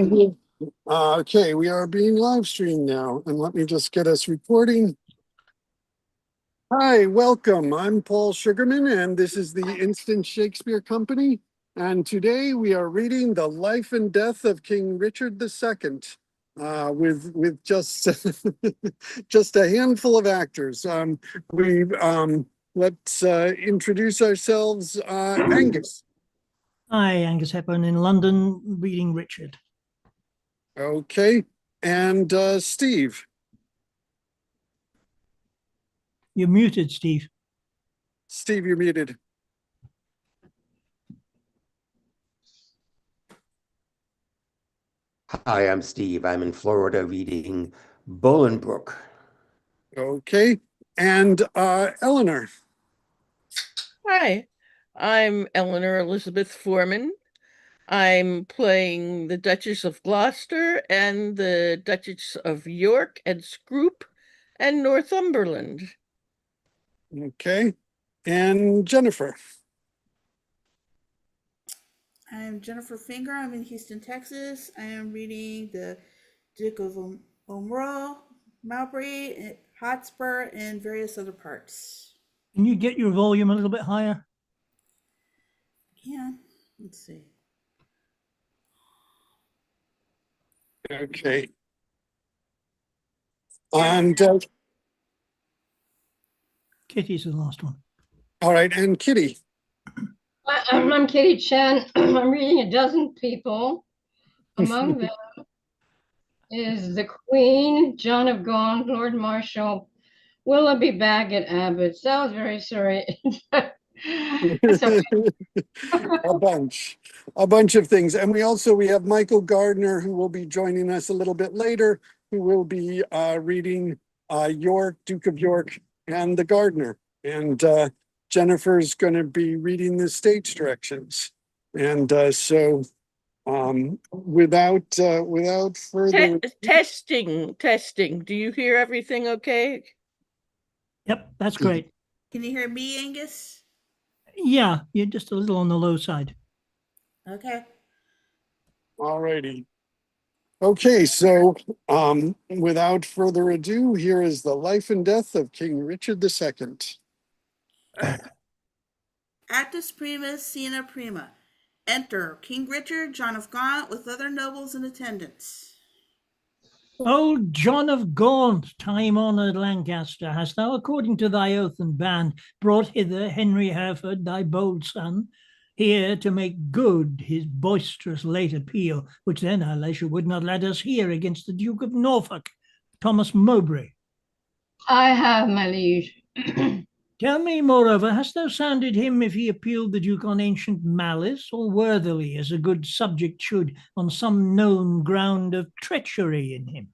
And okay, we are being live streamed now, and let me just get us recording. Hi, welcome. I'm Paul Sugarman, and this is the Instant Shakespeare Company. And today we are reading The Life and Death of King Richard II, with just just a handful of actors. Let's introduce ourselves. Angus. Hi, Angus Hepburn in London, reading Richard. Okay, and Steve. You're muted, Steve. Steve, you're muted. Hi, I'm Steve. I'm in Florida reading Bolingbroke. Okay, and Eleanor. Hi, I'm Eleanor Elizabeth Foreman. I'm playing the Duchess of Gloucester and the Duchess of York and Scroop and Northumberland. Okay, and Jennifer. I'm Jennifer Finger. I'm in Houston, Texas. I am reading the Duke of Omro, Mowbray, Hotspur, and various other parts. Can you get your volume a little bit higher? Yeah, let's see. Okay. And Kitty's the last one. all right, and Kitty. I'm Kitty Chen. I'm reading a dozen people. Among them is the Queen, John of Gaunt, Lord Marshal, Willoughby Bagot Abbott. Sounds very sorry. So, a bunch of things. And we have Michael Gardner, who will be joining us a little bit later, who will be reading York, Duke of York, and the Gardner. And Jennifer's going to be reading the stage directions. And without further Testing. Do you hear everything okay? Yep, that's great. Can you hear me, Angus? Yeah, you're just a little on the low side. Okay. All righty. Okay, so without further ado, here is the life and death of King Richard II. Actus prima, scena prima. Enter King Richard, John of Gaunt, with other nobles in attendance. Old John of Gaunt, time-honoured Lancaster, hast thou, according to thy oath and band, brought hither Henry Hereford, thy bold son, here to make good his boisterous late appeal, which then our leisure would not let us hear against the Duke of Norfolk, Thomas Mowbray. I have, my liege. Tell me, moreover, hast thou sounded him if he appealed the Duke on ancient malice, or worthily, as a good subject should, on some known ground of treachery in him?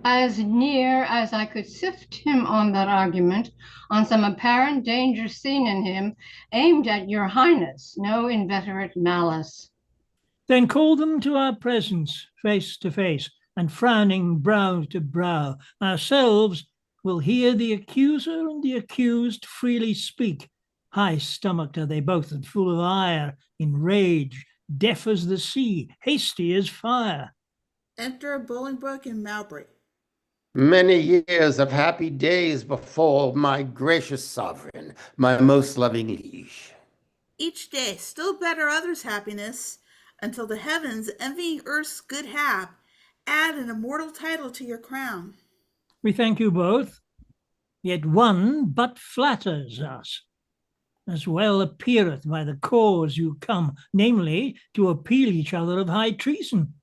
As near as I could sift him on that argument, on some apparent danger seen in him, aimed at your highness, no inveterate malice. Then call them to our presence, face to face, and frowning brow to brow. Ourselves will hear the accuser and the accused freely speak. High-stomached are they both, and full of ire, in rage, deaf as the sea, hasty as fire. Enter Bolingbroke and Mowbray. Many years of happy days befall my gracious sovereign, my most loving liege. Each day still better others' happiness, until the heavens, envying earth's good hap, add an immortal title to your crown. We thank you both, yet one but flatters us, as well appeareth by the cause you come, namely, to appeal each other of high treason.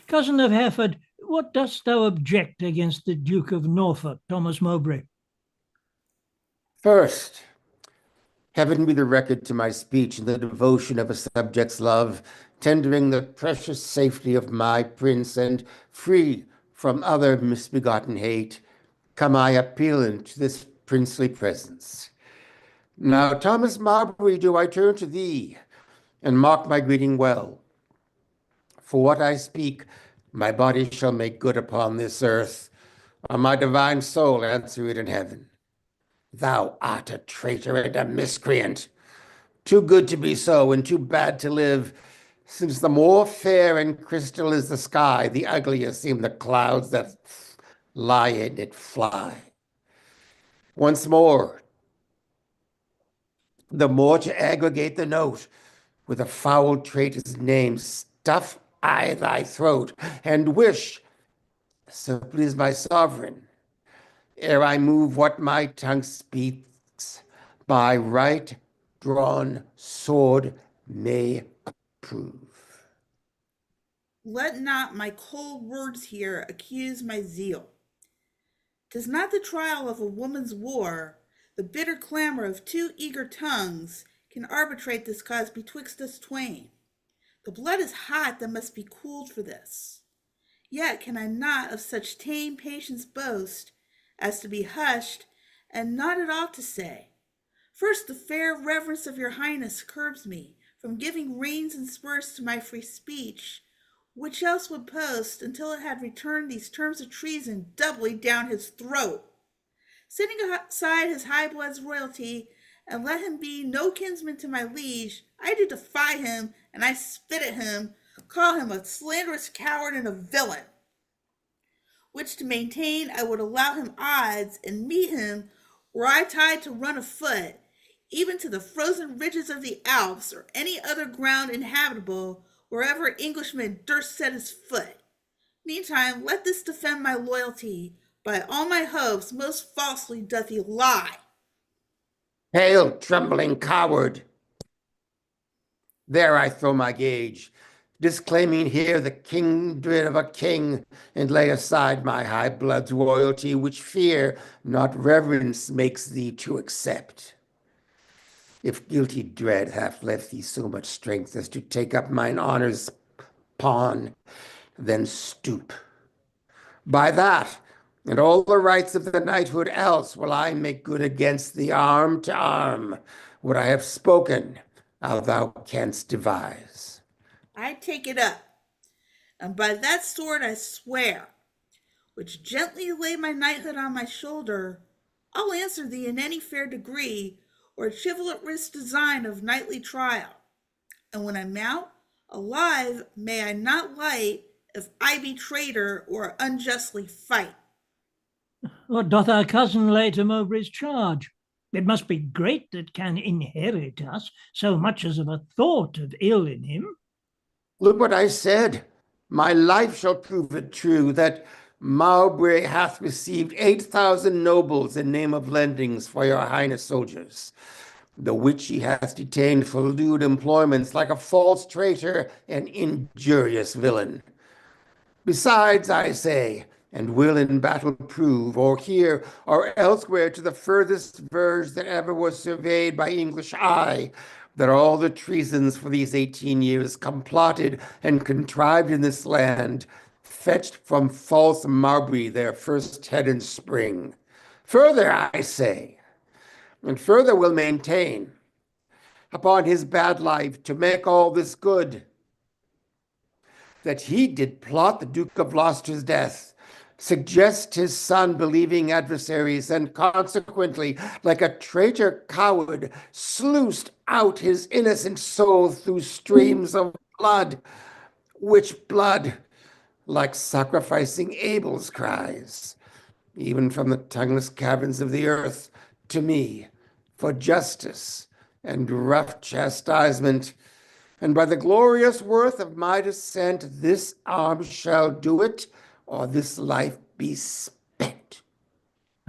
Cousin of Hereford, what dost thou object against the Duke of Norfolk, Thomas Mowbray? First, heaven be the record to my speech and the devotion of a subject's love, tendering the precious safety of my prince, and free from other misbegotten hate, come I appealing to this princely presence. Now, Thomas Mowbray, do I turn to thee, and mark my greeting well. For what I speak, my body shall make good upon this earth, or my divine soul answer it in heaven. Thou art a traitor and a miscreant. too good to be so and too bad to live, since the more fair and crystal is the sky, the uglier seem the clouds that lie in it fly. Once more, the more to aggregate the note, with a foul traitor's name, stuff I thy throat, and wish, so please my sovereign, ere I move what my tongue speaks, my right drawn sword may approve. Let not my cold words here accuse my zeal. 'Tis not the trial of a woman's war, the bitter clamor of two eager tongues can arbitrate this cause betwixt us twain. The blood is hot that must be cooled for this. Yet can I not of such tame patience boast as to be hushed and not at all to say. First, the fair reverence of your highness curbs me from giving reins and spurs to my free speech, which else would post until it had returned these terms of treason doubly down his throat. Setting aside his high blood's royalty, and let him be no kinsman to my liege, I do defy him, and I spit at him, call him a slanderous coward and a villain, which to maintain I would allow him odds, and meet him were I tied to run afoot, even to the frozen ridges of the Alps, or any other ground inhabitable, wherever Englishman durst set his foot. Meantime, let this defend my loyalty. By all my hopes, most falsely doth he lie. Hail, trembling coward! There I throw my gage, disclaiming here the kindred of a king, and lay aside my high blood's royalty, which fear, not reverence, makes thee to accept. If guilty dread hath left thee so much strength as to take up mine honor's pawn, then stoop. By that, and all the rights of the knighthood else, will I make good against thee arm to arm. What I have spoken, how thou canst devise. I take it up, and by that sword I swear, which gently lay my knighthood on my shoulder, I'll answer thee in any fair degree, or chivalrous design of knightly trial. And when I mount, alive may I not light, if I be traitor or unjustly fight. What doth our cousin lay to Mowbray's charge? It must be great that can inherit us, so much as of a thought of ill in him. Look what I said. My life shall prove it true, that Mowbray hath received 8,000 nobles in name of lendings for your highness soldiers, the which he hath detained for lewd employments, like a false traitor and injurious villain. Besides, I say, and will in battle prove, or here or elsewhere to the furthest verge that ever was surveyed by English eye, that all the treasons for these 18 years complotted and contrived in this land, fetched from false Mowbray their first head and spring. Further, I say, and further will maintain, upon his bad life to make all this good, that he did plot the Duke of Gloucester's death, suggest his son believing adversaries, and consequently, like a traitor coward, sluiced out his innocent soul through streams of blood, which blood, like sacrificing Abel's cries, even from the tongueless caverns of the earth, to me, for justice and rough chastisement, and by the glorious worth of my descent, this arm shall do it, or this life be spent.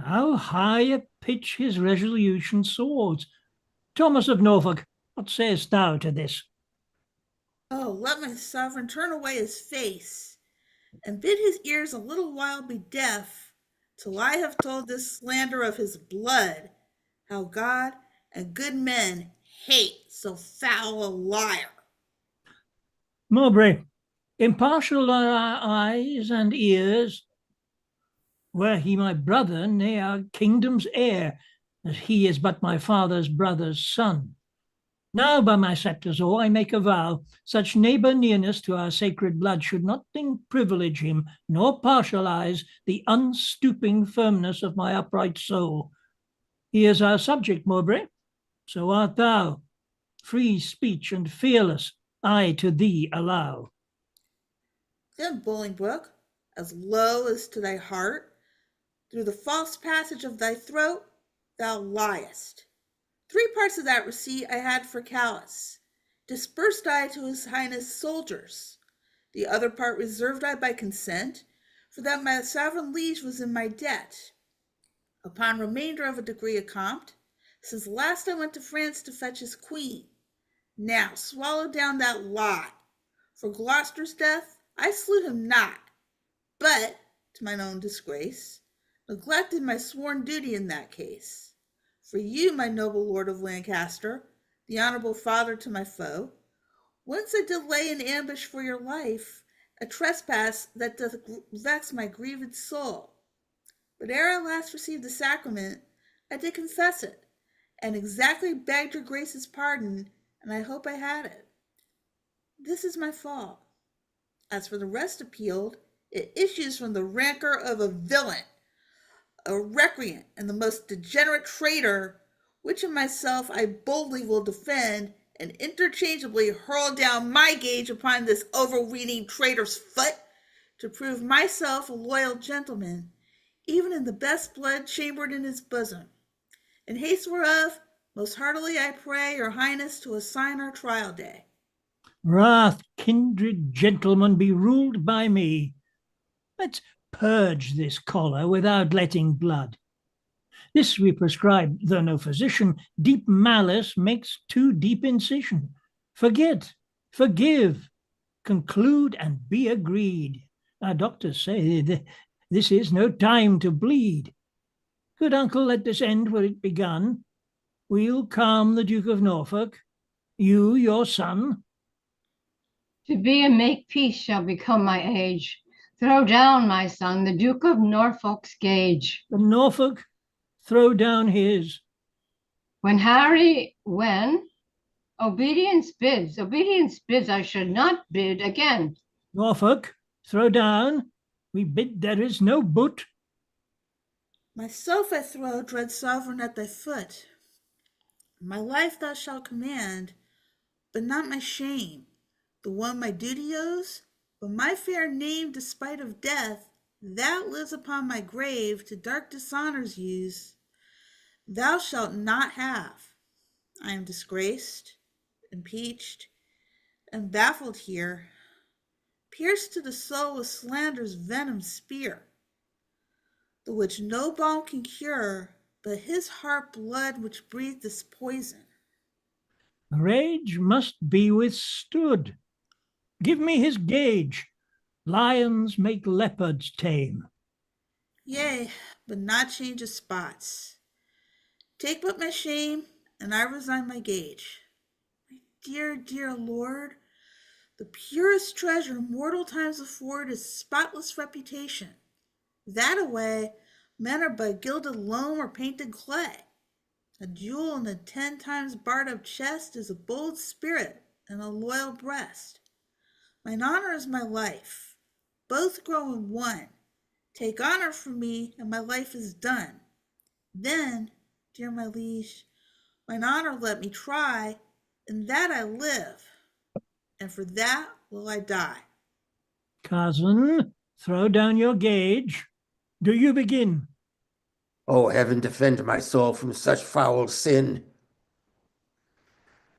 How high a pitch his resolution soars! Thomas of Norfolk, what sayest thou to this? Oh, let my sovereign turn away his face, and bid his ears a little while be deaf, till I have told this slander of his blood, how God and good men hate so foul a liar. Mowbray, impartial are our eyes and ears. Were he my brother, nay, our kingdom's heir, as he is but my father's brother's son. Now by my sceptre's oar I make a vow, such neighbour nearness to our sacred blood should not think privilege him, nor partialize the unstooping firmness of my upright soul. He is our subject, Mowbray, so art thou. free speech and fearless, I to thee allow. Then, Bolingbroke, as low as to thy heart, through the false passage of thy throat, thou liest. 3 parts of that receipt I had for Callus, dispersed I to his highness' soldiers. The other part reserved I by consent, for that my sovereign liege was in my debt. Upon remainder of a degree accompt, since last I went to France to fetch his queen. Now swallow down that lot. For Gloucester's death, I slew him not, but, to mine own disgrace, neglected my sworn duty in that case. For you, my noble lord of Lancaster, the honorable father to my foe, once I did lay in ambush for your life, a trespass that doth vex my grieved soul. But ere I last received the sacrament, I did confess it, and exactly begged your grace's pardon, and I hope I had it. This is my fault. As for the rest appealed, it issues from the rancor of a villain, a recreant, and the most degenerate traitor, which in myself I boldly will defend, and interchangeably hurl down my gage upon this overweening traitor's foot, to prove myself a loyal gentleman, even in the best blood chambered in his bosom. In haste whereof, most heartily I pray your highness to assign our trial day. Wrath, kindred gentlemen, be ruled by me. Let's purge this choler without letting blood. This we prescribe, though no physician. Deep malice makes too deep incision. Forget, forgive, conclude, and be agreed. Our doctors say that this is no time to bleed. Good uncle, let this end where it begun. We'll calm the Duke of Norfolk, you your son. To be and make peace shall become my age. Throw down, my son, the Duke of Norfolk's gage. The Norfolk, throw down his. When obedience bids, I should not bid again. Norfolk, throw down. We bid there is no but. Myself I throw, dread sovereign, at thy foot. My life thou shalt command, but not my shame, the one my duty owes, but my fair name, despite of death, that lives upon my grave to dark dishonors use, thou shalt not have. I am disgraced, impeached, and baffled here, pierced to the soul with slander's venom spear, the which no balm can cure, but his heart blood which breathed this poison. Rage must be withstood. Give me his gage. Lions make leopards tame. Yea, but not change of spots. Take but my shame, and I resign my gage. My dear, dear lord, the purest treasure mortal times afford is spotless reputation. That away, men are but gilded loam or painted clay. A jewel in a 10 times barred up chest is a bold spirit and a loyal breast. Mine honor is my life. Both grow in one. Take honor from me, and my life is done. Then, dear my liege, mine honor let me try, and that I live, and for that will I die. Cousin, throw down your gage. Do you begin? O heaven, defend my soul from such foul sin.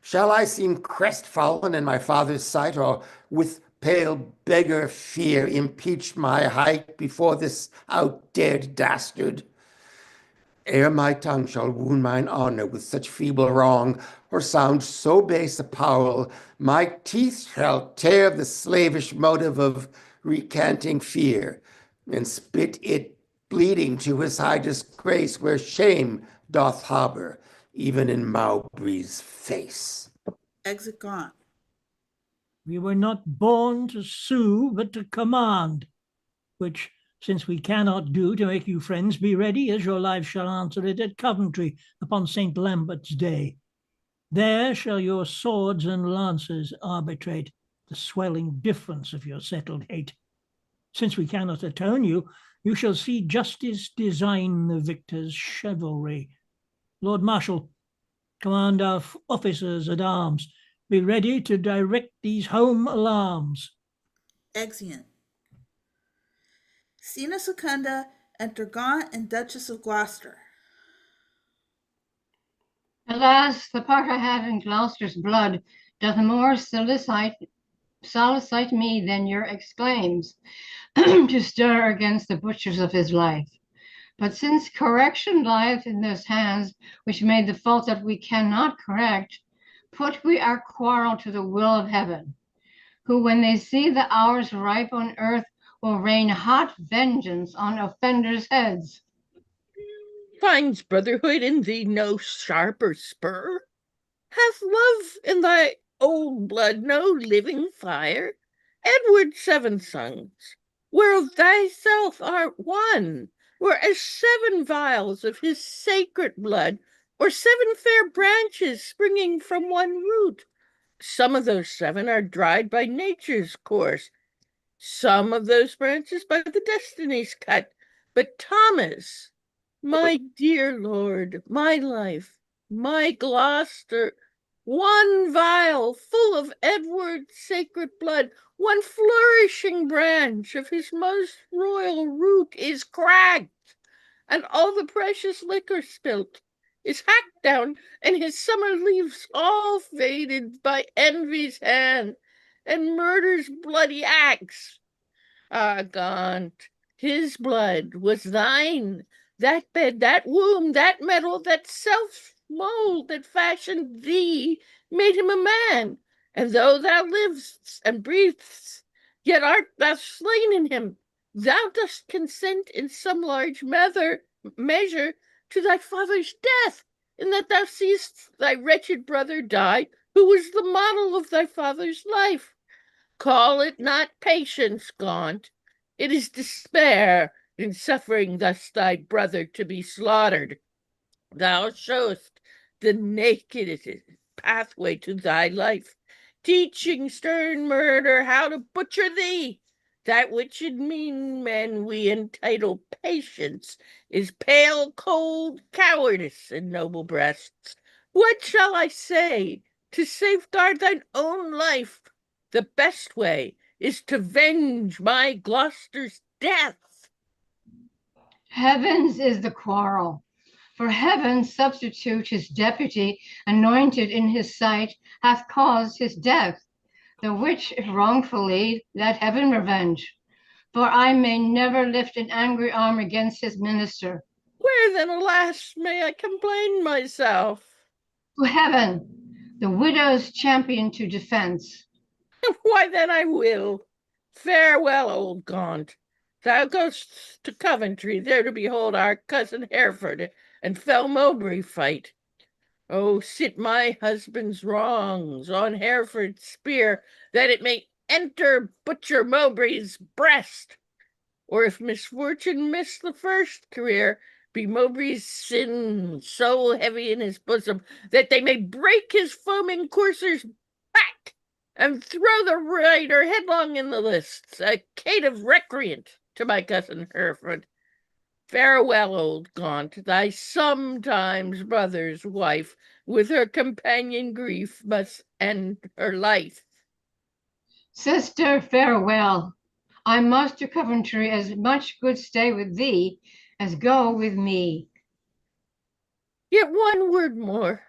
Shall I seem crestfallen in my father's sight, or with pale beggar fear impeach my height before this outdared dastard? Ere my tongue shall wound mine honor with such feeble wrong, or sound so base a powell, my teeth shall tear the slavish motive of recanting fear, and spit it bleeding to his high disgrace, where shame doth harbor, even in Mowbray's face. Exit gone. We were not born to sue, but to command, which, since we cannot do to make you friends, be ready, as your life shall answer it, at Coventry upon St. Lambert's day. There shall your swords and lances arbitrate the swelling difference of your settled hate. Since we cannot atone you, you shall see justice design the victor's chivalry. Lord Marshal, Command our officers at arms. Be ready to direct these home alarms. Exeunt. Sina Secunda, enter Gaunt and Duchess of Gloucester. Alas, the part I have in Gloucester's blood doth more solicite me than your exclaims to stir against the butchers of his life. But since correction lieth in those hands which made the fault that we cannot correct, put we our quarrel to the will of heaven, who when they see the hours ripe on earth will rain hot vengeance on offenders' heads. Finds brotherhood in thee no sharper spur? Hath love in thy old blood no living fire? Edward's 7 sons, whereof thyself art one, were as 7 vials of his sacred blood, or 7 fair branches springing from one root. Some of those 7 are dried by nature's course, some of those branches by the destiny's cut. But Thomas, my dear lord, my life, my Gloucester, one vial full of Edward's sacred blood, one flourishing branch of his most royal root is cracked, and all the precious liquor spilt, is hacked down, and his summer leaves all faded by envy's hand and murder's bloody axe. Ah, Gaunt, his blood was thine, that bed, that womb, that metal, that self-mold that fashioned thee, made him a man. And though thou livest and breathest, yet art thou slain in him. Thou dost consent in some large measure to thy father's death, in that thou seest thy wretched brother die, who was the model of thy father's life. Call it not patience, Gaunt. It is despair in suffering thus thy brother to be slaughtered. Thou showest the naked pathway to thy life, teaching stern murder how to butcher thee. That which in mean men we entitle patience is pale, cold cowardice in noble breasts. What shall I say to safeguard thine own life? The best way is to venge my Gloucester's death. Heaven's is the quarrel. For heaven substitute his deputy, anointed in his sight, hath caused his death, the which, if wrongfully, let heaven revenge. For I may never lift an angry arm against his minister. Where then, alas, may I complain myself? To heaven, the widow's champion to defense. Why then I will. Farewell, old Gaunt. Thou goest to Coventry, there to behold our cousin Hereford and fell Mowbray fight. Oh, sit my husband's wrongs on Hereford's spear, that it may enter butcher Mowbray's breast. Or if misfortune miss the first career, be Mowbray's sin so heavy in his bosom that they may break his foaming courser's back and throw the rider headlong in the lists, a caitiff recreant to my cousin Hereford. Farewell, old Gaunt, thy sometimes brother's wife, with her companion grief must end her life. Sister, farewell. I must to Coventry as much good stay with thee as go with me. Yet one word more.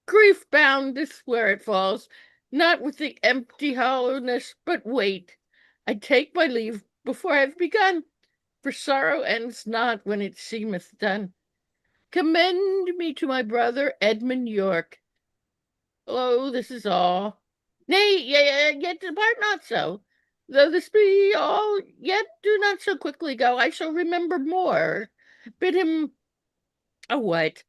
Grief boundeth where it falls, not with the empty hollowness, but wait. I take my leave before I've begun, for sorrow ends not when it seemeth done. Commend me to my brother Edmund York. Lo, this is all. Nay, yet depart not so. Though this be all, yet do not so quickly go. I shall remember more. Bid him a what?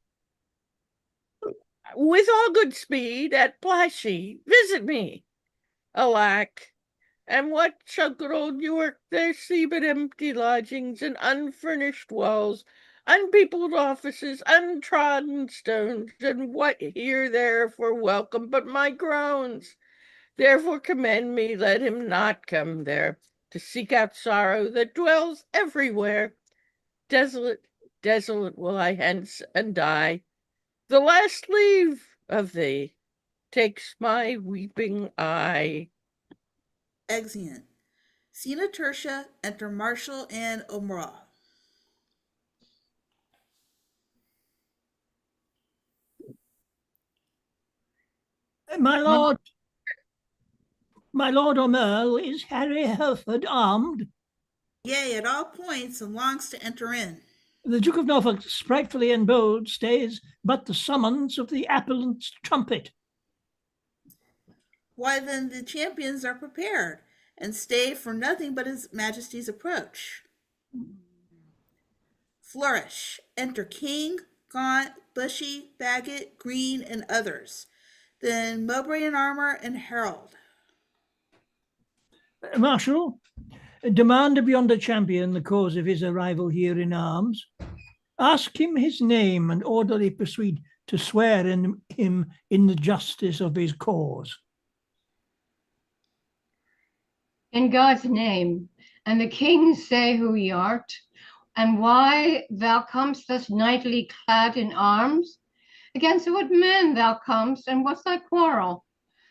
With all good speed at Plashy, visit me. Alack, and what shall good old York there see but empty lodgings and unfurnished walls, unpeopled offices, untrodden stones, and what here there for welcome but my groans? Therefore commend me, let him not come there to seek out sorrow that dwells everywhere. Desolate, desolate will I hence and die. The last leave of thee takes my weeping eye. Exeunt. Scena tertia, enter Marshal and Omrah. My lord O'Merle, is Harry Hereford armed? Yea, at all points, and longs to enter in. The Duke of Norfolk, sprightfully and bold, stays but the summons of the appellant's trumpet. Why then the champions are prepared, and stay for nothing but his majesty's approach. Flourish. Enter King, Gaunt, Bushy, Bagot, Green, and others. Then Mowbray in armor and Herald. Marshal, demand of yonder champion the cause of his arrival here in arms. Ask him his name and orderly persuade to swear in him in the justice of his cause. In God's name, and the king say who ye art, and why thou comest thus knightly clad in arms? Against what men thou comest, and what's thy quarrel?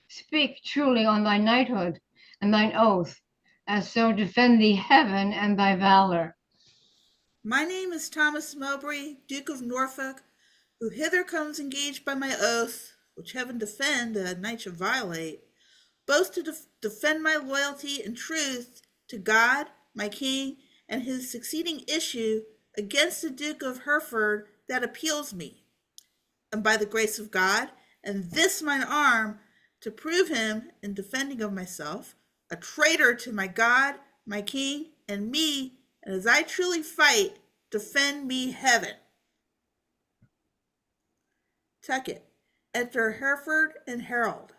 Speak truly on thy knighthood and thine oath, as so defend thee heaven and thy valor. My name is Thomas Mowbray, Duke of Norfolk, who hither comes engaged by my oath, which heaven defend a knight should violate, both to defend my loyalty and truth to God, my king, and his succeeding issue against the Duke of Hereford that appeals me, and by the grace of God, and this mine arm, to prove him, in defending of myself, a traitor to my God, my king, and me, and as I truly fight, defend me heaven. Tucket. Enter Hereford and Herald.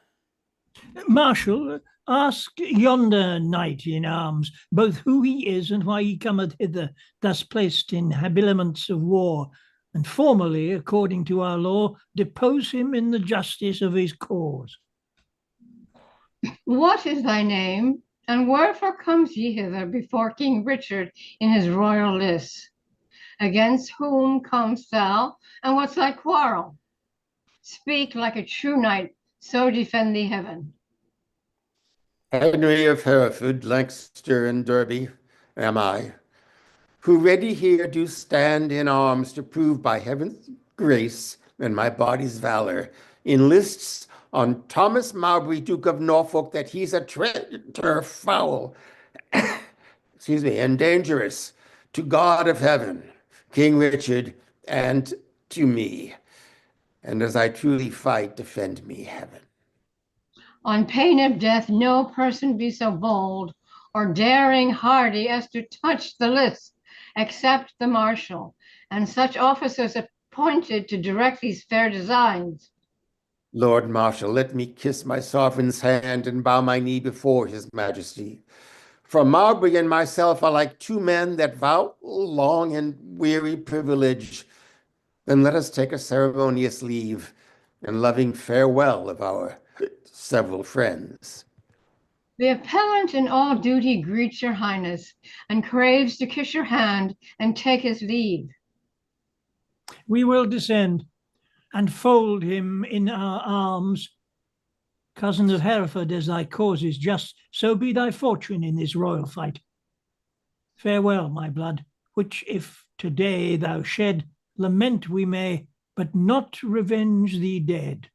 Marshal, ask yonder knight in arms both who he is and why he cometh hither, thus placed in habiliments of war, and formally, according to our law, depose him in the justice of his cause. What is thy name, and wherefore comes ye hither before King Richard in his royal lists? Against whom comest thou, and what's thy quarrel? Speak like a true knight, so defend thee heaven. Henry of Hereford, Lancaster, and Derby am I, who ready here do stand in arms to prove by heaven's grace and my body's valor in lists on Thomas Mowbray, Duke of Norfolk, that he's a traitor foul, and dangerous to God of heaven, King Richard, and to me. And as I truly fight, defend me heaven. On pain of death, no person be so bold or daring hardy as to touch the list, except the marshal, and such officers appointed to direct these fair designs. Lord Marshal, let me kiss my sovereign's hand and bow my knee before his majesty. For Mowbray and myself are like two men that vow long and weary privilege. Then let us take a ceremonious leave and loving farewell of our several friends. The appellant in all duty greets your highness and craves to kiss your hand and take his leave. We will descend and fold him in our arms. Cousin of Hereford, as thy cause is just, so be thy fortune in this royal fight. Farewell, my blood, which if today thou shed, lament we may, but not revenge thee dead.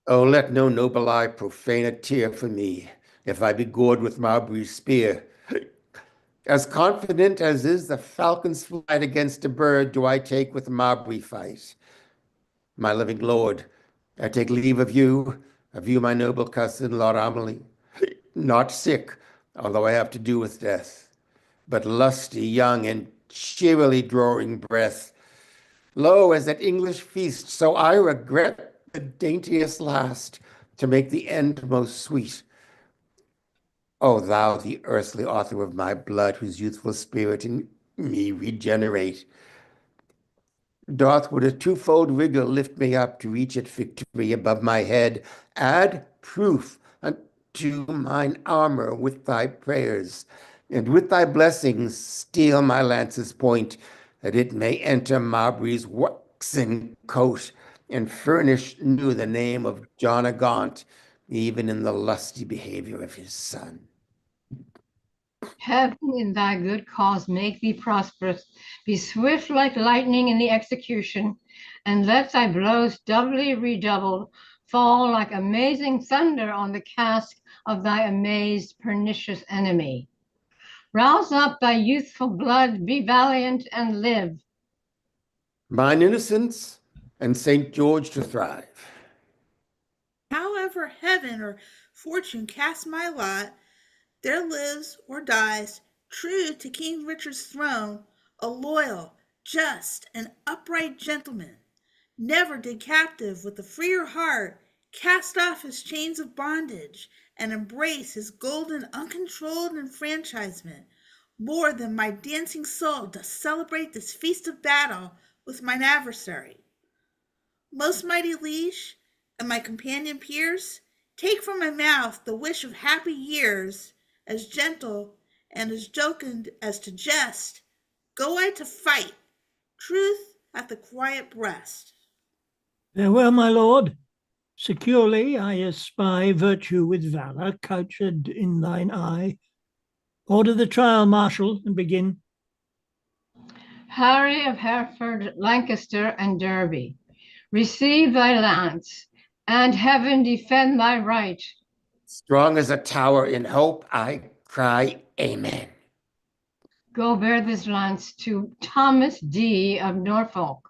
Oh, let no noble eye profane a tear for me, if I be gored with Mowbray's spear. As confident as is the falcon's flight against a bird do I take with Mowbray fight. My living lord, I take leave of you, my noble cousin, Lord Amelie, not sick, although I have to do with death, but lusty, young, and cheerily drawing breath. Lo, as at English feast, so I regret the daintiest last, to make the end most sweet. O thou, the earthly author of my blood, whose youthful spirit in me regenerate, doth with a twofold rigor lift me up to reach at victory above my head. Add proof unto mine armor with thy prayers, and with thy blessings steel my lance's point, that it may enter Mowbray's waxen coat, and furnish knew the name of John of Gaunt, even in the lusty behavior of his son. Heaven in thy good cause make thee prosperous, be swift like lightning in the execution, and let thy blows doubly redoubled fall like amazing thunder on the casque of thy amazed pernicious enemy. Rouse up thy youthful blood, be valiant and live. Mine innocence and St. George to thrive. However heaven or fortune casts my lot, there lives or dies, true to King Richard's throne, a loyal, just, and upright gentleman. Never did captive with a freer heart cast off his chains of bondage and embrace his golden uncontrolled enfranchisement more than my dancing soul doth celebrate this feast of battle with mine adversary. Most mighty liege, and my companion peers, take from my mouth the wish of happy years, as gentle and as jocund as to jest. Go I to fight, truth hath a quiet breast. Farewell, my lord. Securely I espy virtue with valour couched in thine eye. Order the trial, Marshal, and begin. Harry of Hereford, Lancaster, and Derby, receive thy lance, and heaven defend thy right. Strong as a tower in hope, I cry amen. Go bear this lance to Thomas D. of Norfolk.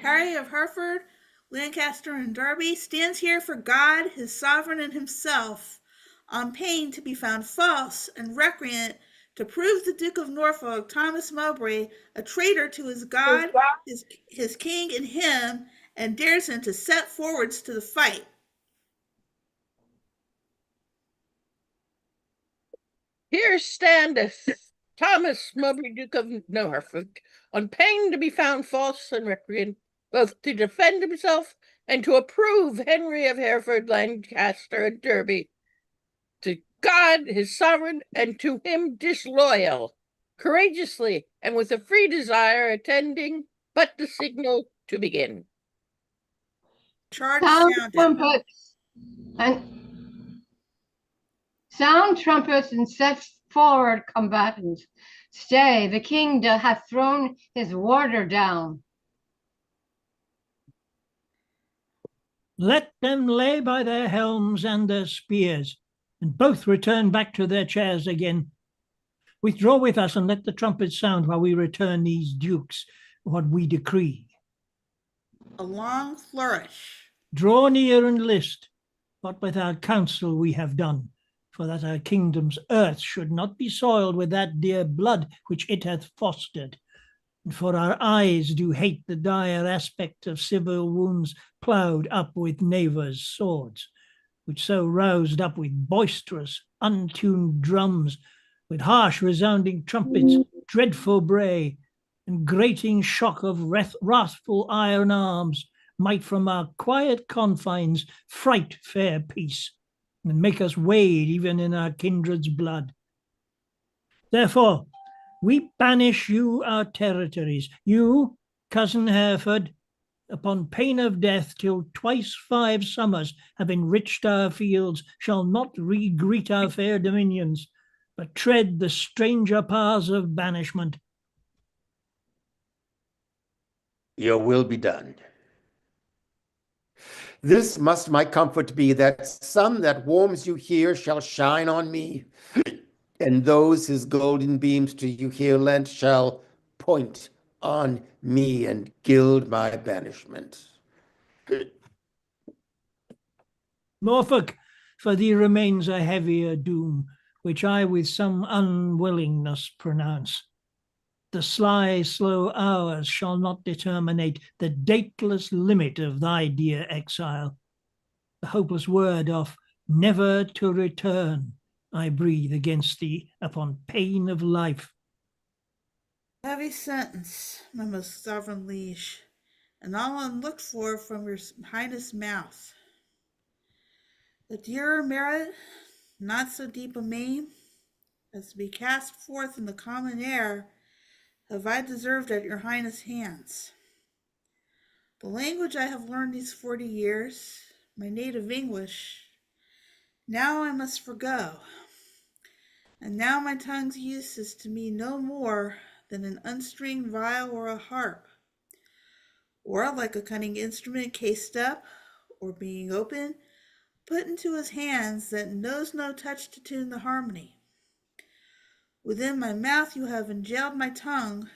Harry of Hereford, Lancaster, and Derby stands here for God, his sovereign, and himself, on pain to be found false and recreant, to prove the Duke of Norfolk, Thomas Mowbray, a traitor to his God, his king, and him, and dares him to set forwards to the fight. Here standeth Thomas Mowbray, Duke of Norfolk, on pain to be found false and recreant, both to defend himself and to approve Henry of Hereford, Lancaster, and Derby, to God his sovereign, and to him disloyal, courageously and with a free desire attending but the signal to begin. Charge Sound sounded. trumpets and set forward combatants. Stay, the king hath thrown his warder down. Let them lay by their helms and their spears, and both return back to their chairs again. Withdraw with us, and let the trumpets sound while we return these dukes what we decree. A long flourish. Draw near and list what with our counsel we have done, for that our kingdom's earth should not be soiled with that dear blood which it hath fostered. And for our eyes do hate the dire aspect of civil wounds ploughed up with neighbours' swords, which so roused up with boisterous, untuned drums, with harsh resounding trumpets, dreadful bray, and grating shock of wrathful iron arms, might from our quiet confines fright fair peace, and make us wade even in our kindred's blood. Therefore, we banish you our territories, you, cousin Hereford, upon pain of death, till twice 5 summers have enriched our fields, shall not re-greet our fair dominions, but tread the stranger paths of banishment. Your will be done. This must my comfort be, that sun that warms you here shall shine on me, and those his golden beams to you here lent shall point on me and gild my banishment. Norfolk, for thee remains a heavier doom, which I with some unwillingness pronounce. The sly, slow hours shall not determinate the dateless limit of thy dear exile. The hopeless word of never to return I breathe against thee upon pain of life. Heavy sentence, my most sovereign liege, and all unlooked for from your highness' mouth. The dearer merit, not so deep a maim, as to be cast forth in the common air, have I deserved at your highness' hands. The language I have learned these 40 years, my native English, now I must forgo. And now my tongue's use is to me no more than an unstringed viol or a harp, or like a cunning instrument cased up, or being open, put into his hands that knows no touch to tune the harmony. Within my mouth you have enjailed my tongue,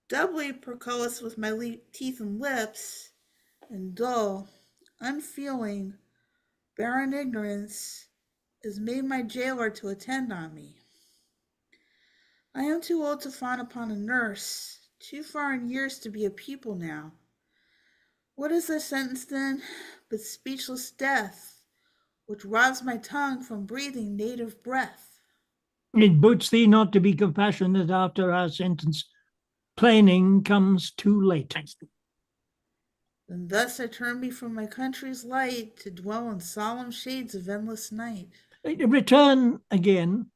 doubly precocious with my teeth and lips, and dull, unfeeling, barren ignorance is made my jailer to attend on me. I am too old to fawn upon a nurse, too far in years to be a pupil now. What is their sentence then, but speechless death, which robs my tongue from breathing native breath? It boots thee not to be compassionate after our sentence. Plaining comes too late. And thus I turn me from my country's light to dwell in solemn shades of endless night. Return again,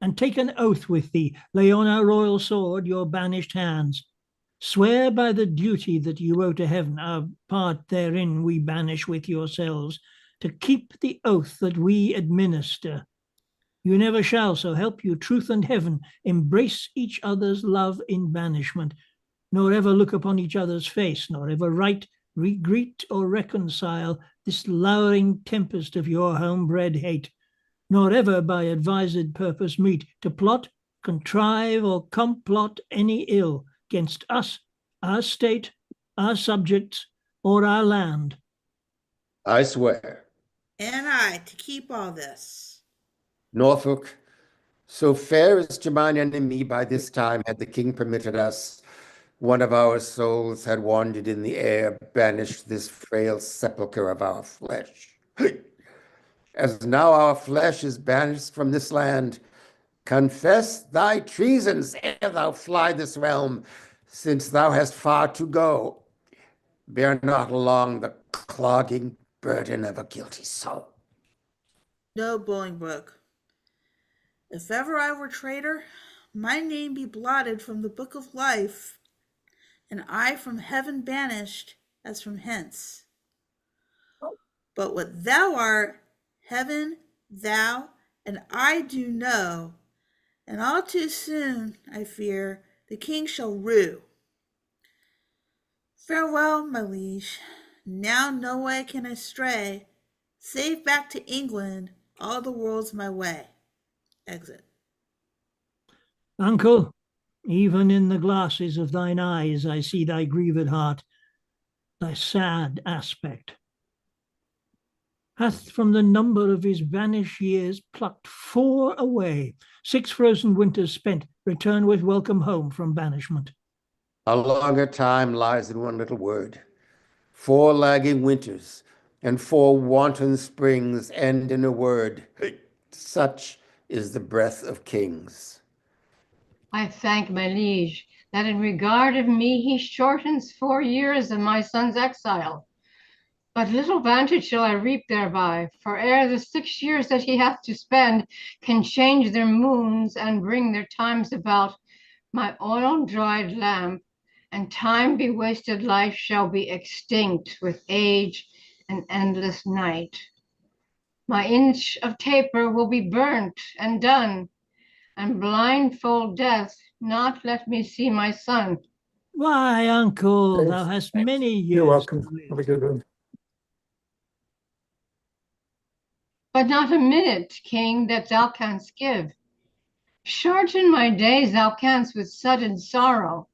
and take an oath with thee. Lay on our royal sword your banished hands. Swear by the duty that you owe to heaven, our part therein we banish with yourselves, to keep the oath that we administer. You never shall, so help you truth and heaven, embrace each other's love in banishment, nor ever look upon each other's face, nor ever write, regreet, or reconcile this lowering tempest of your home-bred hate, nor ever by advised purpose meet to plot, contrive, or complot any ill against us, our state, our subjects, or our land. I swear. And I to keep all this. Norfolk, so fair as to mine enemy by this time had the king permitted us, one of our souls had wandered in the air, banished this frail sepulchre of our flesh. As now our flesh is banished from this land, confess thy treasons ere thou fly this realm, since thou hast far to go. Bear not along the clogging burden of a guilty soul. No, Bolingbroke. If ever I were traitor, my name be blotted from the book of life, and I from heaven banished as from hence. But what thou art, heaven, thou, and I do know, and all too soon, I fear, the king shall rue. Farewell, my liege. Now no way can I stray, save back to England, all the world's my way. Exit. Uncle, even in the glasses of thine eyes I see thy grieved heart, thy sad aspect. Hath from the number of his vanished years plucked 4 away, 6 frozen winters spent, return with welcome home from banishment. A longer time lies in one little word. 4 lagging winters and 4 wanton springs end in a word. Such is the breath of kings. I thank my liege that in regard of me he shortens 4 years of my son's exile. But little vantage shall I reap thereby, for ere the 6 years that he hath to spend can change their moons and bring their times about, my oil-dried lamp and time-bewasted life shall be extinct with age and endless night. My inch of taper will be burnt and done, and blindfold death not let me see my son. Why, uncle, thou hast many years. You're welcome. to live. Have a good one. But not a minute, king, that thou canst give. Shorten my days thou canst with sudden sorrow,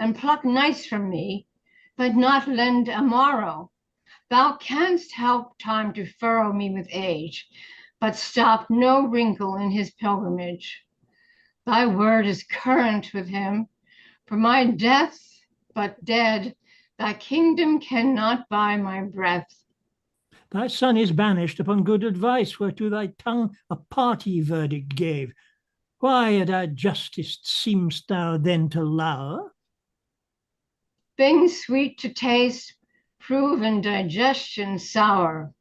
and pluck nights from me, but not lend a morrow. Thou canst help time to furrow me with age, but stop no wrinkle in his pilgrimage. Thy word is current with him, for my death, but dead, thy kingdom cannot buy my breath. Thy son is banished upon good advice, whereto thy tongue a party verdict gave. Why at our justice seemst thou then to lour? Things sweet to taste prove in digestion sour.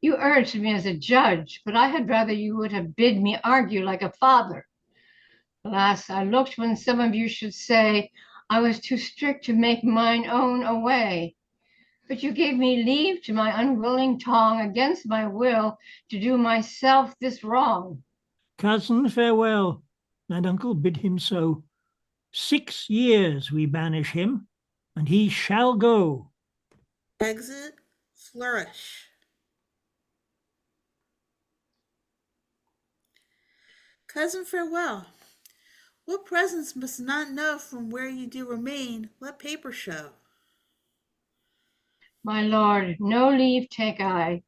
You urged me as a judge, but I had rather you would have bid me argue like a father. Alas, I looked when some of you should say I was too strict to make mine own away. But you gave me leave to my unwilling tongue against my will to do myself this wrong. Cousin, farewell. And uncle, bid him so. 6 years we banish him, and he shall go. Exit, flourish. Cousin, farewell. What presence must not know from where you do remain, let paper show. My lord, no leave take I,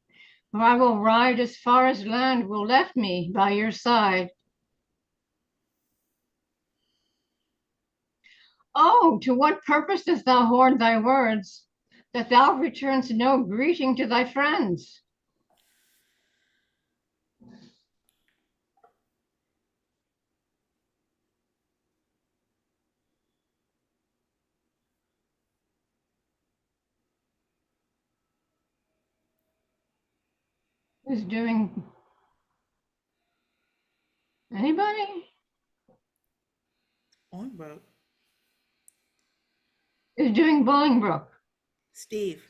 for I will ride as far as land will let me by your side. Oh, to what purpose dost thou hoard thy words, that thou returnest no greeting to thy friends? Who's doing? Anybody? Bolingbroke. Who's doing Bolingbroke? Steve.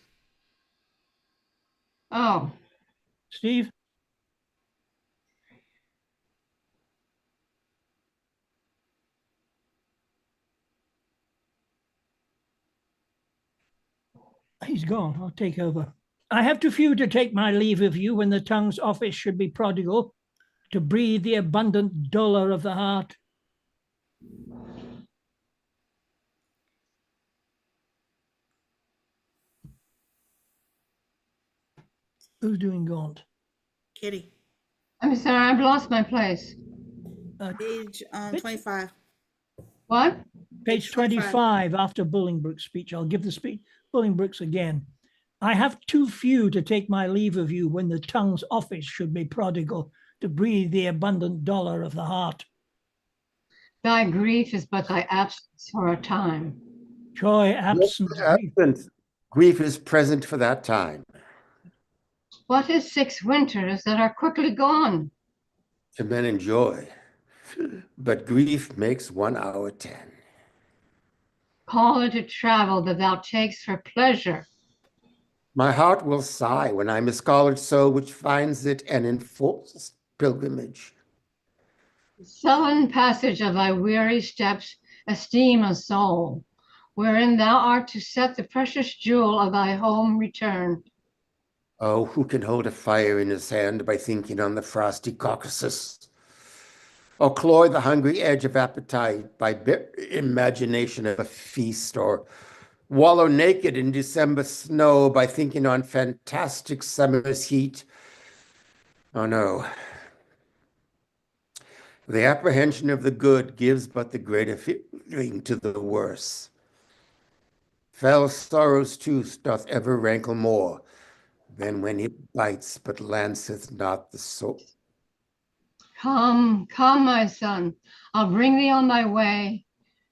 Oh, Steve? He's gone. I'll take over. I have too few to take my leave of you when the tongue's office should be prodigal, to breathe the abundant dolour of the heart. Who's doing Gaunt? Kitty. I'm sorry, I've lost my place. Page Bit- 25. What? Page 25 after Bolingbroke's speech. I'll give the speech Bolingbroke's again. I have too few to take my leave of you when the tongue's office should be prodigal, to breathe the abundant dolour of the heart. Thy grief is but thy absence for a time. Joy absent, grief. Absent. Grief is present for that time. What is 6 winters that are quickly gone? To men enjoy, but grief makes 1 hour 10. Call it a travel that thou takes for pleasure. My heart will sigh when I miscall it so, which finds it an enforced pilgrimage. The sullen passage of thy weary steps esteem a soul, wherein thou art to set the precious jewel of thy home return. Oh, who can hold a fire in his hand by thinking on the frosty Caucasus? Or cloy the hungry edge of appetite by imagination of a feast, or wallow naked in December snow by thinking on fantastic summer's heat? Oh no. The apprehension of the good gives but the greater feeling to the worse. Fell sorrow's tooth doth ever rankle more than when it bites but lanceth not the soul. Come, come, my son, I'll bring thee on thy way.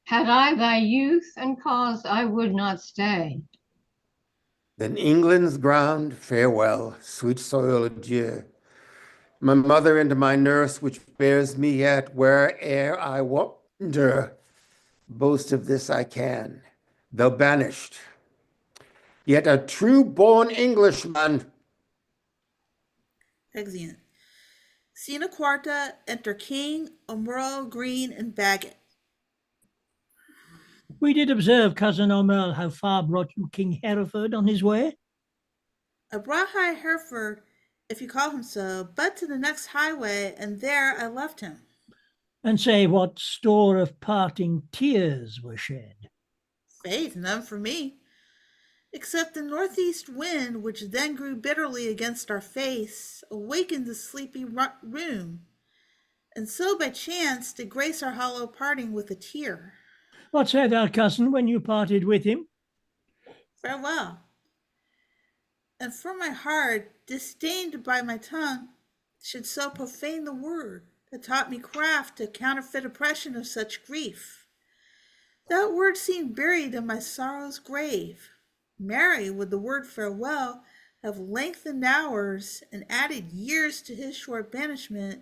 Had I thy youth and cause, I would not stay. Then England's ground, farewell, sweet soil, adieu. My mother and my nurse, which bears me yet, where'er I wander, boast of this I can, though banished, yet a true-born Englishman. Exeunt. Scena quarta, enter King, O'Murrow, Green, and Bagot. We did observe, cousin O'Merle, how far brought you King Hereford on his way? I brought high Hereford, if you call him so, but to the next highway, and there I left him. And say what store of parting tears were shed. Faith, none for me, except the northeast wind, which then grew bitterly against our face, awakened the sleepy room, and so by chance did grace our hollow parting with a tear. What said our cousin when you parted with him? Farewell. And for my heart, disdained by my tongue, should so profane the word that taught me craft to counterfeit oppression of such grief. That word seemed buried in my sorrow's grave. Marry, with the word farewell, have lengthened hours and added years to his short banishment,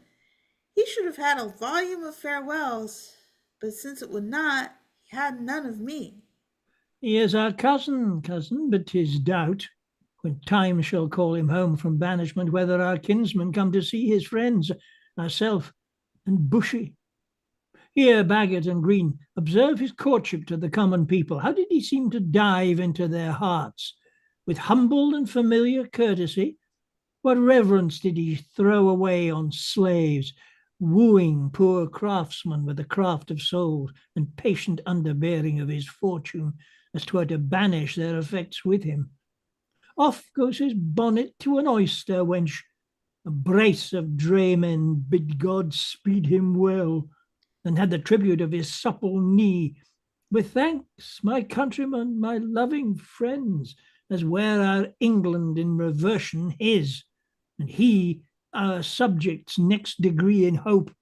he should have had a volume of farewells, but since it would not, he had none of me. He is our cousin, but 'tis doubt, when time shall call him home from banishment, whether our kinsman come to see his friends, ourself and Bushy. Here, Bagot and Green, observe his courtship to the common people. How did he seem to dive into their hearts? With humble and familiar courtesy, what reverence did he throw away on slaves, wooing poor craftsmen with the craft of soul and patient underbearing of his fortune, as 'twere to banish their effects with him. Off goes his bonnet to an oyster wench. A brace of draymen bid God speed him well, and had the tribute of his supple knee. With thanks, my countrymen, my loving friends, as were our England in reversion his, and he our subjects' next degree in hope.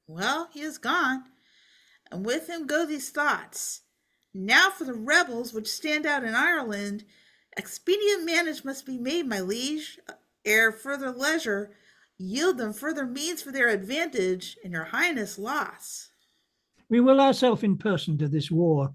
Well, he is gone, and with him go these thoughts. Now for the rebels which stand out in Ireland, expedient manage must be made, my liege, ere further leisure yield them further means for their advantage and your highness loss. We will ourselves in person to this war,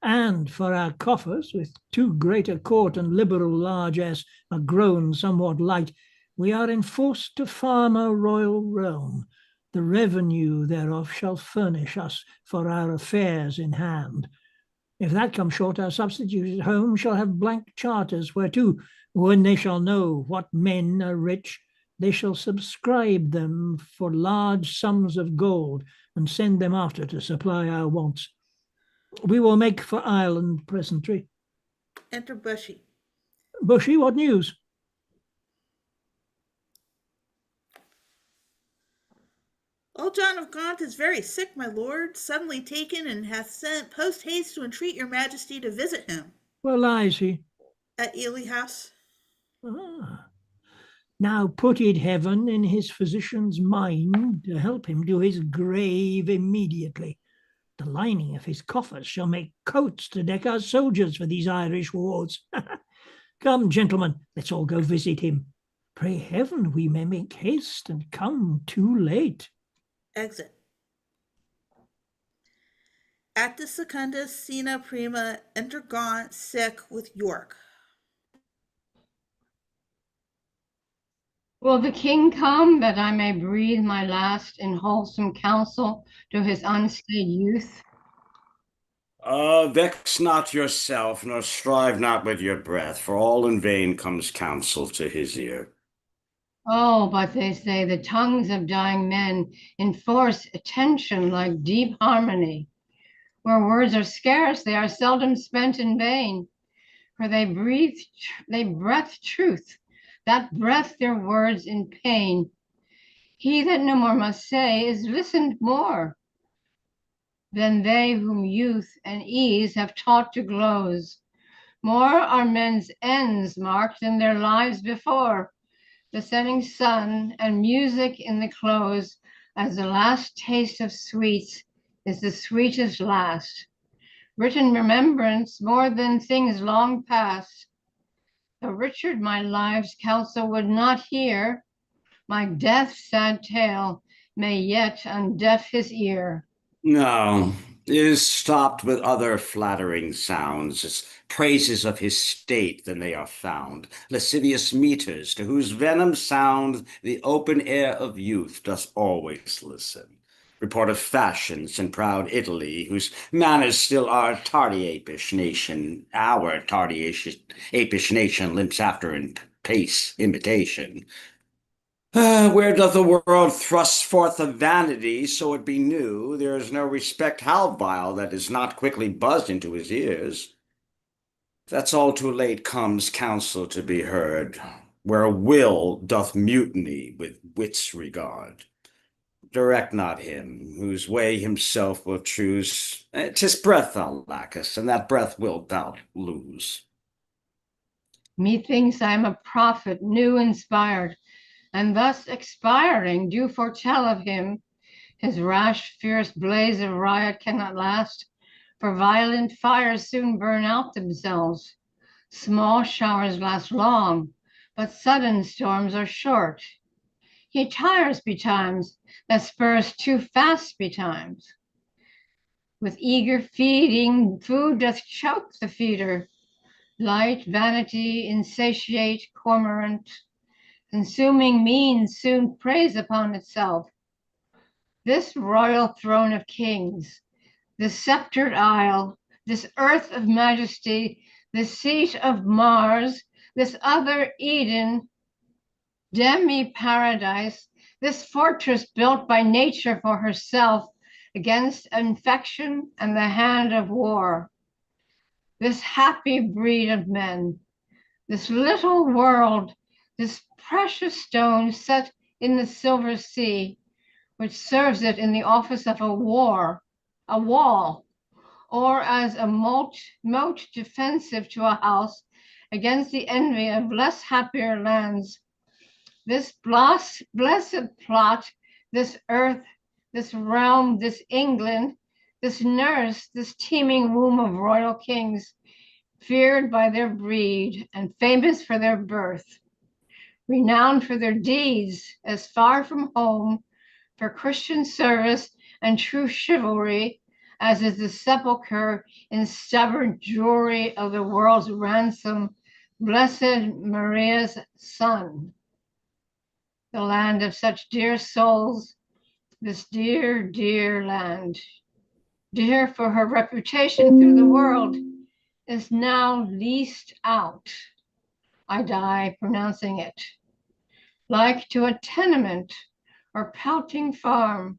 and for our coffers, with too great a court and liberal largesse are grown somewhat light, we are enforced to farm our royal realm. The revenue thereof shall furnish us for our affairs in hand. If that come short, our substitutes at home shall have blank charters, whereto, when they shall know what men are rich, they shall subscribe them for large sums of gold, and send them after to supply our wants. We will make for Ireland presentry. Enter Bushy. Bushy, what news? Old John of Gaunt is very sick, my lord, suddenly taken, and hath sent post haste to entreat your majesty to visit him. Where lies he? At Ely House. Ah. Now put it heaven in his physician's mind to help him to his grave immediately. The lining of his coffers shall make coats to deck our soldiers for these Irish wars. Come, gentlemen, let's all go visit him. Pray heaven we may make haste and come too late. Exit. Acta secunda scena prima, enter Gaunt sick with York. Will the king come that I may breathe my last in wholesome counsel to his unstayed youth? Vex not yourself, nor strive not with your breath, for all in vain comes counsel to his ear. Oh, but they say the tongues of dying men enforce attention like deep harmony. Where words are scarce, they are seldom spent in vain, for they breath truth, that breath their words in pain. He that no more must say is listened more than they whom youth and ease have taught to glose. More are men's ends marked than their lives before. The setting sun and music in the close, as the last taste of sweets is the sweetest last. Written remembrance more than things long past. Though Richard my life's counsel would not hear, my death's sad tale may yet undeaf his ear. No, it is stopped with other flattering sounds, as praises of his state than they are found, lascivious meters, to whose venom sound the open air of youth doth always listen. Report of fashions in proud Italy, whose manners still are tardy apish nation, our tardy apish nation limps after in pace imitation. Where doth the world thrust forth of vanity, so it be new, there is no respect how vile that is not quickly buzzed into his ears. That's all too late comes counsel to be heard, where a will doth mutiny with wit's regard. Direct not him, whose way himself will choose. 'Tis breath thou lackest, and that breath wilt thou lose. Methinks I am a prophet new inspired, and thus expiring do foretell of him. His rash, fierce blaze of riot cannot last, for violent fires soon burn out themselves. Small showers last long, but sudden storms are short. He tires betimes, that spurs too fast betimes. With eager feeding, food doth choke the feeder. Light vanity, insatiate cormorant, consuming means soon preys upon itself. This royal throne of kings, this sceptred isle, this earth of majesty, this seat of Mars, this other Eden, demi-paradise, this fortress built by nature for herself against infection and the hand of war. This happy breed of men, this little world, this precious stone set in the silver sea, which serves it in the office of a wall, or as a moat defensive to a house against the envy of less happier lands. This blessed plot, this earth, this realm, this England, this nurse, this teeming womb of royal kings, feared by their breed and famous for their birth, renowned for their deeds as far from home, for Christian service and true chivalry, as is the sepulchre in stubborn jewelry of the world's ransom, Blessed Maria's Son. The land of such dear souls, this dear, dear land, dear for her reputation through the world, is now leased out. I die pronouncing it, like to a tenement or pelting farm.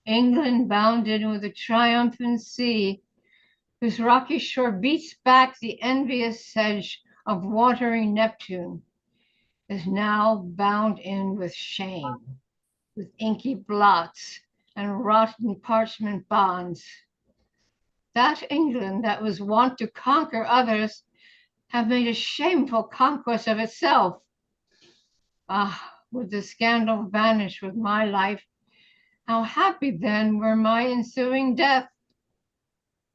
England bounded with a triumphant sea, whose rocky shore beats back the envious sedge of watering Neptune, is now bound in with shame, with inky blots and rotten parchment bonds. That England that was wont to conquer others have made a shameful conquest of itself. Ah, would the scandal vanish with my life, how happy then were my ensuing death.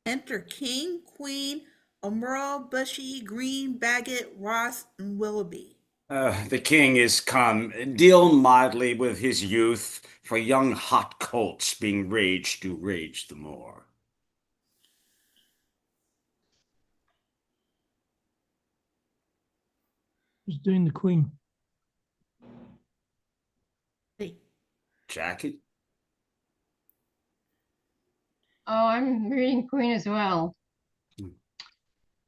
Enter King, Queen, Emerald, Bushy, Green, Bagot, Ross, and Willoughby. The king is come. Deal mildly with his youth, for young hot colts being raged do rage the more. Who's doing the Queen? Hey, Jackie? Oh, I'm reading Queen as well.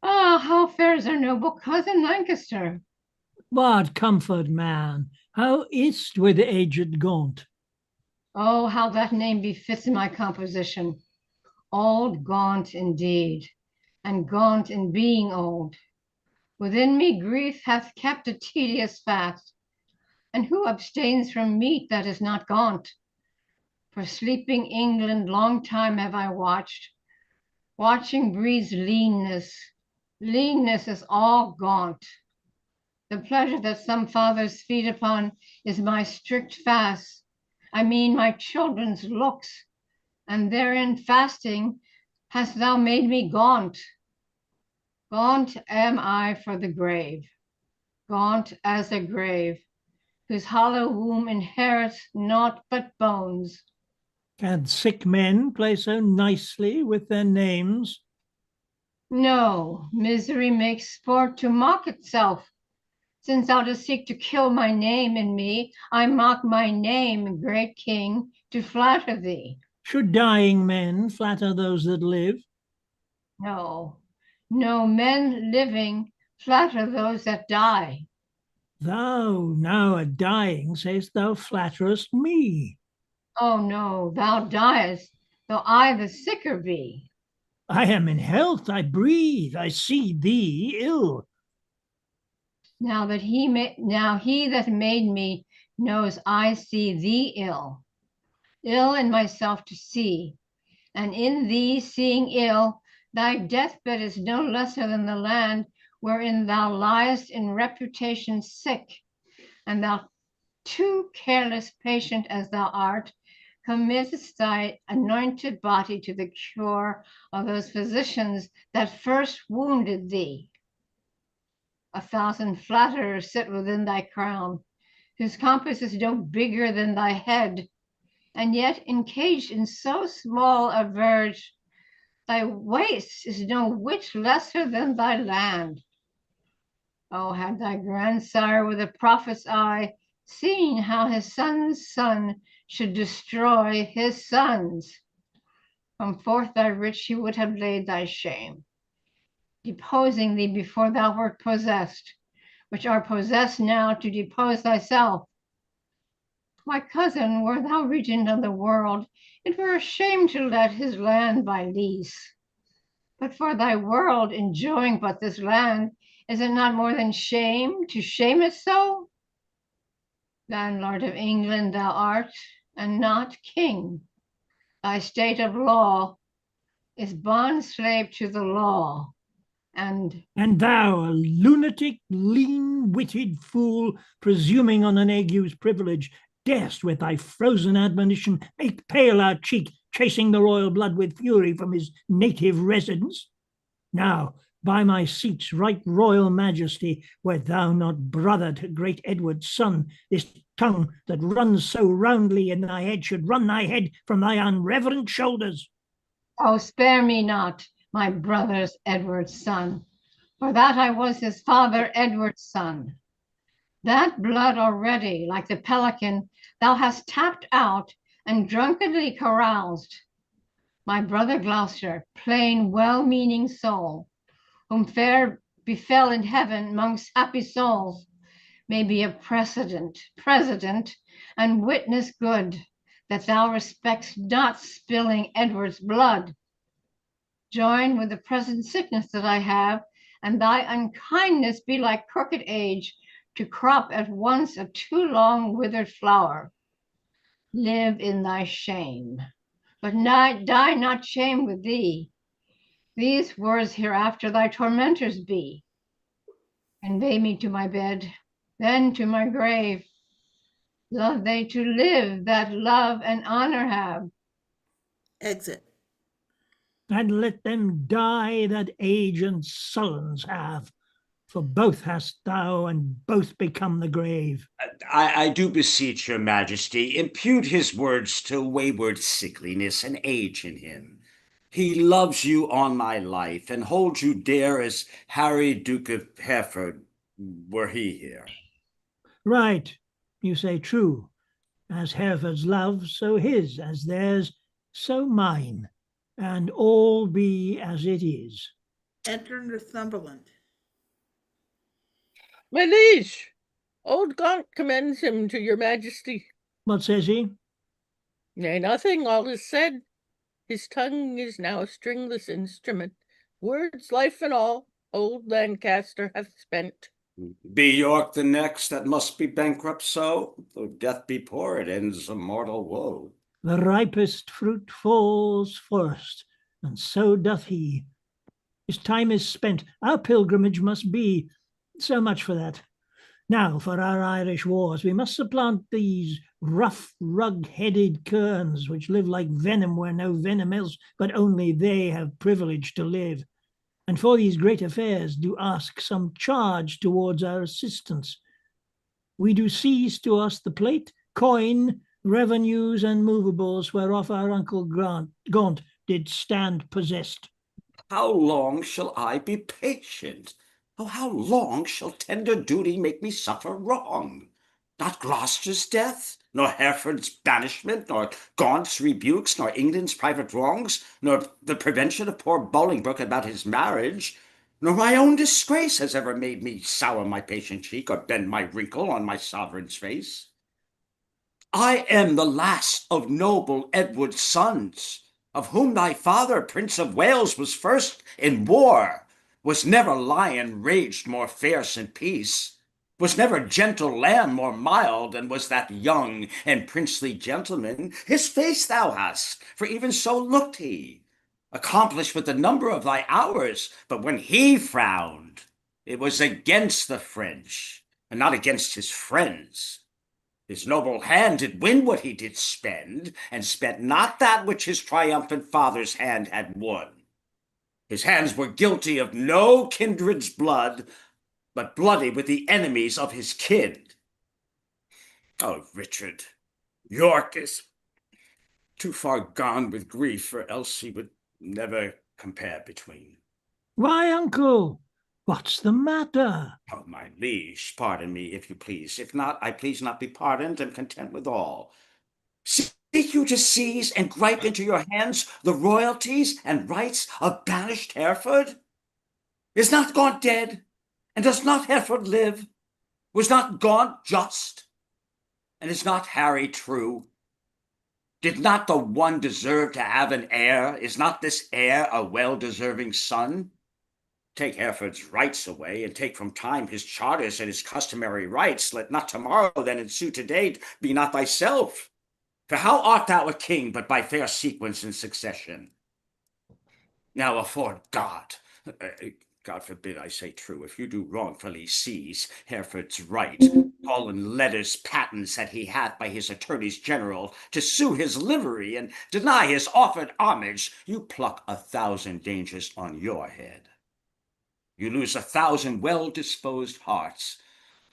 Ah, how fares our noble cousin Lancaster? What comfort, man! How is't with aged Gaunt? Oh, how that name befits my composition. Old Gaunt indeed, and gaunt in being old. Within me grief hath kept a tedious fast, and who abstains from meat that is not gaunt? For sleeping England long time have I watched. Watching breeds leanness. Leanness is all gaunt. The pleasure that some fathers feed upon is my strict fast. I mean my children's looks, and therein fasting hast thou made me gaunt. Gaunt am I for the grave, gaunt as a grave, whose hollow womb inherits naught but bones. Can sick men play so nicely with their names? No, misery makes sport to mock itself. Since thou dost seek to kill my name in me, I mock my name, great king, to flatter thee. Should dying men flatter those that live? No, no, men living flatter those that die. Thou now a dying say'st thou flatterest me. Oh no, thou diest, though I the sicker be. I am in health, I breathe, I see thee ill. Now he that made me knows I see thee ill, ill in myself to see, and in thee seeing ill, thy deathbed is no lesser than the land wherein thou liest in reputation sick, and thou, too careless patient as thou art, committest thy anointed body to the cure of those physicians that first wounded thee. 1,000 flatterers sit within thy crown, whose compass is no bigger than thy head, and yet encaged in so small a verge, thy waist is no whit lesser than thy land. Oh, had thy grandsire with a prophet's eye seen how his son's son should destroy his sons, from forth thy rich he would have laid thy shame, deposing thee before thou wert possessed, which are possessed now to depose thyself. My cousin, were thou regent of the world, it were a shame to let his land by lease. But for thy world, enjoying but this land, is it not more than shame to shame it so? Landlord of England thou art, and not king. Thy state of law is bond slave to the law, and thou, a lunatic, lean-witted fool, presuming on an ague's privilege, darest with thy frozen admonition make pale our cheek, chasing the royal blood with fury from his native residence? Now, by my seat's right royal majesty, wert thou not brother to great Edward's son, this tongue that runs so roundly in thy head should run thy head from thy unreverent shoulders. oh, spare me not, my brother's Edward's son, for that I was his father Edward's son. That blood already, like the pelican, thou hast tapped out and drunkenly caroused. My brother Gloucester, plain well-meaning soul, whom fair befell in heaven amongst happy souls, may be a president, and witness good that thou respects not spilling Edward's blood. Join with the present sickness that I have, and thy unkindness be like crooked age, to crop at once a too long withered flower. Live in thy shame, but die not shame with thee. These words hereafter thy tormentors be. Convey me to my bed, then to my grave. Love they to live that love and honor have. Exit. And let them die that age and sullens have, for both hast thou and both become the grave. I do beseech your majesty, impute his words to wayward sickliness and age in him. He loves you on my life, and holds you dear as Harry, Duke of Hereford, were he here. Right, you say true. As Hereford's love, so his, as theirs, so mine, and all be as it is. Enter Northumberland. My liege, old Gaunt commends him to your majesty. What says he? Nay, nothing, all is said. His tongue is now a stringless instrument. Words, life, and all, old Lancaster hath spent. Be York the next that must be bankrupt so? Though death be poor, it ends a mortal woe. The ripest fruit falls first, and so doth he. His time is spent. Our pilgrimage must be. So much for that. Now, for our Irish wars, we must supplant these rough, rug-headed kerns, which live like venom where no venom else, but only they have privilege to live. And for these great affairs do ask some charge towards our assistance. We do seize to us the plate, coin, revenues, and movables whereof our uncle Gaunt did stand possessed. How long shall I be patient? Oh, how long shall tender duty make me suffer wrong? Not Gloucester's death, nor Hereford's banishment, nor Gaunt's rebukes, nor England's private wrongs, nor the prevention of poor Bolingbroke about his marriage, nor my own disgrace has ever made me sour my patient cheek or bend my wrinkle on my sovereign's face. I am the last of noble Edward's sons, of whom thy father, Prince of Wales, was first in war, was never lion raged more fierce in peace, was never gentle lamb more mild than was that young and princely gentleman. His face thou hast, for even so looked he, accomplished with the number of thy hours, but when he frowned, it was against the French, and not against his friends. His noble hand did win what he did spend, and spent not that which his triumphant father's hand had won. His hands were guilty of no kindred's blood, but bloody with the enemies of his kin. Oh, Richard, York is too far gone with grief, or else he would never compare between. Why, uncle, what's the matter? Oh, my liege, pardon me, if you please. If not, I please not be pardoned, and content with all. Seek you to seize and gripe into your hands the royalties and rights of banished Hereford? Is not Gaunt dead? And does not Hereford live? Was not Gaunt just? And is not Harry true? Did not the one deserve to have an heir? Is not this heir a well-deserving son? Take Hereford's rights away, and take from time his charters and his customary rights. Let not tomorrow then ensue today be not thyself. For how art thou a king but by fair sequence and succession? Now afford God, God forbid I say true, if you do wrongfully seize Hereford's right, call in letters patents that he hath by his attorneys general to sue his livery and deny his offered homage, you pluck 1,000 dangers on your head. You lose 1,000 well-disposed hearts,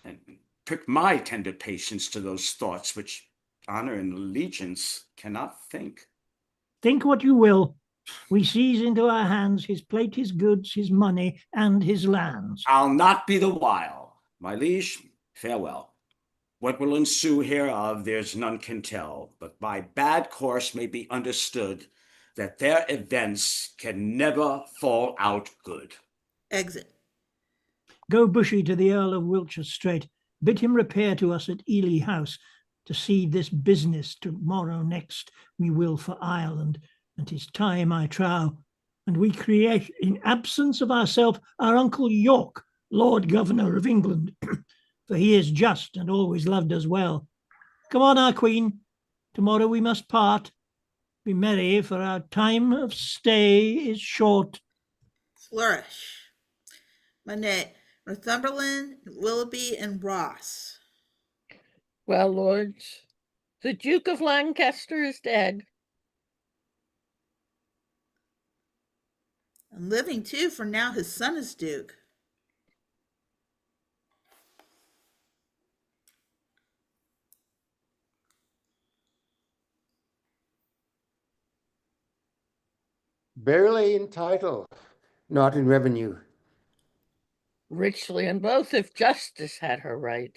and prick my tender patience to those thoughts which honor and allegiance cannot think. Think what you will. We seize into our hands his plate, his goods, his money, and his lands. I'll not be the while. My liege, farewell. What will ensue hereof there's none can tell, but by bad course may be understood that their events can never fall out good. Exit. Go, Bushy, to the Earl of Wiltshire straight. Bid him repair to us at Ely House to see this business. Tomorrow next we will for Ireland, and 'tis time, I trow, and we create, in absence of ourself, our uncle York, Lord Governor of England, for he is just and always loved us well. Come on, our queen, tomorrow we must part. Be merry, for our time of stay is short. Flourish. Manette, Northumberland, Willoughby, and Ross. Well, lords, the Duke of Lancaster is dead. And living too, for now his son is Duke. Barely in title, not in revenue. Richly in both, if justice had her right.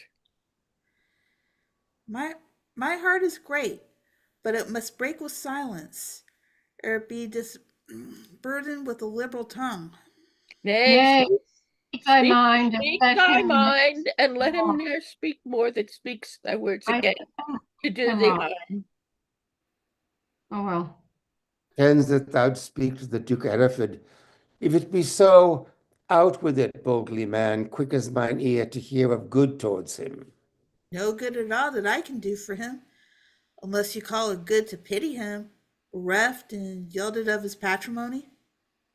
My heart is great, but it must break with silence, ere it be burdened with a liberal tongue. Nay, Speak thy speak, mind, and speak let thy him mind, and let him more. ne'er speak more that speaks thy words I- again to do Come thee on. harm. Oh, well. Tends that thou'd speak to the Duke of Hereford. If it be so, out with it, boldly man, quick as mine ear to hear of good towards him. No good at all that I can do for him, unless you call it good to pity him, bereft and yielded of his patrimony.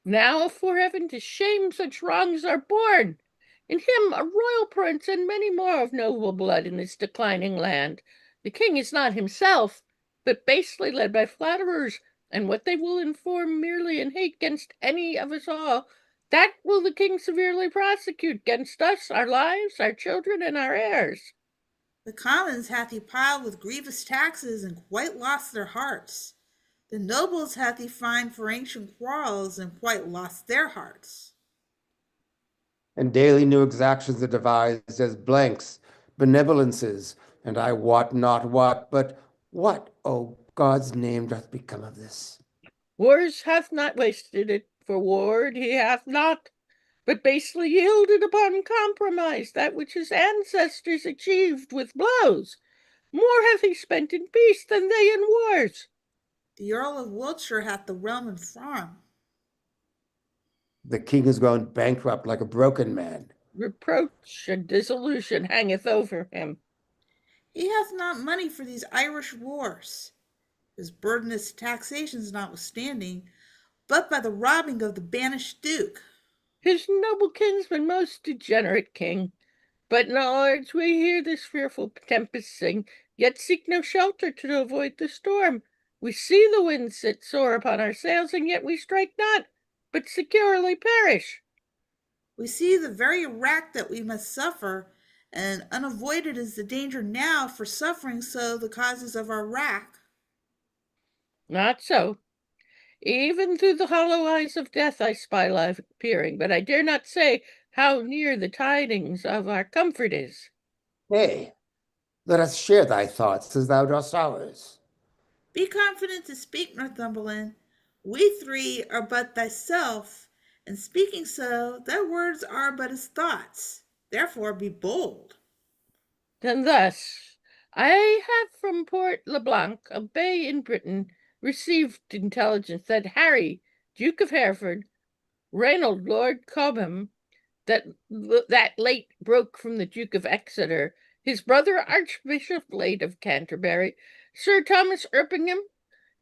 Now, for heaven, to shame such wrongs are born. In him a royal prince, and many more of noble blood in this declining land. The king is not himself, but basely led by flatterers, and what they will inform merely in hate against any of us all, that will the king severely prosecute against us, our lives, our children, and our heirs. The commons hath he piled with grievous taxes and quite lost their hearts. The nobles hath he fined for ancient quarrels and quite lost their hearts. And daily new exactions are devised as blanks, benevolences, and I wot not what, but what, O God's name, doth become of this? Wars hath not wasted it, for ward he hath not, but basely yielded upon compromise that which his ancestors achieved with blows. More hath he spent in peace than they in wars. The Earl of Wiltshire hath the realm and farm. The king is grown bankrupt like a broken man. Reproach and dissolution hangeth over him. He hath not money for these Irish wars, his burdenous taxations notwithstanding, but by the robbing of the banished duke. His noble kinsman most degenerate king. But, lords, we hear this fearful tempest sing, yet seek no shelter to avoid the storm. We see the wind sit sore upon our sails, and yet we strike not, but securely perish. We see the very wrack that we must suffer, and unavoided is the danger now for suffering so the causes of our wrack. Not so. Even through the hollow eyes of death I spy life appearing, but I dare not say how near the tidings of our comfort is. Nay, let us share thy thoughts as thou dost ours. Be confident to speak, Northumberland. We three are but thyself, and speaking so, thy words are but as thoughts. Therefore be bold. Then thus, I have from Port LeBlanc, a bay in Britain, received intelligence that Harry, Duke of Hereford, Reynold, Lord Cobham, that late broke from the Duke of Exeter, his brother Archbishop late of Canterbury, Sir Thomas Erpingham,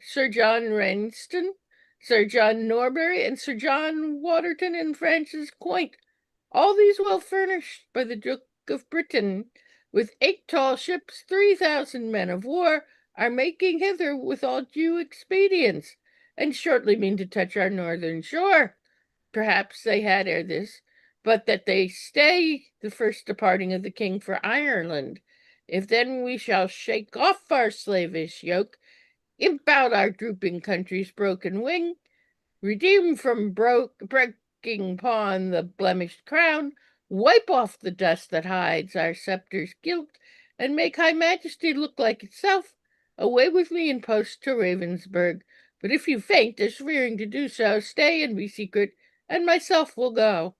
Sir John Rainston, Sir John Norbury, and Sir John Waterton and Francis Quoint, all these well furnished by the Duke of Britain, with 8 tall ships, 3,000 men of war, are making hither with all due expedience, and shortly mean to touch our northern shore. Perhaps they had ere this, but that they stay the first departing of the king for Ireland. If then we shall shake off our slavish yoke, imp out our drooping country's broken wing, redeem from breaking pawn the blemished crown, wipe off the dust that hides our scepter's guilt, and make high majesty look like itself, away with me in post to Ravensburg. But if you faint, as fearing to do so, stay and be secret, and myself will go.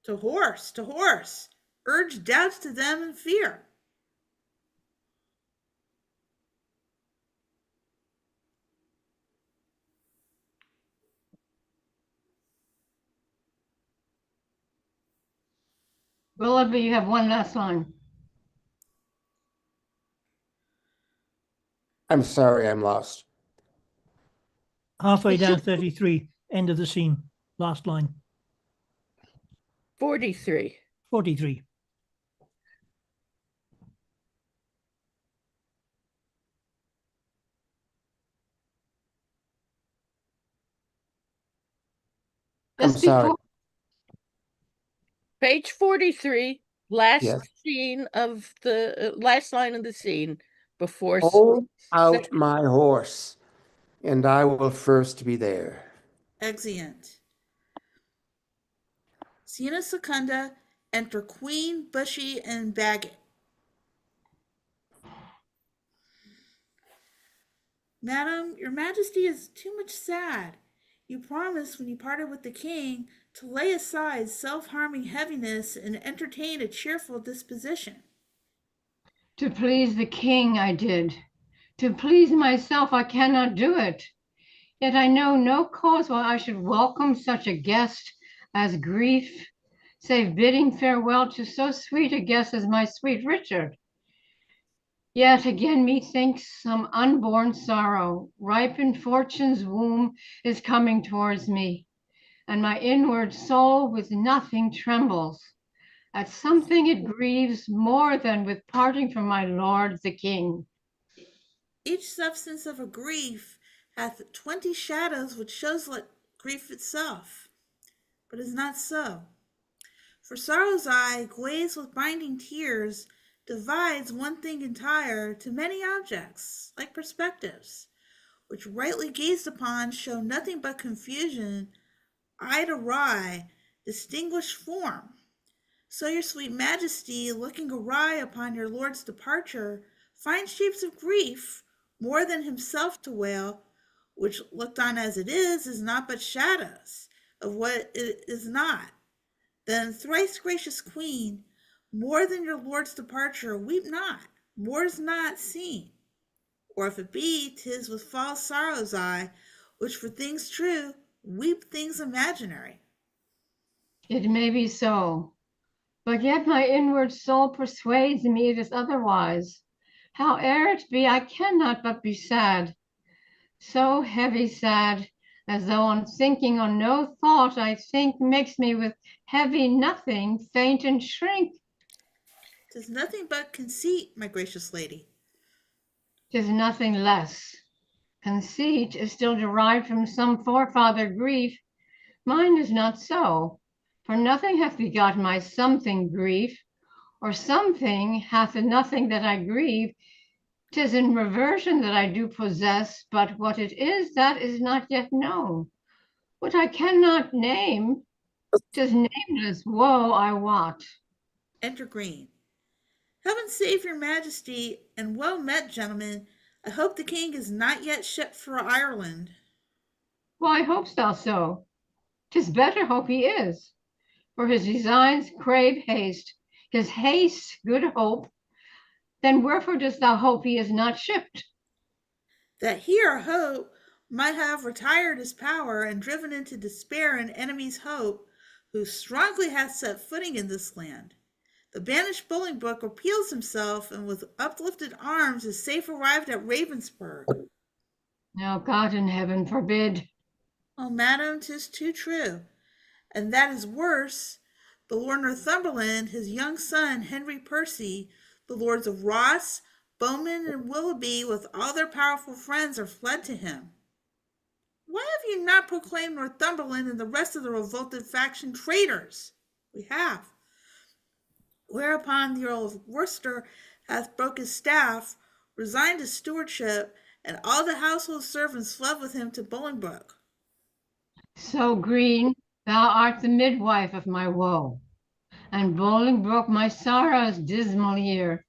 To horse, to horse. Urge doubts to them and fear. Willoughby, you have one last line. I'm sorry, I'm lost. Halfway down 33, end of the scene, last line. 43. 43. I'm Just sorry. before, Page 43, last Yes. scene of the last line of the scene before Hold out my horse, and I will first be there. Exeunt. Scena Secunda, enter Queen, Bushy, and Bagot. Madam, your majesty is too much sad. You promised when you parted with the king to lay aside self-harming heaviness and entertain a cheerful disposition. to please the king, I did. To please myself, I cannot do it. Yet I know no cause why I should welcome such a guest as grief, save bidding farewell to so sweet a guest as my sweet Richard. Yet again methinks some unborn sorrow, ripe in fortune's womb, is coming towards me, and my inward soul with nothing trembles. At something it grieves more than with parting from my lord the king. Each substance of a grief hath 20 shadows, which shows like grief itself, but is not so. For sorrow's eye, glazed with binding tears, divides one thing entire to many objects, like perspectives, which rightly gazed upon show nothing but confusion, eyed awry, distinguished form. So your sweet majesty, looking awry upon your lord's departure, finds shapes of grief, more than himself to wail, which looked on as it is not but shadows of what it is not. Then, thrice gracious queen, more than your lord's departure, weep not, more is not seen. Or if it be, 'tis with false sorrow's eye, which for things true weep things imaginary. It may be so, but yet my inward soul persuades me it is otherwise. Howe'er it be, I cannot but be sad, so heavy sad, as though on thinking on no thought I think makes me with heavy nothing faint and shrink. 'Tis nothing but conceit, my gracious lady. 'Tis nothing less. Conceit is still derived from some forefather grief. Mine is not so, For nothing hath begot my something grief, or something hath a nothing that I grieve. 'Tis in reversion that I do possess, but what it is, that is not yet known. What I cannot name, 'tis nameless woe, I wot. Enter Green. Heaven save your majesty, and well met, gentlemen. I hope the king is not yet shipped for Ireland. Why hopest thou so? 'Tis better hope he is, for his designs crave haste. His haste, good hope. Then wherefore dost thou hope he is not shipped? That he or hope might have retired his power and driven into despair an enemy's hope, who strongly hath set footing in this land. The banished Bolingbroke appeals himself, and with uplifted arms is safe arrived at Ravensburg. Now God in heaven forbid. Oh, madam, 'tis too true. And that is worse. The Lord Northumberland, his young son Henry Percy, the lords of Ross, Bowman, and Willoughby, with all their powerful friends, are fled to him. Why have you not proclaimed Northumberland and the rest of the revolted faction traitors? We have. Whereupon the Earl of Worcester hath broke his staff, resigned his stewardship, and all the household servants fled with him to Bolingbroke. So, Green, thou art the midwife of my woe, and Bolingbroke my sorrow's dismal year.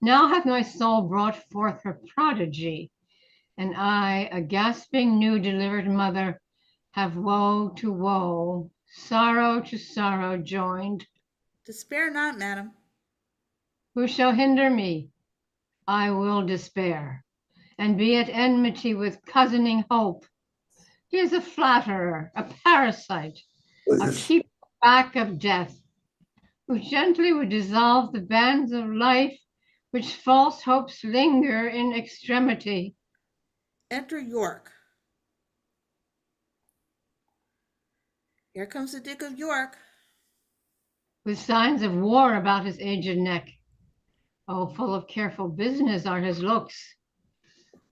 Now hath my soul brought forth her prodigy, and I, a gasping new delivered mother, have woe to woe, sorrow to sorrow joined. Despair not, madam. Who shall hinder me? I will despair, and be at enmity with cousining hope. He is a flatterer, a parasite, a keeper back of death, who gently would dissolve the bands of life which false hopes linger in extremity. Enter York. Here comes the Duke of York. With signs of war about his aged neck. Oh, full of careful business are his looks.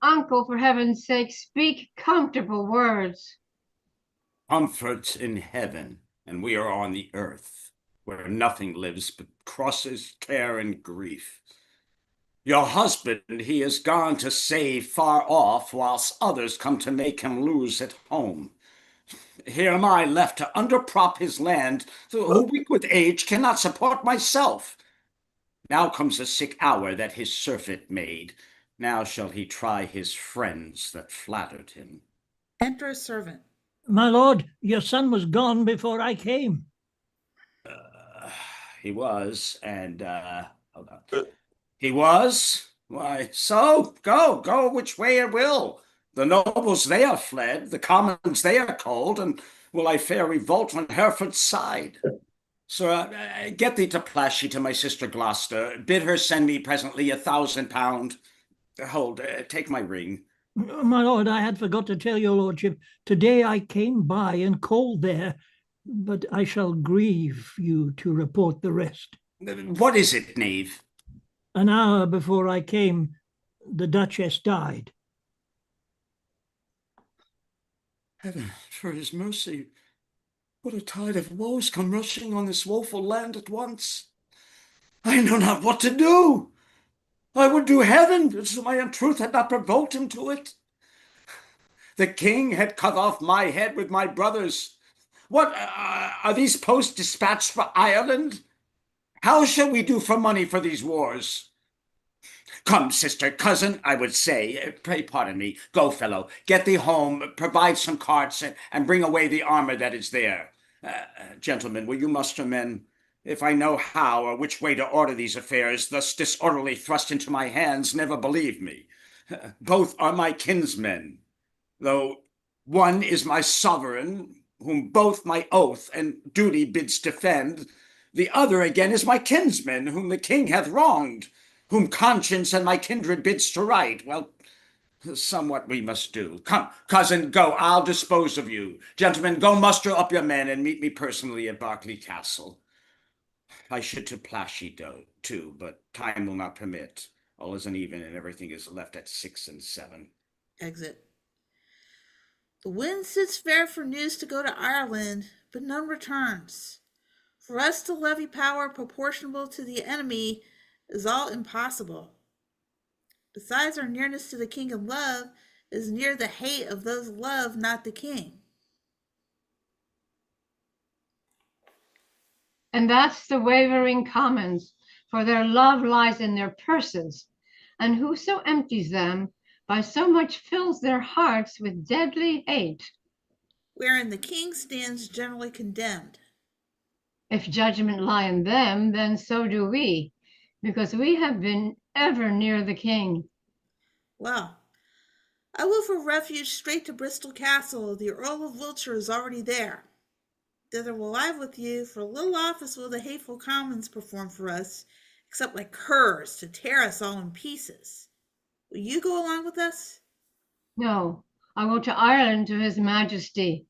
Uncle, for heaven's sake, speak comfortable words. Comfort in heaven, and we are on the earth, where nothing lives but crosses, care, and grief. Your husband he is gone to save far off, whilst others come to make him lose at home. Here am I left to underprop his land, who weak with age cannot support myself. Now comes the sick hour that his surfeit made. Now shall he try his friends that flattered him. Enter a servant. My lord, your son was gone before I came. He was, and hold on. He was? Why, so go which way it will. The nobles they are fled, the commons they are cold, and will I fair revolt on Hereford's side? Sir, get thee to Plassey to my sister Gloucester. Bid her send me presently £1,000. Hold, take my ring. My lord, I had forgot to tell your lordship, today I came by and called there, but I shall grieve you to report the rest. What is it, knave? An hour before I came, the Duchess died. Heaven, for his mercy, what a tide of woes come rushing on this woeful land at once. I know not what to do. I would do heaven, as my untruth had not provoked him to it. The king had cut off my head with my brothers. What, are these posts dispatched for Ireland? How shall we do for money for these wars? Come, sister, cousin, I would say, pray pardon me, go, fellow, get thee home, provide some carts, and bring away the armor that is there. Gentlemen, will you muster men? If I know how or which way to order these affairs, thus disorderly thrust into my hands, never believe me. Both are my kinsmen, though one is my sovereign, whom both my oath and duty bids defend. The other again is my kinsman, whom the king hath wronged, whom conscience and my kindred bids to right. Well, somewhat we must do. Come, cousin, go, I'll dispose of you. Gentlemen, go muster up your men and meet me personally at Berkeley Castle. I should to Plassey too, but time will not permit. All is uneven and everything is left at 6 and 7. Exit. The wind sits fair for news to go to Ireland, but none returns. For us to levy power proportional to the enemy is all impossible. Besides, our nearness to the king of love is near the hate of those love not the king. And that's the wavering commons, for their love lies in their purses, and whoso empties them by so much fills their hearts with deadly hate. Wherein the king stands generally condemned. If judgment lie in them, then so do we, because we have been ever near the king. Well, I will for refuge straight to Bristol Castle. The Earl of Wiltshire is already there. Thither will I with you, for little office will the hateful commons perform for us, except like curs to tear us all in pieces. Will you go along with us? No, I go to Ireland to his majesty.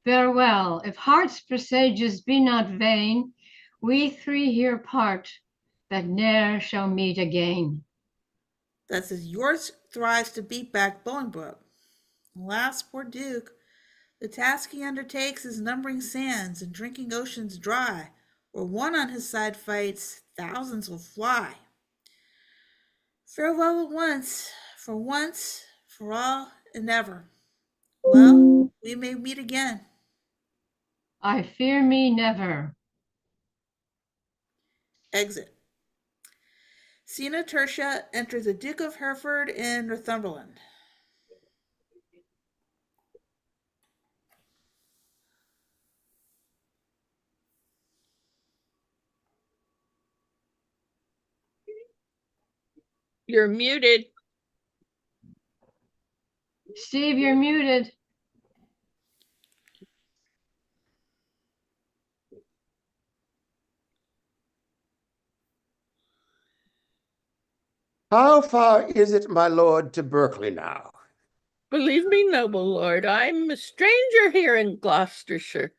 Farewell, if heart's presages be not vain, we three here part, that ne'er shall meet again. Thus as yours thrives to beat back Bolingbroke. Alas, poor Duke, the task he undertakes is numbering sands and drinking oceans dry. Where one on his side fights, thousands will fly. Farewell at once, for all and ever. Well, we may meet again. I fear me never. Exit. Scene of Tertia enters the Duke of Hereford in Northumberland. You're muted. Steve, you're muted. How far is it, my lord, to Berkeley now? Believe me, noble lord, I'm a stranger here in Gloucestershire.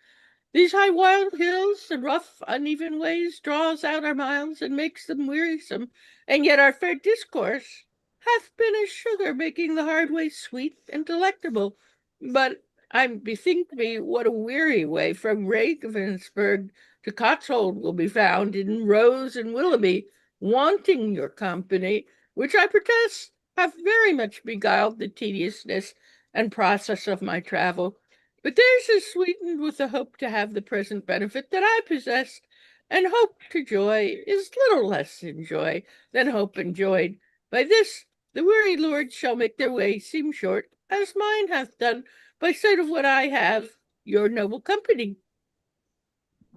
These high wild hills and rough uneven ways draws out our miles and makes them wearisome, and yet our fair discourse hath been as sugar, making the hard way sweet and delectable. But I bethink me what a weary way from Ravensburg to Cotswold will be found in Rose and Willoughby, wanting your company, which I protest hath very much beguiled the tediousness and process of my travel. But theirs is sweetened with the hope to have the present benefit that I possessed, and hope to joy is little less in joy than hope enjoyed. By this the weary lords shall make their way seem short, as mine hath done, by sight of what I have, your noble company.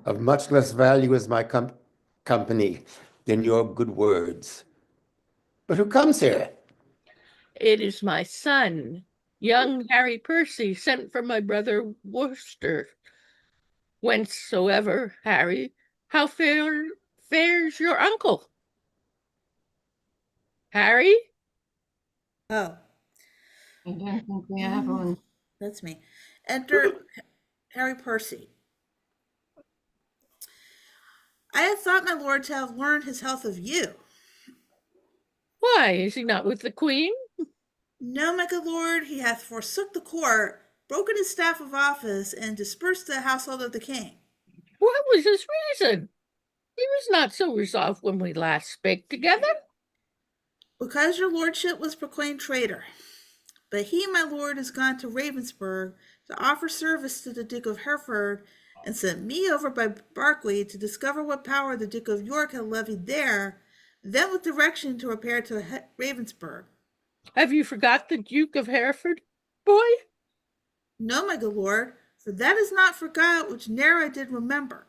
Of much less value is my company than your good words. But who comes here? It is my son, young Harry Percy, sent from my brother Worcester. Whencesoever, Harry, how fares your uncle? Harry? Oh, I don't think we have one. that's me. Enter Harry Percy. I had thought my lord to have learned his health of you. Why, is he not with the queen? No, my good lord, he hath forsook the court, broken his staff of office, and dispersed the household of the king. What was his reason? He was not so resolved when we last spake together. Because your lordship was proclaimed traitor. But he, my lord, is gone to Ravensburg to offer service to the Duke of Hereford, and sent me over by Berkeley to discover what power the Duke of York had levied there, then with direction to repair to Ravensburg. Have you forgot the Duke of Hereford, boy? No, my good lord, for that is not forgot which ne'er I did remember.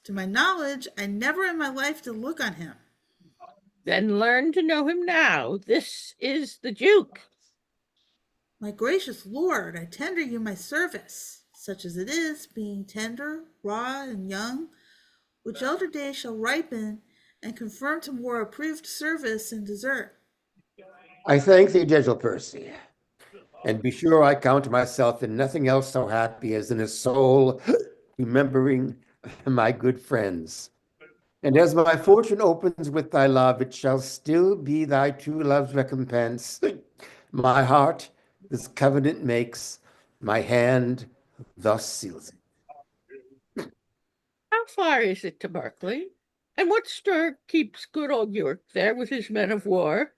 To my knowledge, I never in my life did look on him. Then learn to know him now. This is the Duke. My gracious lord, I tender you my service, such as it is, being tender, raw, and young, which elder days shall ripen and confirm to more approved service and desert. I thank thee, gentle Percy, and be sure I count myself in nothing else so happy as in a soul remembering my good friends. And as my fortune opens with thy love, it shall still be thy true love's recompense. My heart this covenant makes, my hand thus seals it. How far is it to Berkeley? And what stir keeps good old York there with his men of war?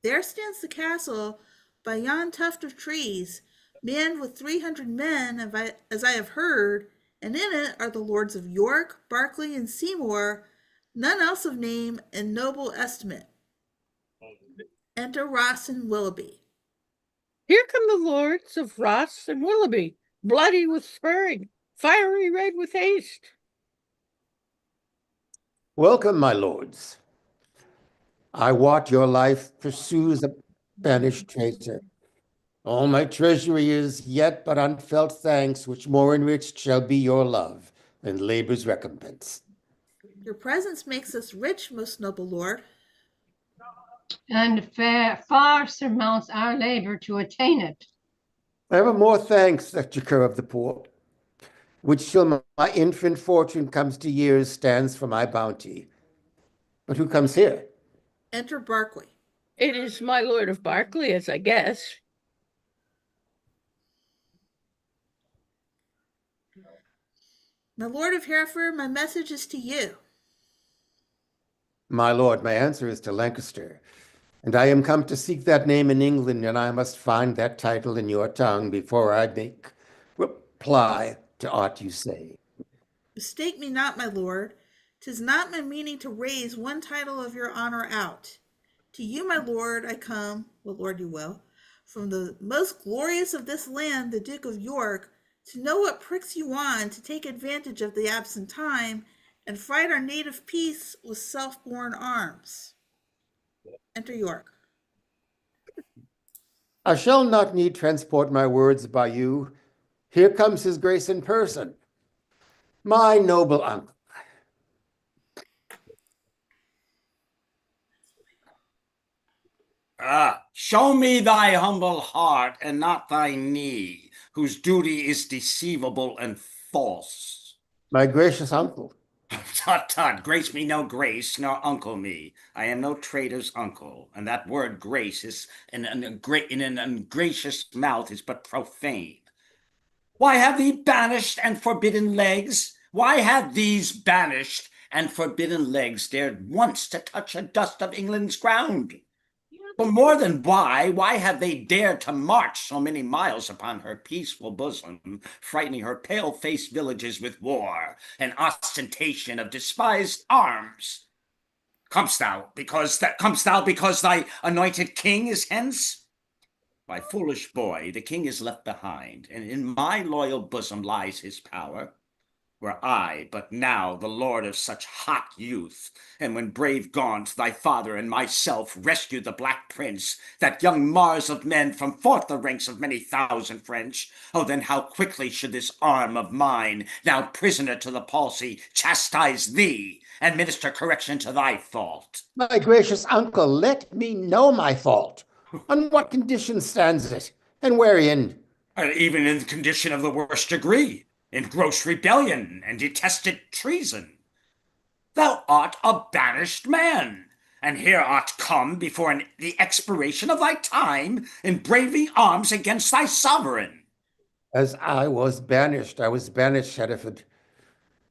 There stands the castle by yon tuft of trees, manned with 300 men, as I have heard, and in it are the lords of York, Berkeley, and Seymour, none else of name and noble estimate. Enter Ross and Willoughby. Here come the lords of Ross and Willoughby, bloody with spurring, fiery red with haste. Welcome, my lords. I wot your life pursues a banished traitor. All my treasury is yet but unfelt thanks, which more enriched shall be your love and labor's recompense. Your presence makes us rich, most noble lord. And far surmounts our labor to attain it. Ever more thanks that you curb the poor, which till my infant fortune comes to years stands for my bounty. But who comes here? Enter Berkeley. It is my lord of Berkeley, as I guess. My lord of Hereford, my message is to you. My lord, my answer is to Lancaster, and I am come to seek that name in England, and I must find that title in your tongue before I make reply to aught you say. Mistake me not, my lord. 'Tis not my meaning to raise one title of your honor out. To you, my lord, I come, what lord you will, from the most glorious of this land, the Duke of York, to know what pricks you on to take advantage of the absent time and fight our native peace with self-born arms. Enter York. I shall not need transport my words by you. Here comes his grace in person. My noble uncle. Show me thy humble heart and not thy knee, whose duty is deceivable and false. My gracious uncle. Tut, tut, grace me no grace, nor uncle me. I am no traitor's uncle, and that word grace is in an ungracious mouth is but profane. Why have thee banished and forbidden legs? Why have these banished and forbidden legs dared once to touch a dust of England's ground? For more than why have they dared to march so many miles upon her peaceful bosom, frightening her pale-faced villages with war and ostentation of despised arms? Comest thou because thy anointed king is hence? My foolish boy, the king is left behind, and in my loyal bosom lies his power. Were I but now the lord of such hot youth, and when brave Gaunt, thy father, and myself rescued the Black Prince, that young Mars of men, from forth the ranks of many thousand French, oh, then how quickly should this arm of mine, now prisoner to the palsy, chastise thee, and minister correction to thy fault. My gracious uncle, let me know my fault. On what condition stands it, and wherein? Even in the condition of the worst degree, in gross rebellion and detested treason. Thou art a banished man, and here art come before the expiration of thy time in braving arms against thy sovereign. As I was banished, Hereford.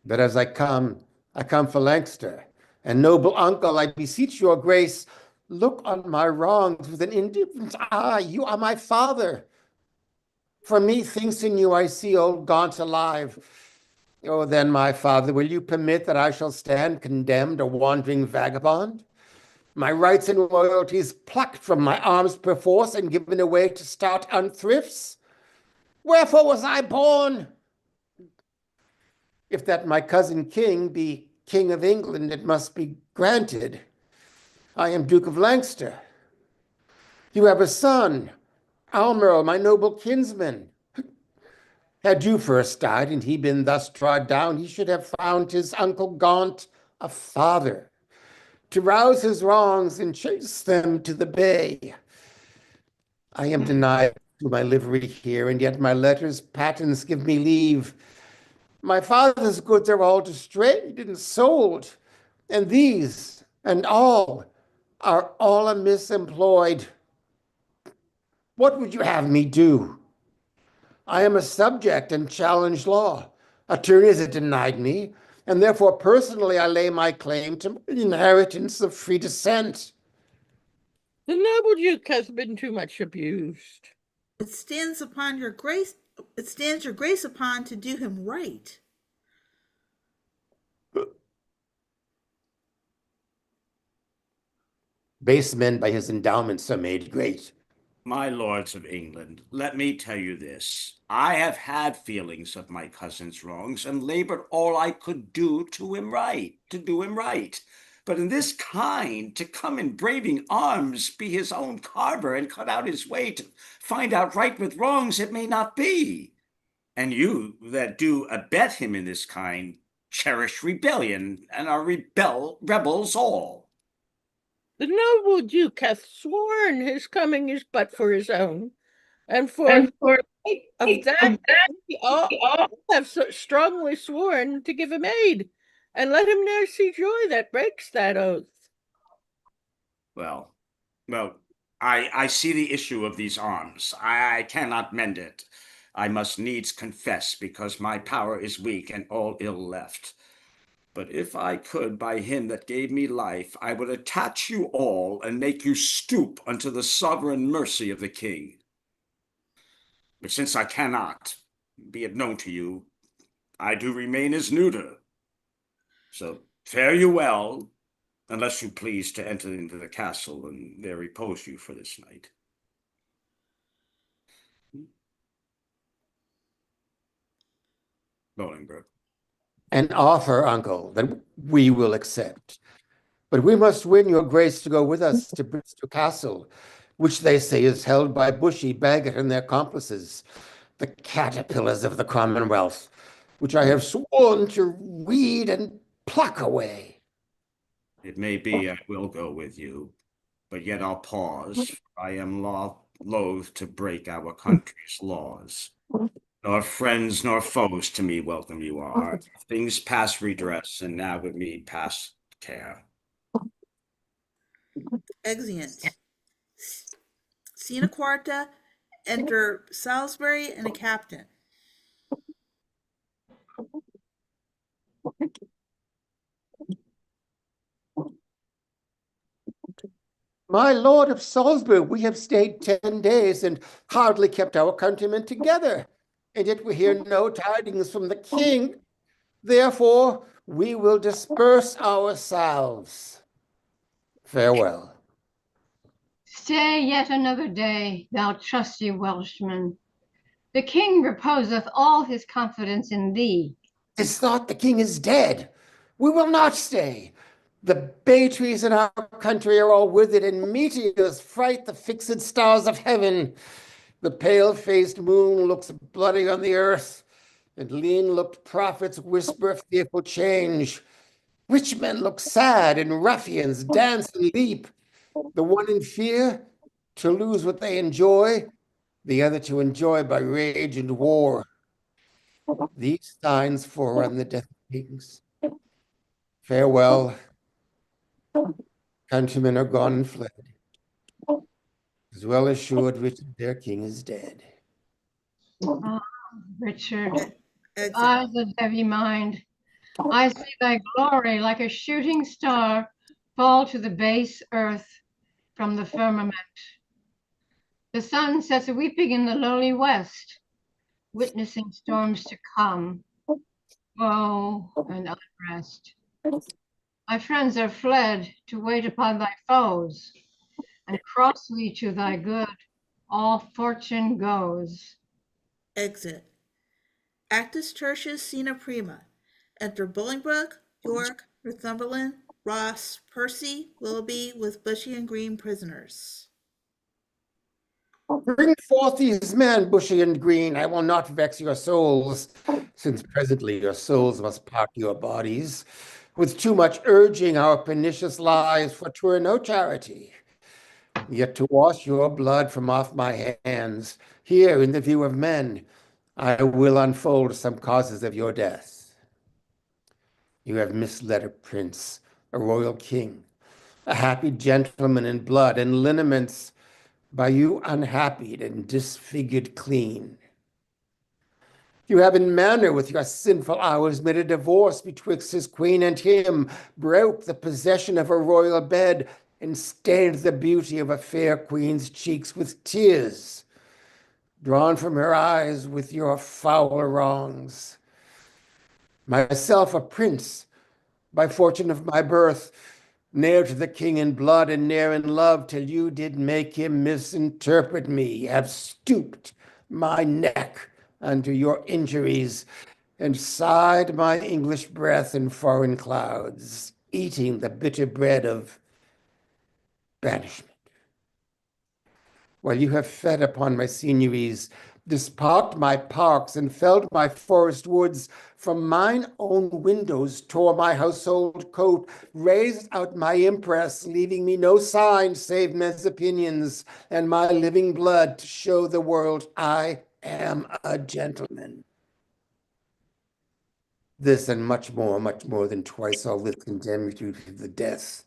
But as I come for Lancaster. And noble uncle, I beseech your grace, look on my wrongs with an indifferent eye. You are my father. For me, thinks in you I see old Gaunt alive. Oh, then, my father, will you permit that I shall stand condemned, a wandering vagabond? My rights and loyalties plucked from my arms perforce and given away to stout unthrifts? Wherefore was I born? If that my cousin king be king of England, it must be granted. I am Duke of Lancaster. You have a son, Almerle, my noble kinsman. Had you first died and he been thus trod down, he should have found his uncle Gaunt a father, to rouse his wrongs and chase them to the bay. I am denied to my livery here, and yet my letters patents give me leave. My father's goods are all distrayed and sold, and these and all are all amiss employed. What would you have me do? I am a subject and challenge law. Attorneys have denied me, and therefore personally I lay my claim to inheritance of free descent. The noble duke has been too much abused. It stands upon your grace. It stands your grace upon to do him right. Base men by his endowments are made great. My lords of England, let me tell you this. I have had feelings of my cousin's wrongs and labored all I could do to do him right. But in this kind, to come in braving arms, be his own carver, and cut out his way to find out right with wrongs, it may not be. And you that do abet him in this kind, cherish rebellion, and are rebels all. The noble duke hath sworn his coming is but for his own, and for the sake of that we all have so strongly sworn to give him aid, and let him ne'er see joy that breaks that oath. Well, I see the issue of these arms. I cannot mend it. I must needs confess, because my power is weak and all ill left. But if I could, by him that gave me life, I would attach you all and make you stoop unto the sovereign mercy of the king. But since I cannot, be it known to you, I do remain as neuter. So fare you well, unless you please to enter into the castle and there repose you for this night. Bolingbroke. An offer, uncle, that we will accept. But we must win your grace to go with us to Bristol Castle, which they say is held by Bushy, Bagot, and their accomplices, the caterpillars of the Commonwealth, which I have sworn to weed and pluck away. It may be I will go with you, but yet I'll pause, for I am loath to break our country's laws. Nor friends nor foes to me welcome you are. Things past redress, and now with me past care. Exeunt. Scena quarta. Enter Salisbury and a captain. My lord of Salisbury, we have stayed 10 days and hardly kept our countrymen together, and yet we hear no tidings from the king. Therefore, we will disperse ourselves. Farewell. Stay yet another day, thou trusty Welshman. The king reposeth all his confidence in thee. 'Tis thought the king is dead. We will not stay. The bay trees in our country are all withered, and meteors fright the fixed stars of heaven. The pale-faced moon looks bloody on the earth, and lean-looked prophets whisper fearful change. Rich men look sad, and ruffians dance and leap. The one in fear to lose what they enjoy, the other to enjoy by rage and war. These signs forerun the death of kings. Farewell. Countrymen are gone and fled. As well assured Richard their king is dead. Ah, Richard, Exit. eyes of heavy mind, I see thy glory like a shooting star fall to the base earth from the firmament. The sun sets weeping in the lowly west, witnessing storms to come, woe and unrest. My friends are fled to wait upon thy foes, and crossly to thy good all fortune goes. Exit. Actus tertius scena prima. Enter Bolingbroke, York, Northumberland, Ross, Percy, Willoughby with Bushy and Green prisoners. Bring forth these men, Bushy and Green. I will not vex your souls, since presently your souls must part your bodies. With too much urging our pernicious lives, for 'twere no charity. Yet to wash your blood from off my hands, here in the view of men, I will unfold some causes of your death. You have misled a prince, a royal king, a happy gentleman in blood and lineaments, by you unhappied and disfigured clean. You have in manner with your sinful hours made a divorce betwixt his queen and him, broke the possession of a royal bed, and stained the beauty of a fair queen's cheeks with tears, drawn from her eyes with your foul wrongs. Myself a prince, by fortune of my birth, ne'er to the king in blood and ne'er in love, till you did make him misinterpret me, have stooped my neck unto your injuries, and sighed my English breath in foreign clouds, eating the bitter bread of banishment. While you have fed upon my seigneuries, disparked my parks, and felled my forest woods, from mine own windows tore my household coat, raised out my impress, leaving me no sign save men's opinions, and my living blood to show the world I am a gentleman. This and much more than twice all this condemn you to the death.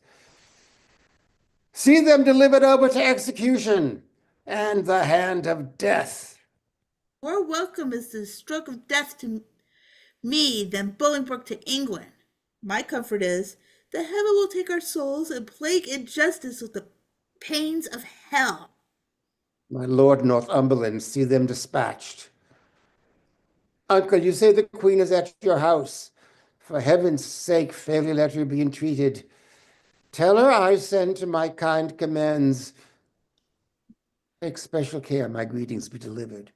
See them delivered over to execution and the hand of death. More welcome is the stroke of death to me than Bolingbroke to England. My comfort is that heaven will take our souls and plague injustice with the pains of hell. My lord Northumberland, see them dispatched. Uncle, you say the queen is at your house. For heaven's sake, fairly let her be entreated. Tell her I send to my kind commands. Take special care my greetings be delivered.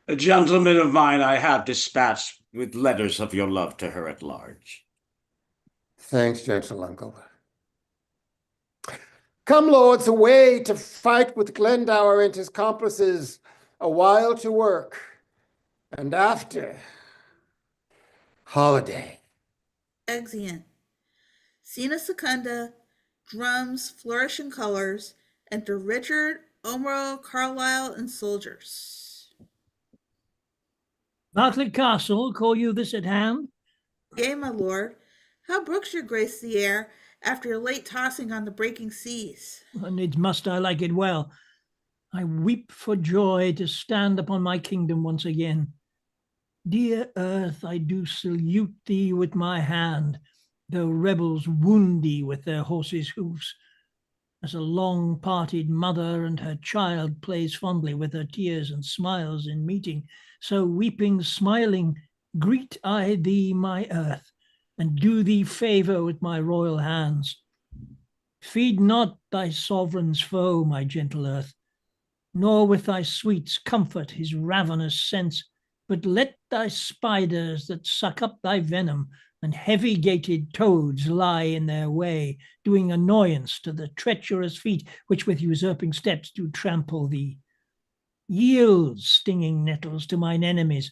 A gentleman of mine I have dispatched with letters of your love to her at large. Thanks, gentle uncle. Come, lords, away to fight with Glendower and his complices, a while to work, and after, holiday. Exeunt. Scena Secunda, drums, flourish and colors, enter Richard, Omro, Carlisle, and soldiers. Bartlett Castle, call you this at hand? Yea, my lord, how brooks your grace the air after your late tossing on the breaking seas? And needs must I like it well. I weep for joy to stand upon my kingdom once again. Dear earth, I do salute thee with my hand, though rebels wound thee with their horses' hoofs. As a long-parted mother and her child plays fondly with her tears and smiles in meeting, so weeping, smiling, greet I thee, my earth, and do thee favour with my royal hands. Feed not thy sovereign's foe, my gentle earth, nor with thy sweets comfort his ravenous sense, but let thy spiders that suck up thy venom and heavy-gated toads lie in their way, doing annoyance to the treacherous feet which with usurping steps do trample thee. Yield, stinging nettles, to mine enemies,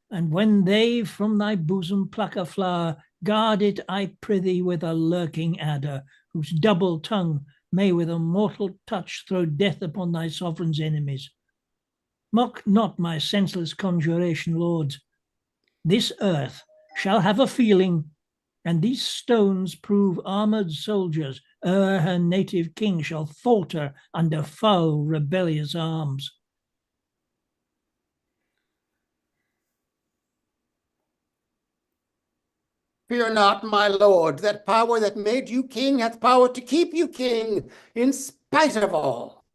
and when they from thy bosom pluck a flower, guard it, I prithee, with a lurking adder, whose double tongue may with a mortal touch throw death upon thy sovereign's enemies. Mock not my senseless conjuration, lords. This earth shall have a feeling, and these stones prove armored soldiers, ere her native king shall falter under foul rebellious arms. Fear not, my lord, that power that made you king hath power to keep you king, in spite of all.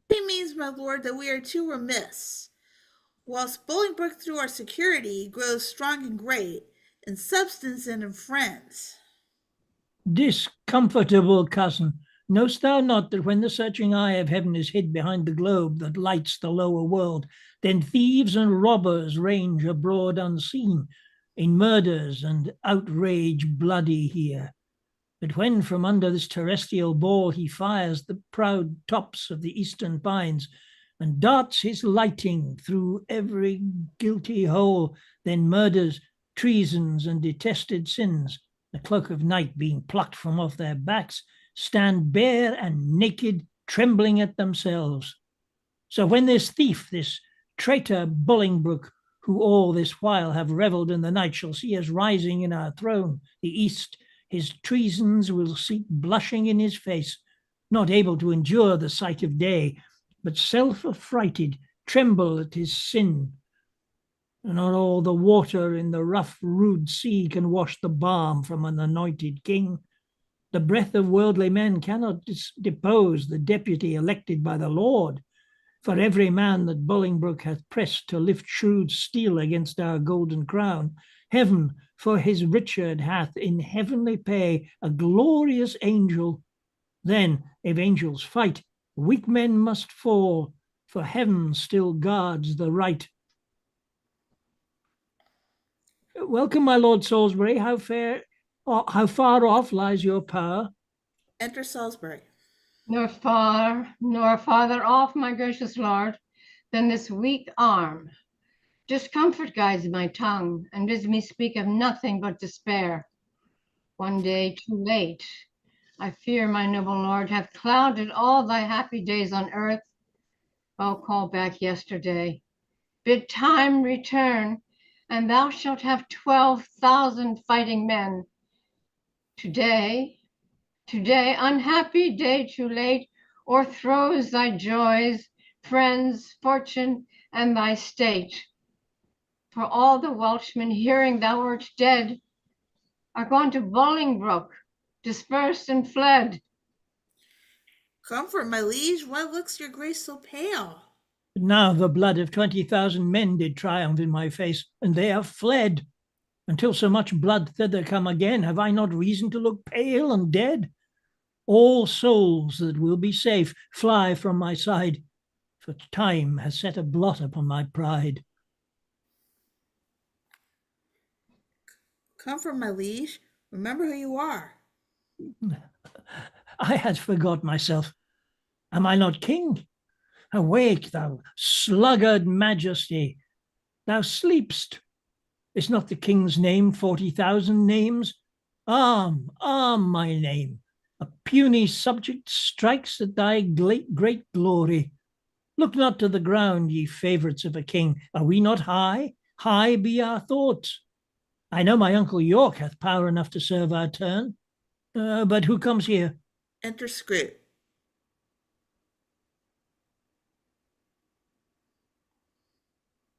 It means, my lord, that we are too remiss. Whilst Bolingbroke through our security grows strong and great, in substance and in friends. Discomfortable cousin, knowst thou not that when the searching eye of heaven is hid behind the globe that lights the lower world, then thieves and robbers range abroad unseen, in murders and outrage bloody here? But when from under this terrestrial ball he fires the proud tops of the eastern pines, and darts his lighting through every guilty hole, then murders, treasons, and detested sins, the cloak of night being plucked from off their backs, stand bare and naked, trembling at themselves. So when this thief, this traitor Bolingbroke, who all this while have revelled in the night, shall see us rising in our throne, the east, his treasons will seek blushing in his face, not able to endure the sight of day, but self-affrighted, tremble at his sin. Not all the water in the rough, rude sea can wash the balm from an anointed king. The breath of worldly men cannot depose the deputy elected by the Lord. For every man that Bolingbroke hath pressed to lift shrewd steel against our golden crown, heaven for his Richard hath in heavenly pay a glorious angel. Then, if angels fight, weak men must fall, for heaven still guards the right. Welcome, my Lord Salisbury. How far off lies your power? Enter Salisbury. Nor far, nor farther off, my gracious lord, than this weak arm. Discomfort guides my tongue, and bids me speak of nothing but despair. One day too late, I fear, my noble lord, hath clouded all thy happy days on earth. Oh, call back yesterday, bid time return, and thou shalt have 12,000 fighting men. Today, unhappy day too late, o'erthrows thy joys, friends, fortune, and thy state. For all the Welshmen, hearing thou art dead, are gone to Bolingbroke, dispersed and fled. Comfort, my liege, why looks your grace so pale? Now the blood of 20,000 men did triumph in my face, and they are fled. Until so much blood thither come again, have I not reason to look pale and dead? All souls that will be safe fly from my side, for time has set a blot upon my pride. Comfort, my liege, remember who you are. I had forgot myself. Am I not king? Awake, thou sluggard majesty. Thou sleepst. Is not the king's name 40,000 names? Arm, my name. A puny subject strikes at thy great glory. Look not to the ground, ye favourites of a king. Are we not high? High be our thoughts. I know my uncle York hath power enough to serve our turn. But who comes here? Enter Scrooge.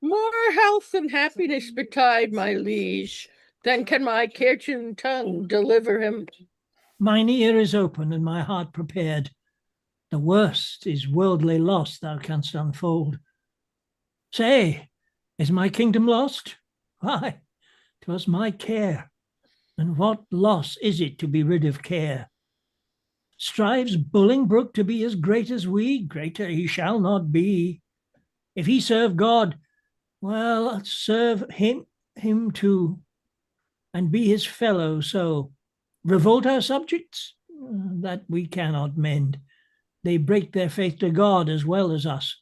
More health and happiness betide my liege than can my Kirchen tongue deliver him. Mine ear is open and my heart prepared. The worst is worldly loss thou canst unfold. Say, is my kingdom lost? Why, 'twas my care. And what loss is it to be rid of care? Strives Bolingbroke to be as great as we? Greater he shall not be. If he serve God, well, serve him too, and be his fellow so. Revolt our subjects? That we cannot mend. They break their faith to God as well as us.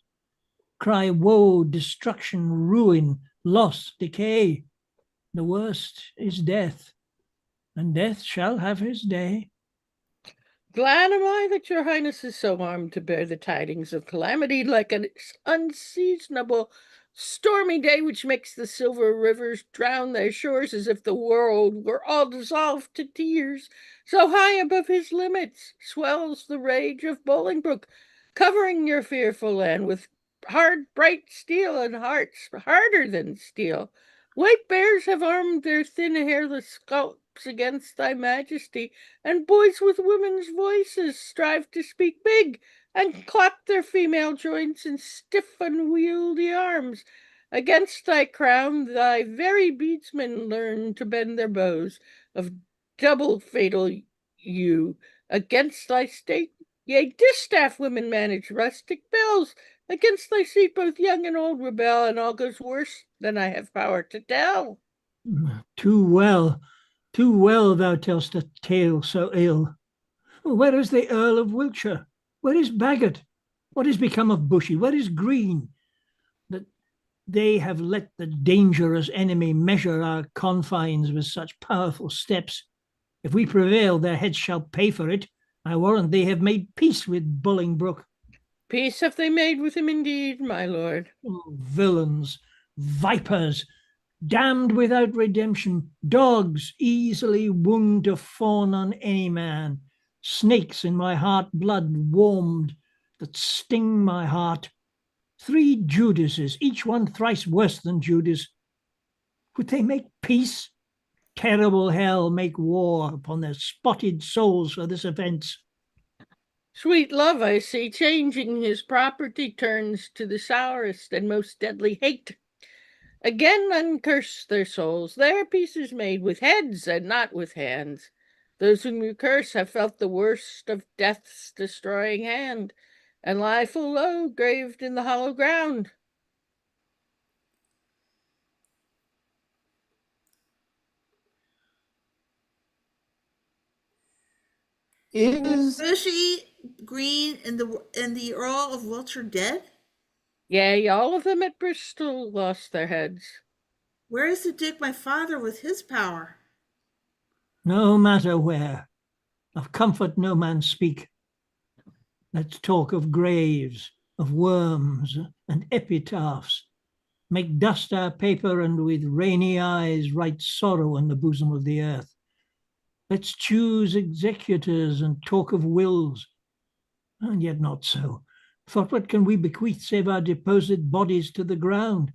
Cry woe, destruction, ruin, loss, decay. The worst is death, and death shall have his day. Glad am I that your highness is so armed to bear the tidings of calamity, like an unseasonable stormy day which makes the silver rivers drown their shores as if the world were all dissolved to tears. So high above his limits swells the rage of Bolingbroke, covering your fearful land with hard bright steel and hearts harder than steel. White bears have armed their thin hairless scalps against thy majesty, and boys with women's voices strive to speak big, and clap their female joints in stiff unwieldy arms. Against thy crown thy very beadsmen learn to bend their bows of double fatal yew. Against thy state, yea, distaff women manage rustic bells. Against thy seat both young and old rebel, and all goes worse than I have power to tell. Too well thou tell'st a tale so ill. Where is the Earl of Wiltshire? Where is Bagot? What is become of Bushy? Where is Green? That they have let the dangerous enemy measure our confines with such powerful steps. If we prevail, their heads shall pay for it. I warrant they have made peace with Bolingbroke. Peace have they made with him indeed, my lord. Oh, villains, vipers, damned without redemption, dogs easily wound to fawn on any man, snakes in my heart blood warmed that sting my heart. 3 Judases, each one thrice worse than Judas, Would they make peace? Terrible hell make war upon their spotted souls for this offence. Sweet love, I see, changing his property, turns to the sourest and most deadly hate. Again uncurse their souls, their peace is made with heads and not with hands. Those whom you curse have felt the worst of death's destroying hand, and lie full low, graved in the hollow ground. Is Bushy, Green, and the Earl of Wiltshire dead? Yea, all of them at Bristol lost their heads. Where is the Dick, my father, with his power? No matter where, of comfort no man speak. Let's talk of graves, of worms and epitaphs. Make dust our paper, and with rainy eyes write sorrow on the bosom of the earth. Let's choose executors and talk of wills. And yet not so. For what can we bequeath save our deposed bodies to the ground?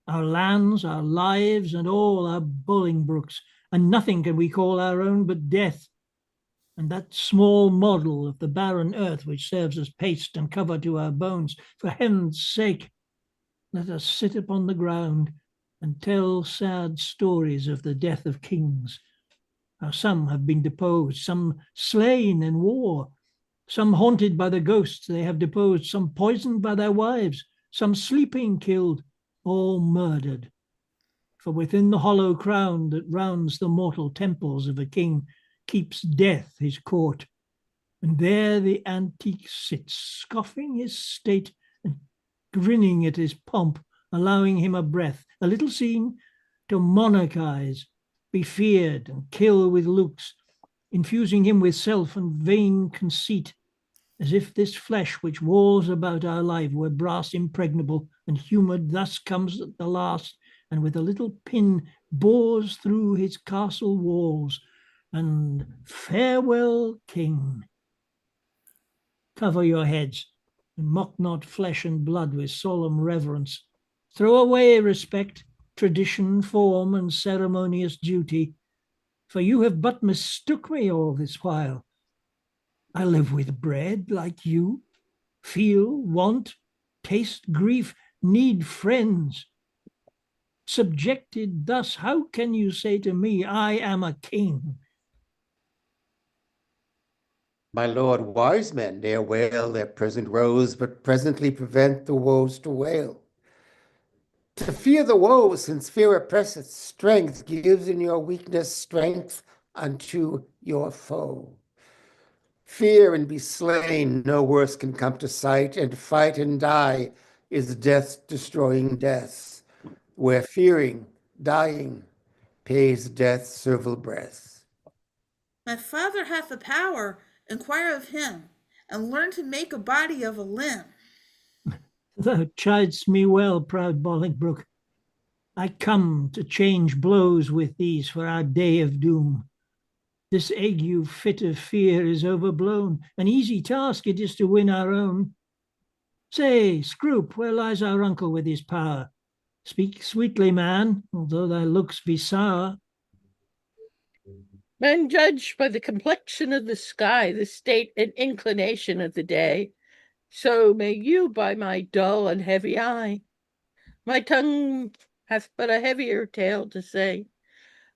Our lands, our lives, and all our Bolingbrookes, and nothing can we call our own but death. And that small model of the barren earth which serves as paste and cover to our bones, for heaven's sake, let us sit upon the ground and tell sad stories of the death of kings. How some have been deposed, some slain in war, some haunted by the ghosts they have deposed, some poisoned by their wives, some sleeping killed, all murdered. For within the hollow crown that rounds the mortal temples of a king keeps death his court, and there the antique sits, scoffing his state and grinning at his pomp, allowing him a breath, a little scene, to monarchize, be feared, and kill with looks, infusing him with self and vain conceit, as if this flesh which walls about our life were brass impregnable, and humoured thus comes at the last, and with a little pin bores through his castle walls, and farewell, king. Cover your heads, and mock not flesh and blood with solemn reverence. Throw away respect, tradition, form, and ceremonious duty, for you have but mistook me all this while. I live with bread like you, feel, want, taste grief, need friends. Subjected thus, how can you say to me, I am a king? my lord, wise men ne'er wail their present woes, but presently prevent the woes to wail. To fear the woe, since fear oppresseth, strength gives in your weakness strength unto your foe. Fear and be slain, no worse can come to sight, and fight and die is death destroying death, where fearing, dying, pays death servile breath. My father hath the power, inquire of him, and learn to make a body of a limb. Thou chidest me well, proud Bolingbroke. I come to change blows with these for our day of doom. This ague fit of fear is overblown. An easy task it is to win our own. Say, Scroop, where lies our uncle with his power? Speak sweetly, man, although thy looks be sour. Men judge by the complexion of the sky, the state and inclination of the day. So may you by my dull and heavy eye. My tongue hath but a heavier tale to say.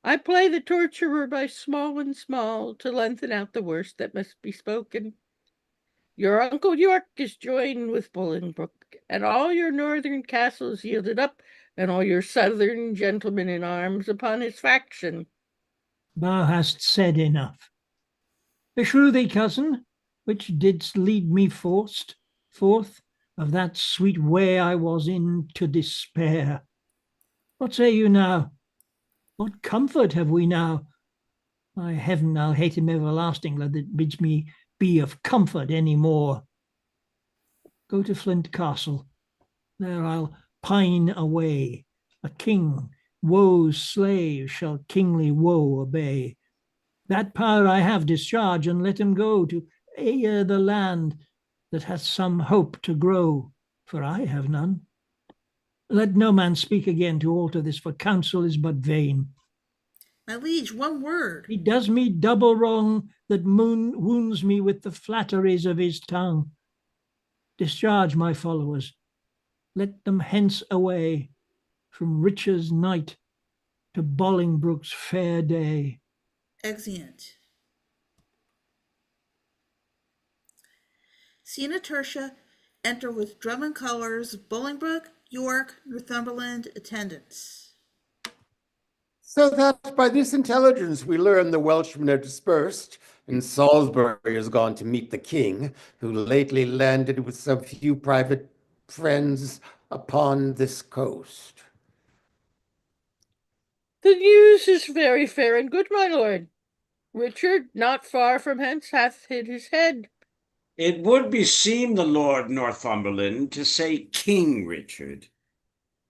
I play the torturer by small and small, to lengthen out the worst that must be spoken. Your uncle York is joined with Bolingbroke, and all your northern castles yielded up, and all your southern gentlemen in arms upon his faction. Thou hast said enough. Beshrew thee, cousin, which didst lead me forth of that sweet way I was in to despair. What say you now? What comfort have we now? By heaven, I'll hate him everlasting that bids me be of comfort any more. Go to Flint Castle, there I'll pine away, a king, woe's slave shall kingly woe obey. That power I have discharge, and let him go to air the land that hath some hope to grow, for I have none. Let no man speak again to alter this, for counsel is but vain. My liege, one word. He does me double wrong that wounds me with the flatteries of his tongue. Discharge my followers. Let them hence away from Richard's night to Bolingbroke's fair day. Exeunt. Scene of Tertia, enter with drum and colors, Bolingbroke, York, Northumberland attendants. So that by this intelligence we learn the Welshmen are dispersed, and Salisbury is gone to meet the king, who lately landed with some few private friends upon this coast. The news is very fair and good, my lord. Richard, not far from hence, hath hid his head. It would beseem the Lord Northumberland to say King Richard.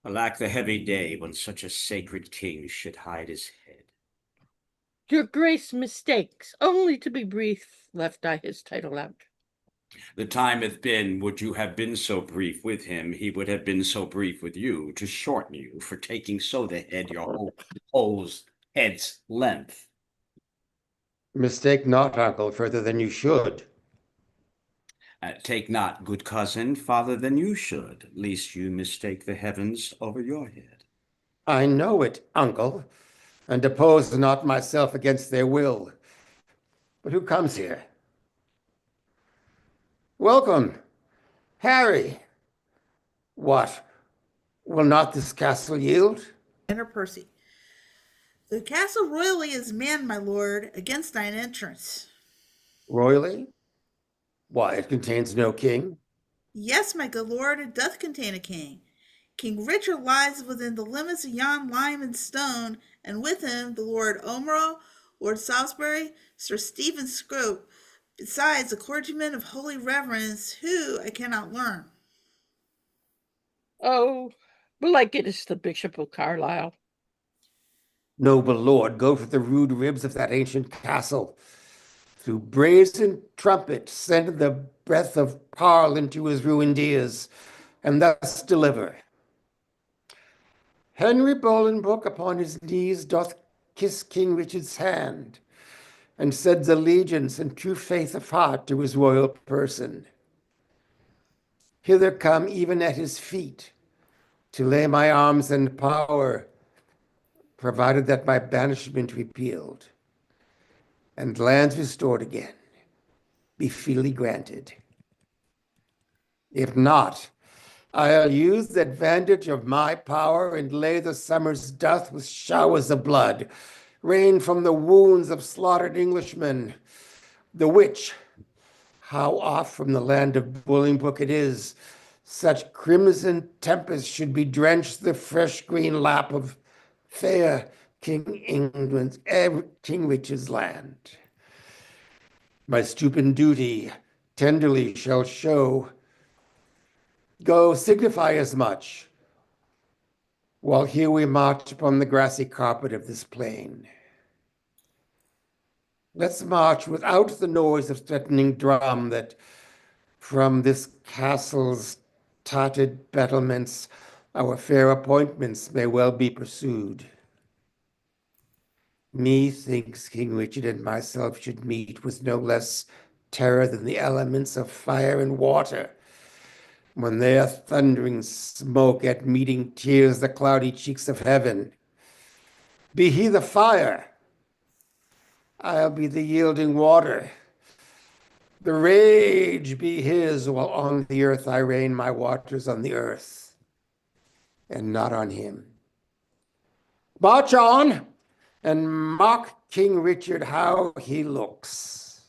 Alack the heavy day when such a sacred king should hide his head. Your grace mistakes, only to be brief, left I his title out. The time hath been, would you have been so brief with him, he would have been so brief with you, to shorten you for taking so the head your whole's head's length. Mistake not, uncle, further than you should. Take not, good cousin, farther than you should, lest you mistake the heavens over your head. I know it, uncle, and oppose not myself against their will. But who comes here? Welcome, Harry. What, will not this castle yield? Enter Percy. The castle royally is manned, my lord, against thine entrance. Royally? Why, it contains no king. Yes, my good lord, it doth contain a king. King Richard lies within the limits of yon lime and stone, and with him the Lord Omro, Lord Salisbury, Sir Stephen Scrope, besides a clergyman of holy reverence, who I cannot learn. Oh, belike it is the Bishop of Carlisle. Noble lord, go to the rude ribs of that ancient castle. Through brazen trumpet send the breath of Parl into his ruined ears, and thus deliver. Henry Bolingbroke upon his knees doth kiss King Richard's hand, and sends allegiance and true faith of heart to his royal person. Hither come even at his feet, to lay my arms and power, provided that my banishment repealed, and lands restored again, be freely granted. If not, I'll use the advantage of my power and lay the summer's dust with showers of blood, rain from the wounds of slaughtered Englishmen, the which, how oft from the land of Bolingbroke it is, such crimson tempest should be drenched the fresh green lap of fair King England's, King Richard's land. My stupid duty tenderly shall show, go signify as much, while here we march upon the grassy carpet of this plain. Let's march without the noise of threatening drum, that from this castle's tattered battlements our fair appointments may well be pursued. Methinks King Richard and myself should meet with no less terror than the elements of fire and water, when their thundering smoke at meeting tears the cloudy cheeks of heaven. Be he the fire, I'll be the yielding water. The rage be his, while on the earth I rain my waters on the earth, and not on him. March on, and mark King Richard how he looks.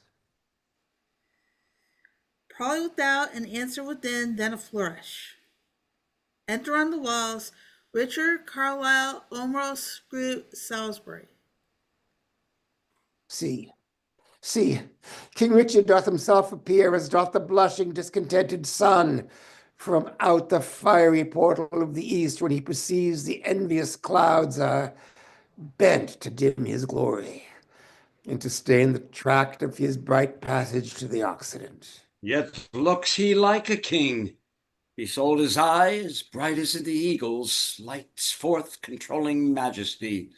Parley without and answer within, then a flourish. Enter on the walls, Richard, Carlisle, Omro, Scroop, Salisbury. See, King Richard doth himself appear, as doth the blushing, discontented sun from out the fiery portal of the east, when he perceives the envious clouds are bent to dim his glory, and to stain the tract of his bright passage to the Occident. Yet looks he like a king. Besold his eye, as bright as the eagle's, lights forth controlling majesty.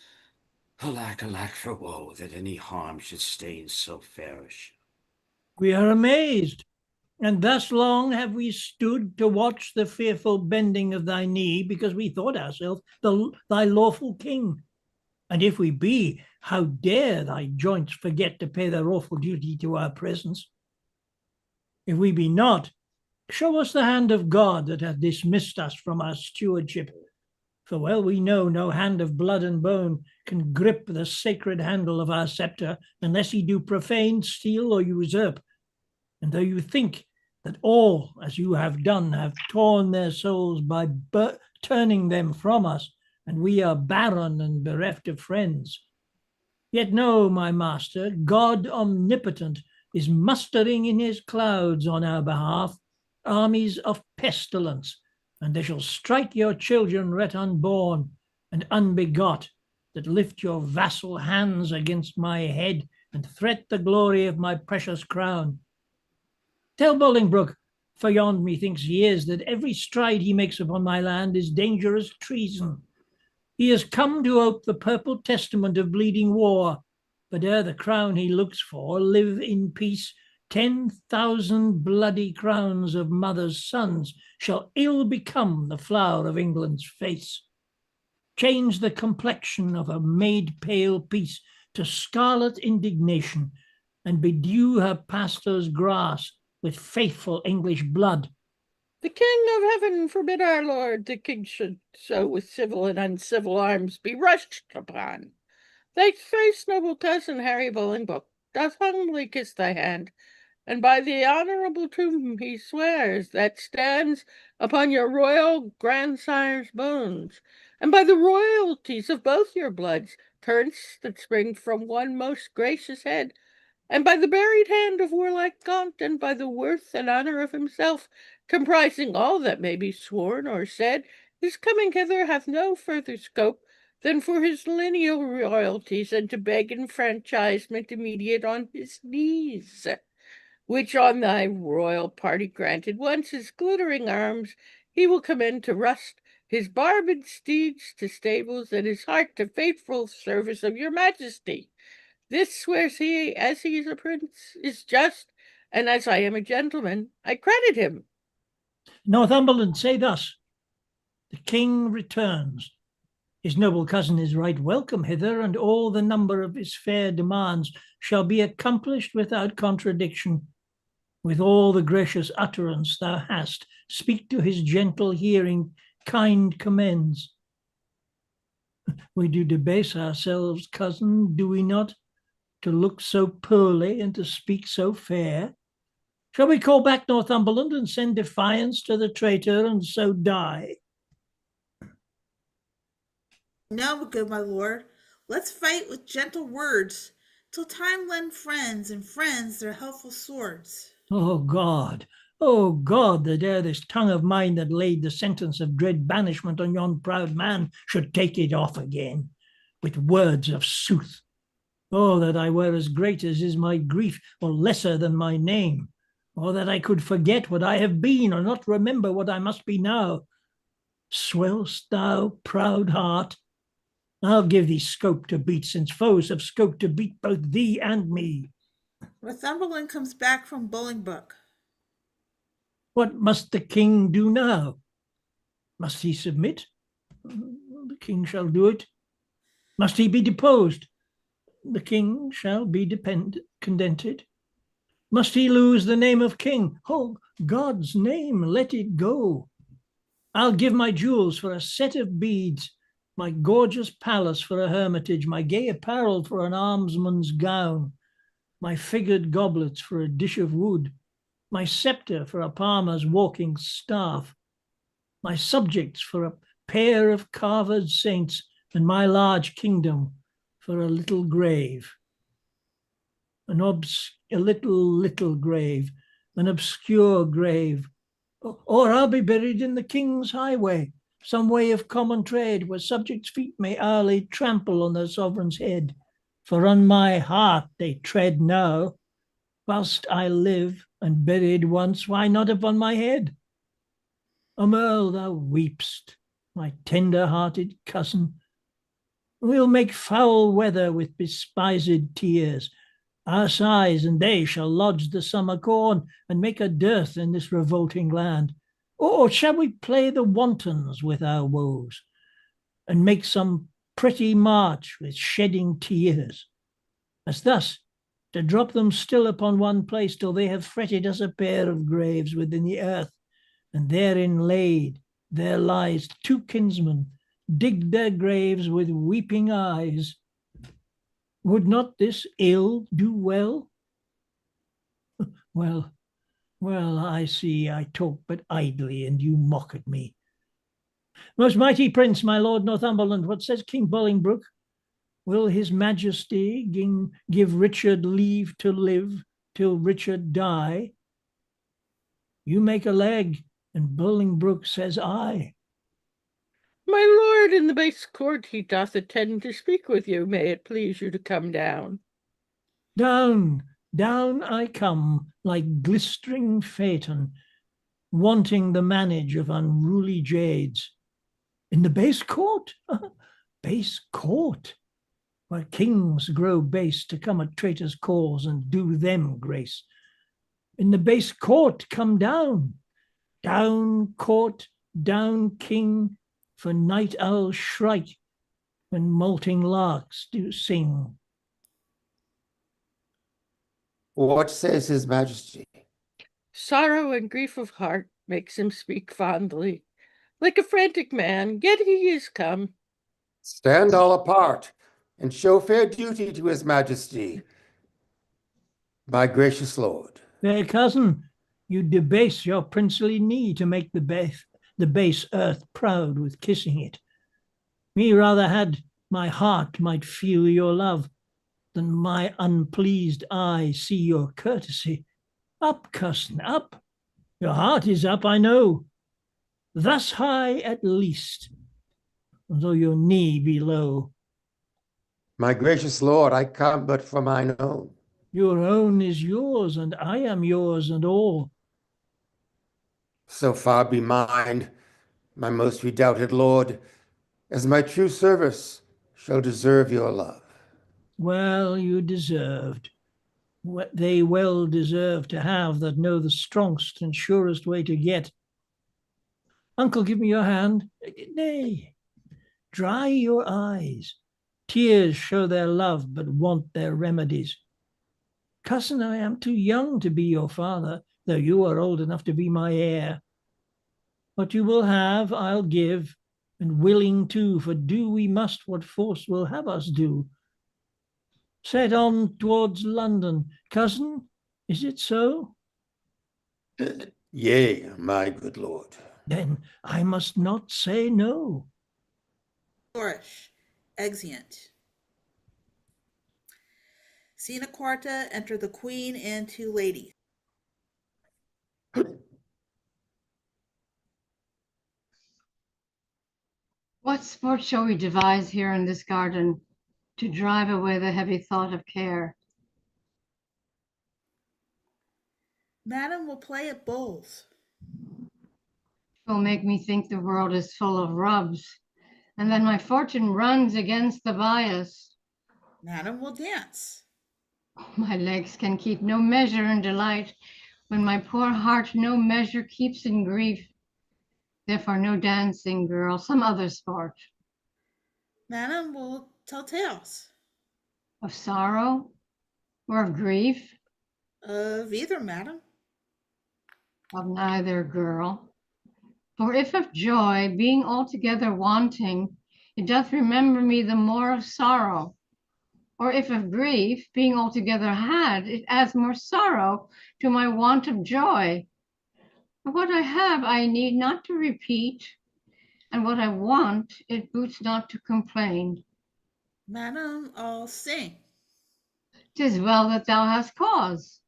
Alack, alack for woe, that any harm should stain so fair a ship. We are amazed, and thus long have we stood to watch the fearful bending of thy knee, because we thought ourselves thy lawful king. And if we be, how dare thy joints forget to pay their awful duty to our presence? If we be not, show us the hand of God that hath dismissed us from our stewardship. For well we know no hand of blood and bone can grip the sacred handle of our sceptre, unless he do profane, steal, or usurp. And though you think that all, as you have done, have torn their souls by turning them from us, and we are barren and bereft of friends, yet know, my master, God omnipotent is mustering in his clouds on our behalf armies of pestilence, and they shall strike your children yet unborn and unbegot, that lift your vassal hands against my head and threat the glory of my precious crown. Tell Bolingbroke, for yond methinks he is, that every stride he makes upon my land is dangerous treason. He has come to ope the purple testament of bleeding war, but ere the crown he looks for live in peace, 10,000 bloody crowns of mothers' sons shall ill become the flower of England's face. Change the complexion of a made pale peace to scarlet indignation, and bedew her pastor's grass with faithful English blood. The King of Heaven forbid our Lord the king should so with civil and uncivil arms be rushed upon. Thy thrice noble cousin Harry Bolingbroke doth humbly kiss thy hand, and by the honourable tomb he swears that stands upon your royal grandsire's bones, and by the royalties of both your bloods, turns that spring from one most gracious head, and by the buried hand of warlike Gaunt, and by the worth and honour of himself, comprising all that may be sworn or said, his coming hither hath no further scope than for his lineal royalties, and to beg enfranchisement immediate on his knees, which on thy royal party granted once, his glittering arms he will commend to rust, his barbed steeds to stables, and his heart to faithful service of your majesty. This swears he, as he is a prince, is just, and as I am a gentleman, I credit him. Northumberland, say thus: the king returns. His noble cousin is right welcome hither, and all the number of his fair demands shall be accomplished without contradiction. With all the gracious utterance thou hast, speak to his gentle hearing kind commends. We do debase ourselves, cousin, do we not, to look so poorly and to speak so fair? Shall we call back Northumberland and send defiance to the traitor, and so die? No, good my lord, let's fight with gentle words, till time lend friends, and friends their helpful swords. Oh God, that ere this tongue of mine that laid the sentence of dread banishment on yon proud man should take it off again with words of sooth. Oh, that I were as great as is my grief, or lesser than my name, or that I could forget what I have been, or not remember what I must be now. Swell'st thou, proud heart? I'll give thee scope to beat, since foes have scope to beat both thee and me. Northumberland comes back from Bolingbroke. What must the king do now? Must he submit? The king shall do it. Must he be deposed? The king shall be contented. Must he lose the name of king? Oh, God's name, let it go. I'll give my jewels for a set of beads, my gorgeous palace for a hermitage, my gay apparel for an almsman's gown, my figured goblets for a dish of wood, my sceptre for a palmer's walking staff, my subjects for a pair of carved saints, and my large kingdom for a little grave. A little grave, an obscure grave. Or I'll be buried in the king's highway, some way of common trade, where subjects' feet may hourly trample on their sovereign's head. For on my heart they tread now. Whilst I live, and buried once, why not upon my head? Earl, thou weep'st, my tender-hearted cousin. We'll make foul weather with despised tears. Our sighs and they shall lodge the summer corn and make a dearth in this revolting land. Or shall we play the wantons with our woes and make some pretty march with shedding tears, as thus to drop them still upon one place till they have fretted us a pair of graves within the earth, and therein laid there lies two kinsmen, digged their graves with weeping eyes. Would not this ill do well? Well, I see I talk but idly, and you mock at me. Most mighty prince, my lord Northumberland, what says King Bolingbroke? Will his majesty give Richard leave to live till Richard die? You make a leg, and Bolingbroke says I. My lord, in the base court he doth attend to speak with you. May it please you to come down. Down, down I come, like glistering phaeton, wanting the manage of unruly jades. In the base court? Base court, where kings grow base to come at traitors' cause and do them grace. In the base court come down, down court, down king, for night owls shrike when molting larks do sing. What says his majesty? Sorrow and grief of heart makes him speak fondly, like a frantic man, yet he is come. Stand all apart, and show fair duty to his majesty. My gracious lord. Fair cousin, you debase your princely knee to make the base earth proud with kissing it. Me rather had my heart might feel your love than my unpleased eye see your courtesy. Up, cousin, up. Your heart is up, I know. Thus high at least, though your knee be low. My gracious lord, I come but for mine own. Your own is yours, and I am yours and all. So far be mine, my most redoubted lord, as my true service shall deserve your love. Well, you deserved what they well deserve to have that know the strongest and surest way to get. Uncle, give me your hand. Nay, dry your eyes. Tears show their love, but want their remedies. Cousin, I am too young to be your father, though you are old enough to be my heir. What you will have, I'll give, and willing too, for do we must what force will have us do. Set on towards London. Cousin, is it so? Yea, my good lord. Then I must not say no. Flourish. Exeunt. Scena quarta, enter the queen and two ladies. What sport shall we devise here in this garden to drive away the heavy thought of care? Madam will play at bowls. Will make me think the world is full of rubs, and that my fortune runs against the bias. Madam will dance. My legs can keep no measure in delight, when my poor heart no measure keeps in grief. Therefore no dancing, girl, some other sport. Madam will tell tales. Of sorrow or of grief? Of either, madam. Of neither, girl. For if of joy, being altogether wanting, it doth remember me the more of sorrow. Or if of grief, being altogether had, it adds more sorrow to my want of joy. For what I have, I need not to repeat, and what I want, it boots not to complain. Madam, I'll sing. 'Tis well that thou hast cause,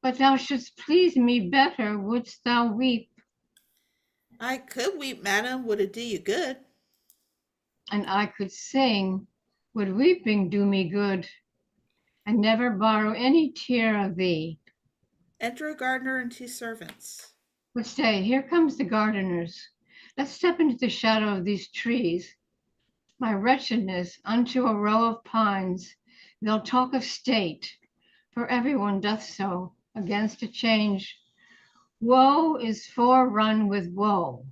but thou shouldst please me better, wouldst thou weep. I could weep, madam, would it do you good? And I could sing, would weeping do me good, and never borrow any tear of thee. Enter a gardener and two servants. But stay, here comes the gardeners. Let's step into the shadow of these trees. My wretchedness unto a row of pines. They'll talk of state, for everyone doth so against a change. Woe is forerun with woe.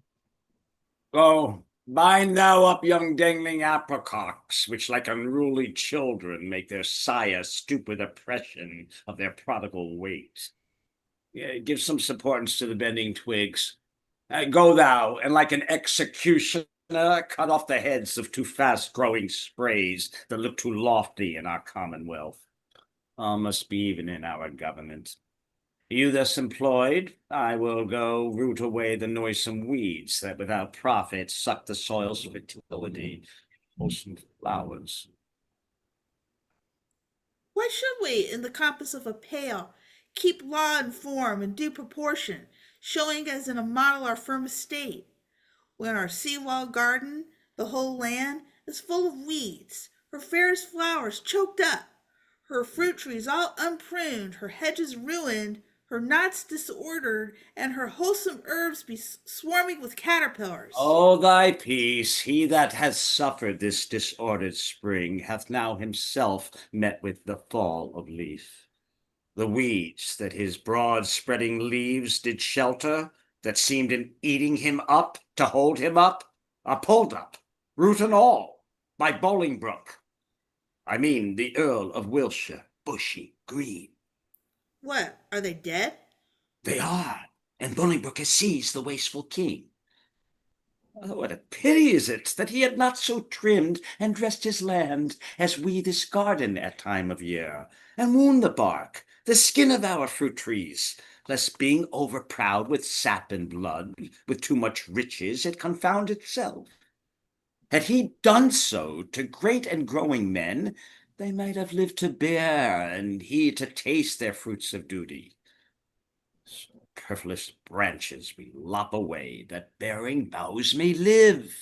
Oh, bind thou up young dangling apricocks, which like unruly children make their sire stoop with oppression of their prodigal weight. Give some supportance to the bending twigs. Go thou, and like an executioner, cut off the heads of too fast-growing sprays that look too lofty in our commonwealth. All must be even in our government. You thus employed, I will go root away the noisome weeds that without profit suck the soil's fertility, wholesome flowers. Why should we, in the compass of a pale, keep law and form in due proportion, showing as in a model our firm estate, when our sea-wall garden, the whole land, is full of weeds, her fairest flowers choked up, her fruit trees all unpruned, her hedges ruined, her knots disordered, and her wholesome herbs be swarming with caterpillars? Oh, thy peace. He that has suffered this disordered spring hath now himself met with the fall of leaf. The weeds that his broad spreading leaves did shelter, that seemed in eating him up to hold him up, are pulled up, root and all, by Bolingbroke. I mean the Earl of Wiltshire, bushy, green. What, are they dead? They are, and Bolingbroke has seized the wasteful king. Oh, what a pity is it that he had not so trimmed and dressed his land as we this garden at time of year, and wound the bark, the skin of our fruit trees, lest being overproud with sap and blood, with too much riches, it confound itself. Had he done so to great and growing men, they might have lived to bear, and he to taste their fruits of duty. Superfluous branches we lop away, that bearing boughs may live.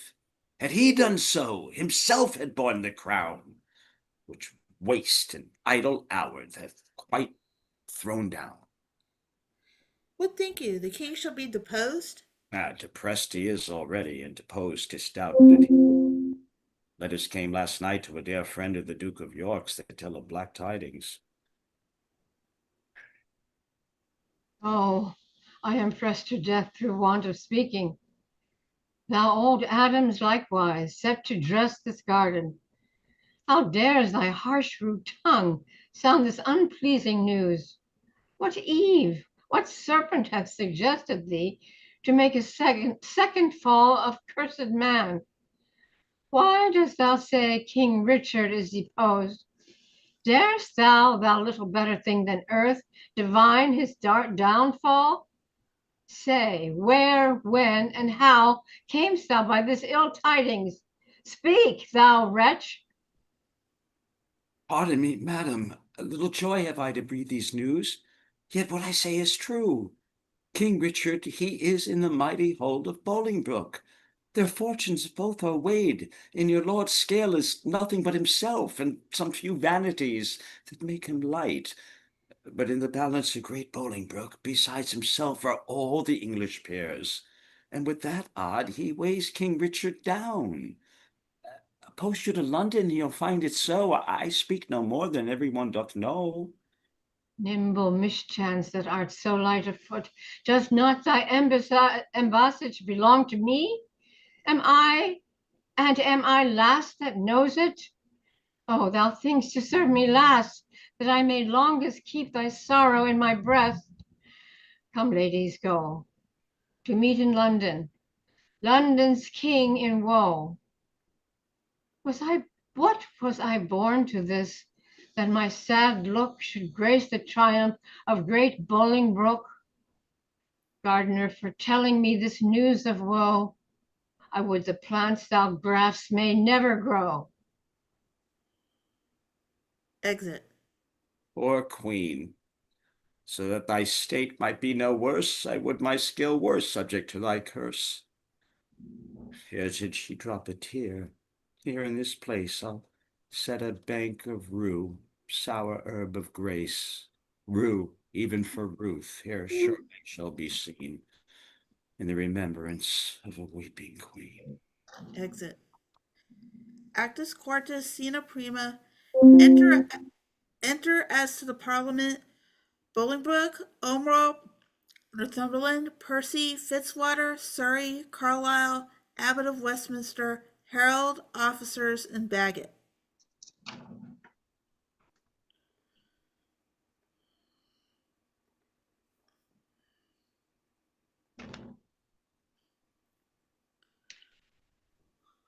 Had he done so, himself had borne the crown, which waste and idle hours hath quite thrown down. What think you, the king shall be deposed? Depressed he is already, and deposed 'tis doubt that letters came last night to a dear friend of the Duke of York's that tell of black tidings. Oh, I am pressed to death through want of speaking. Thou old Adams likewise, set to dress this garden. How dares thy harsh rude tongue sound this unpleasing news? What Eve, what serpent hath suggested thee to make a second fall of cursed man? Why dost thou say King Richard is deposed? Darest thou, thou little better thing than earth, divine his dark downfall? Say, where, when, and how camest thou by this ill tidings? Speak, thou wretch. Pardon me, madam, a little joy have I to breathe these news, yet what I say is true. King Richard, he is in the mighty hold of Bolingbroke. Their fortunes both are weighed. In your lord's scale is nothing but himself, and some few vanities that make him light. But in the balance of great Bolingbroke, besides himself, are all the English peers. And with that odd, he weighs King Richard down. Post you to London, you'll find it so. I speak no more than every one doth know. Nimble mischance that art so light of foot, does not thy embassage belong to me? Am I last that knows it? Oh, thou thinkst to serve me last, that I may longest keep thy sorrow in my breast. Come, ladies, go to meet in London, London's king in woe. What was I born to this, that my sad look should grace the triumph of great Bolingbroke? Gardener, for telling me this news of woe, I would the plants thou grafts may never grow. Exit. Poor queen, so that thy state might be no worse, I would my skill were subject to thy curse. Here did she drop a tear. Here in this place I'll set a bank of rue, sour herb of grace. Rue, even for Ruth, here surely shall be seen. in the remembrance of a weeping queen. Exit. Actus quartus, scena prima. Enter, enter as to the Parliament. Bolingbroke, Omro, Northumberland, Percy, Fitzwater, Surrey, Carlisle, Abbot of Westminster, herald, officers, and Bagot.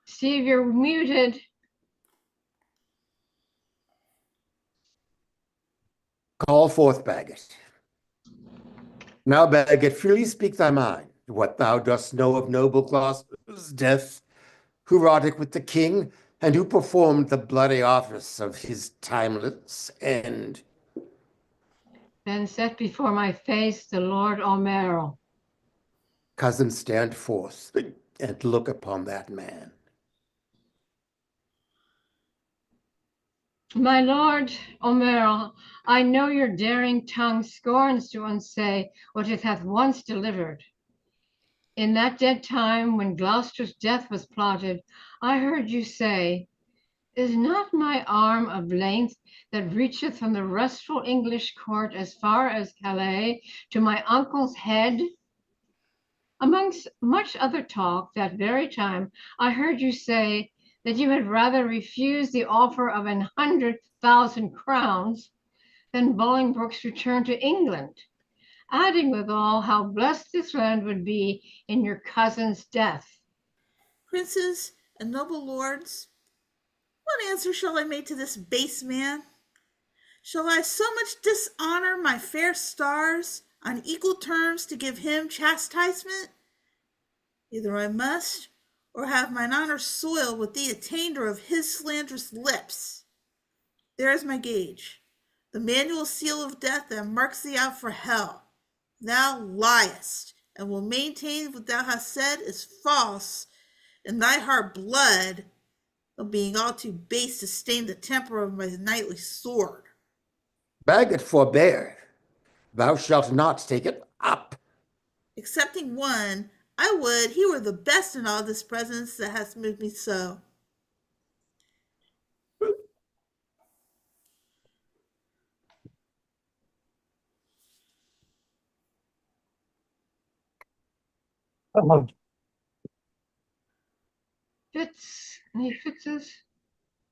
Steve, you're muted. Call forth Bagot. Now, Bagot, freely speak thy mind, what thou dost know of noble Gloucester's death, who wrought it with the king, and who performed the bloody office of his timeless end. Then set before my face the Lord O'Merrill. Cousin, stand forth and look upon that man. My Lord O'Merrill, I know your daring tongue scorns to unsay what it hath once delivered. In that dead time when Gloucester's death was plotted, I heard you say, "Is not my arm of length that reacheth from the restful English court as far as Calais to my uncle's head?" Amongst much other talk that very time, I heard you say that you had rather refuse the offer of 100,000 crowns than Bolingbroke's return to England, adding withal how blessed this land would be in your cousin's death. Princes and noble lords, what answer shall I make to this base man? Shall I so much dishonor my fair stars on equal terms to give him chastisement? Either I must, or have mine honor soiled with the attainder of his slanderous lips. There is my gage, the manual seal of death that marks thee out for hell. Thou liest, and will maintain what thou hast said is false, in thy heart blood, though being all too base to stain the temper of my knightly sword. Bagot, forbear. Thou shalt not take it up. Excepting one, I would he were the best in all this presence that hath moved me so. Fitz, any Fitzes?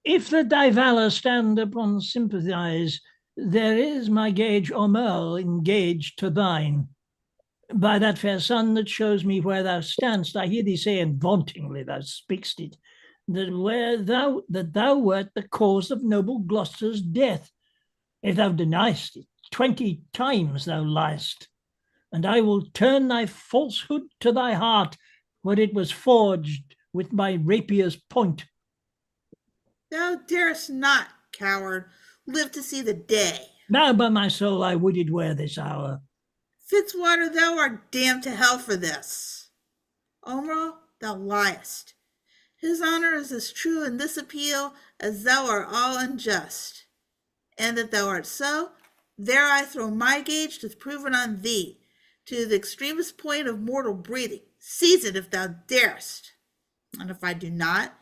If the thy valour stand upon sympathize, there is my gage O'Merle engaged to thine. By that fair sun that shows me where thou standst, I hear thee say, and vauntingly thou speakst it, that thou wert the cause of noble Gloucester's death. If thou deniest it, 20 times thou liest, and I will turn thy falsehood to thy heart, where it was forged with my rapier's point. Thou darest not, coward, live to see the day. Now, by my soul, I would it were this hour. Fitzwater, thou art damned to hell for this. Omro, thou liest. His honor is as true in this appeal as thou art all unjust. And that thou art so, there I throw my gage to prove it on thee, to the extremest point of mortal breathing. Seize it if thou darest. And if I do not,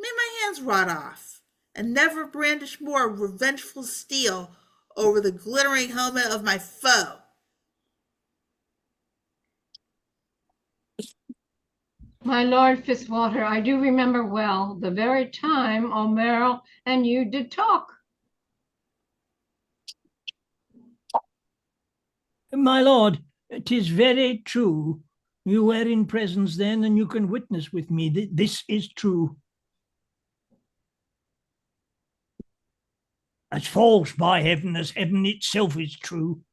may my hands rot off, and never brandish more revengeful steel over the glittering helmet of my foe. My Lord Fitzwater, I do remember well the very time O'Merrill and you did talk. My lord, 'tis very true. You were in presence then, and you can witness with me that this is true. As false, by heaven, as heaven itself is true.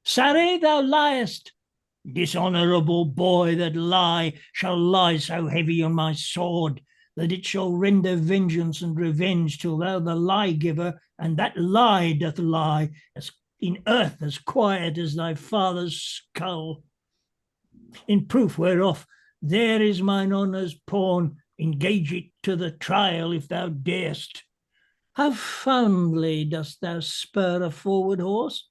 Surrey, thou liest. Dishonourable boy, that lie shall lie so heavy on my sword that it shall render vengeance and revenge till thou the lie giver, and that lie doth lie as in earth as quiet as thy father's skull. In proof whereof, there is mine honour's pawn, engage it to the trial if thou darest. How fondly dost thou spur a forward horse?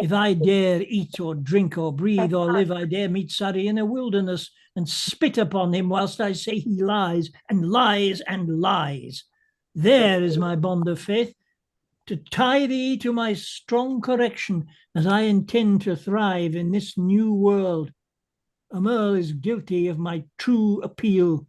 If I dare eat or drink or breathe or live, I dare meet Surrey in a wilderness and spit upon him whilst I say he lies and lies and lies. There is my bond of faith, to tie thee to my strong correction as I intend to thrive in this new world. A Merle is guilty of my true appeal.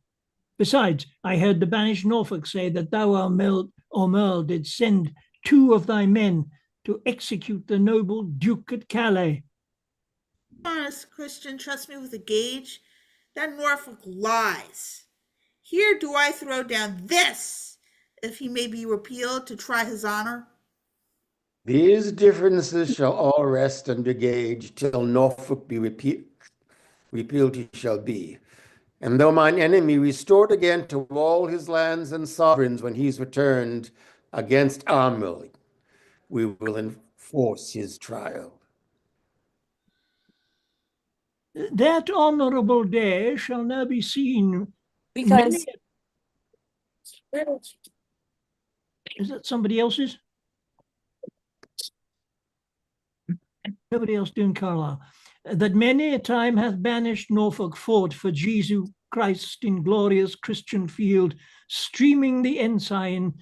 Besides, I heard the banished Norfolk say that thou, O Merle, did send 2 of thy men to execute the noble Duke at Calais. Honest Christian, trust me with a gauge. That Norfolk lies. Here do I throw down this, if he may be repealed to try his honor. These differences shall all rest under gauge till Norfolk be repealed he shall be. And though mine enemy restored again to all his lands and sovereigns when he's returned against our will, we will enforce his trial. That honourable day shall now be seen. Because Is that somebody else's? Nobody else doing Carlisle. That many a time hath banished Norfolk fought for Jesu Christ in glorious Christian field, streaming the ensign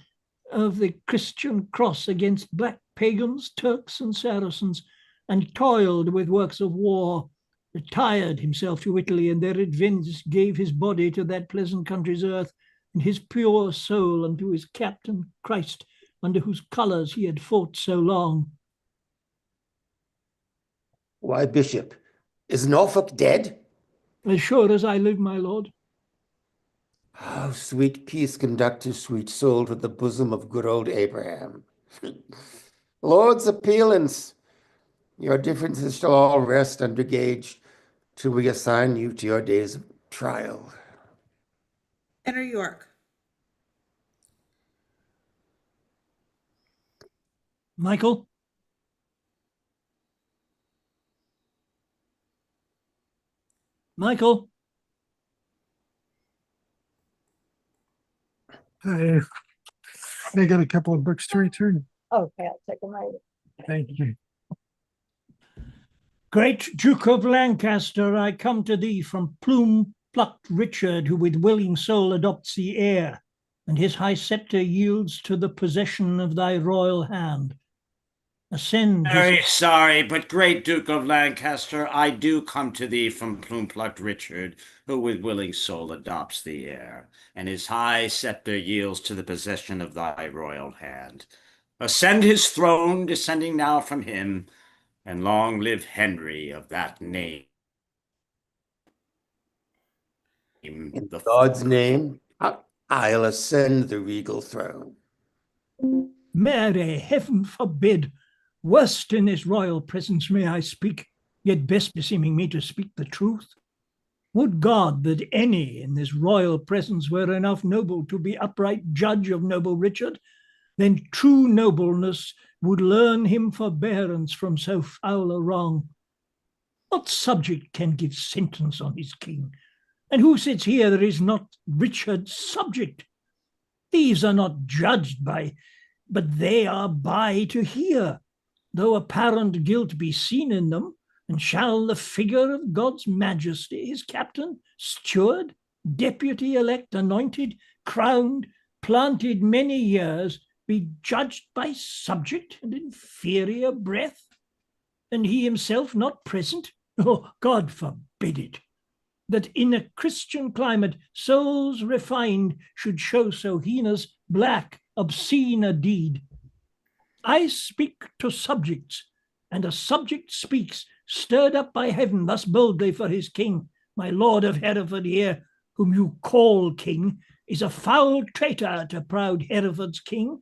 of the Christian cross against black pagans, Turks and Saracens, and toiled with works of war, retired himself to Italy, and there adventures gave his body to that pleasant country's earth, and his pure soul unto his captain Christ, under whose colours he had fought so long. Why, Bishop, is Norfolk dead? As sure as I live, my lord. How sweet peace conduct his sweet soul to the bosom of good old Abraham. Lords appealants, your differences shall all rest under gauge till we assign you to your days of trial. Enter York. Michael? Michael? I got a couple of books to return. okay, I'll take them right. Thank you. Great Duke of Lancaster, I come to thee from plume-plucked Richard, who with willing soul adopts the heir, and his high sceptre yields to the possession of thy royal hand. Ascend his... Very sorry, but great Duke of Lancaster, I do come to thee from plume-plucked Richard, who with willing soul adopts the heir, and his high sceptre yields to the possession of thy royal hand. Ascend his throne, descending now from him, and long live Henry of that name. In God's name, I'll ascend the regal throne. Mary, heaven forbid! Worst in this royal presence may I speak, yet best beseeming me to speak the truth. Would God that any in this royal presence were enough noble to be upright judge of noble Richard, then true nobleness would learn him forbearance from so foul a wrong. What subject can give sentence on his king? And who sits here that is not Richard's subject? These are not judged by, but they are by to hear, though apparent guilt be seen in them. And shall the figure of God's majesty, his captain, steward, deputy elect, anointed, crowned, planted many years, be judged by subject and inferior breath, and he himself not present? Oh, God forbid it! That in a Christian climate souls refined should show so heinous, black, obscene a deed. I speak to subjects, and a subject speaks, stirred up by heaven thus boldly for his king. My lord of Hereford here, whom you call king, is a foul traitor to proud Hereford's king.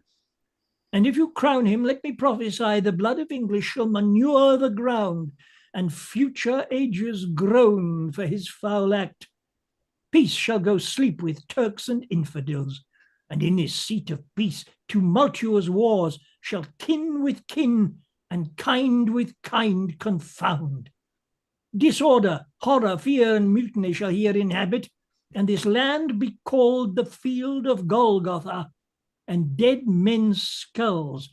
And if you crown him, let me prophesy, the blood of English shall manure the ground, and future ages groan for his foul act. Peace shall go sleep with Turks and infidels, and in his seat of peace tumultuous wars shall kin with kin, and kind with kind confound. Disorder, horror, fear, and mutiny shall here inhabit, and this land be called the field of Golgotha, and dead men's skulls.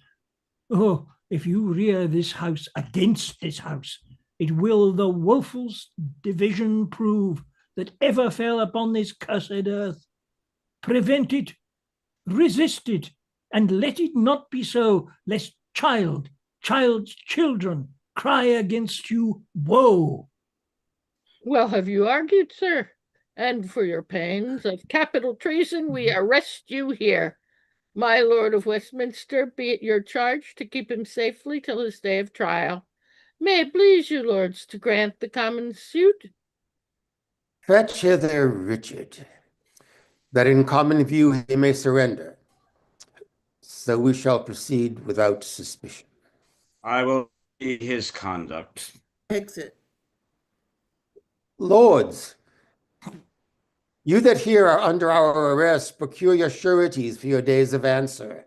Oh, If you rear this house against this house, it will the woeful division prove that ever fell upon this cursed earth. Prevent it, resist it, and let it not be so, lest child's children cry against you woe. Well, have you argued, sir? And for your pains of capital treason, we arrest you here. My Lord of Westminster, be it your charge to keep him safely till his day of trial. May it please you, lords, to grant the common suit. Fetch hither Richard, that in common view he may surrender. So we shall proceed without suspicion. I will see his conduct. Exit. Lords, you that here are under our arrest, procure your sureties for your days of answer.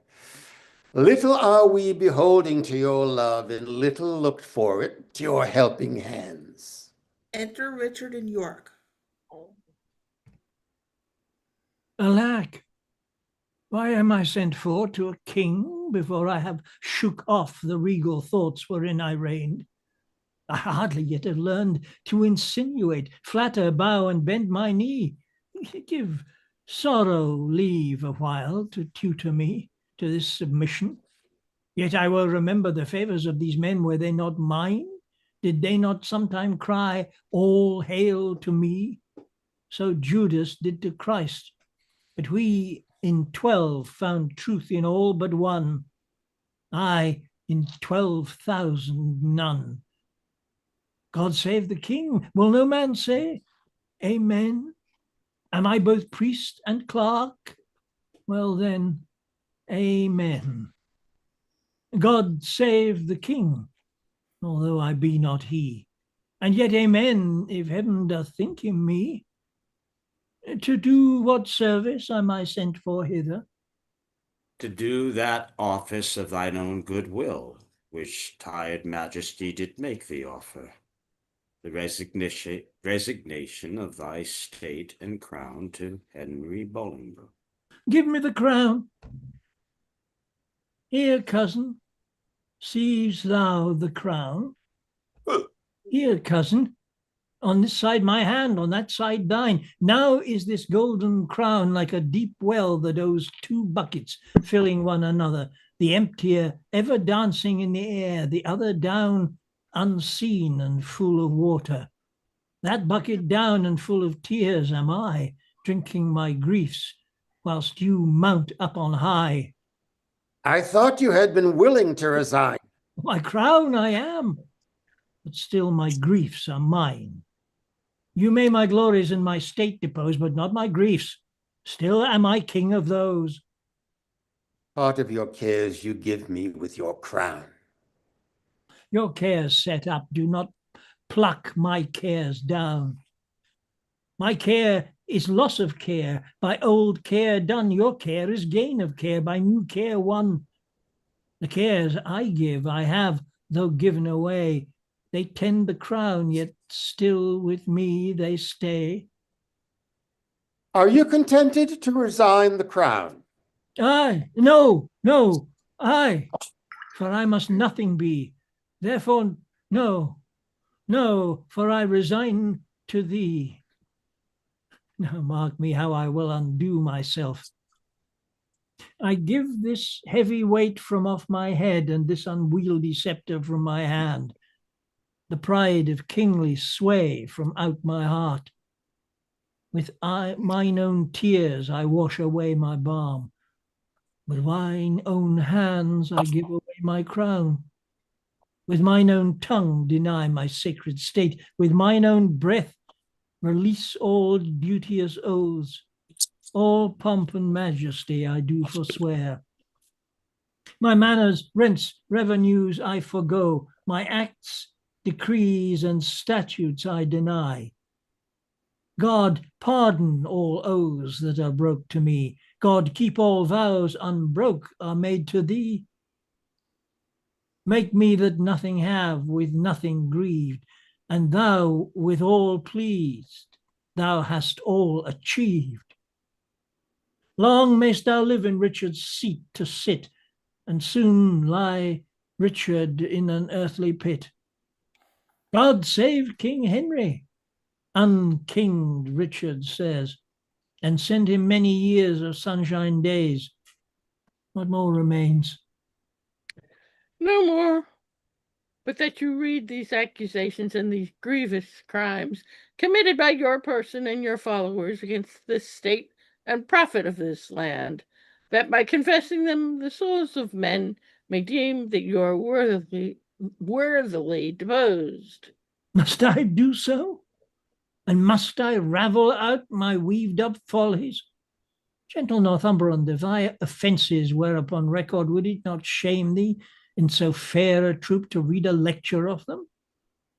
Little are we beholding to your love, and little looked for it to your helping hands. Enter Richard and York. Alack, why am I sent for to a king before I have shook off the regal thoughts wherein I reigned? I hardly yet have learned to insinuate, flatter, bow, and bend my knee. Give sorrow leave a while to tutor me to this submission. Yet I will remember the favors of these men, were they not mine? Did they not sometime cry, all hail to me? So Judas did to Christ. But we in 12 found truth in all but one. I in 12,000 none. God save the king. Will no man say, Amen? Am I both priest and clerk? Well then, Amen. God save the king, although I be not he. And yet amen, if heaven doth think him me. To do what service am I sent for hither? To do that office of thine own good will, which tired majesty did make thee offer. The resignation of thy state and crown to Henry Bolingbroke. Give me the crown. Here, cousin, seest thou the crown? Here, cousin, on this side my hand, on that side thine. Now is this golden crown like a deep well that owes two buckets, filling one another, the emptier ever dancing in the air, the other down unseen and full of water. That bucket down and full of tears am I, drinking my griefs, whilst you mount up on high. I thought you had been willing to resign. My crown I am, but still my griefs are mine. You may my glories and my state depose, but not my griefs. Still am I king of those. Part of your cares you give me with your crown. Your cares set up, do not pluck my cares down. My care is loss of care, by old care done. Your care is gain of care, by new care won. The cares I give, I have, though given away. They tend the crown, yet still with me they stay. Are you contented to resign the crown? Aye, no, aye, for I must nothing be. Therefore, no, for I resign to thee. Now mark me how I will undo myself. I give this heavy weight from off my head and this unwieldy scepter from my hand, the pride of kingly sway from out my heart. With mine own tears I wash away my balm. With mine own hands I give away my crown. With mine own tongue deny my sacred state. With mine own breath release all duteous oaths. All pomp and majesty I do forswear. My manners, rents, revenues I forego. My acts, decrees, and statutes I deny. God, pardon all oaths that are broke to me. God, keep all vows unbroke are made to thee. Make me that nothing have, with nothing grieved, and thou with all pleased, thou hast all achieved. Long mayst thou live in Richard's seat to sit, and soon lie Richard in an earthly pit. God save King Henry, unkinged Richard says, and send him many years of sunshine days. What more remains? No more, but that you read these accusations and these grievous crimes committed by your person and your followers against this state and profit of this land, that by confessing them the souls of men may deem that you are worthily deposed. Must I do so? And must I ravel out my weaved up follies? Gentle Northumberland, if thy offences were upon record, would it not shame thee in so fair a troop to read a lecture of them?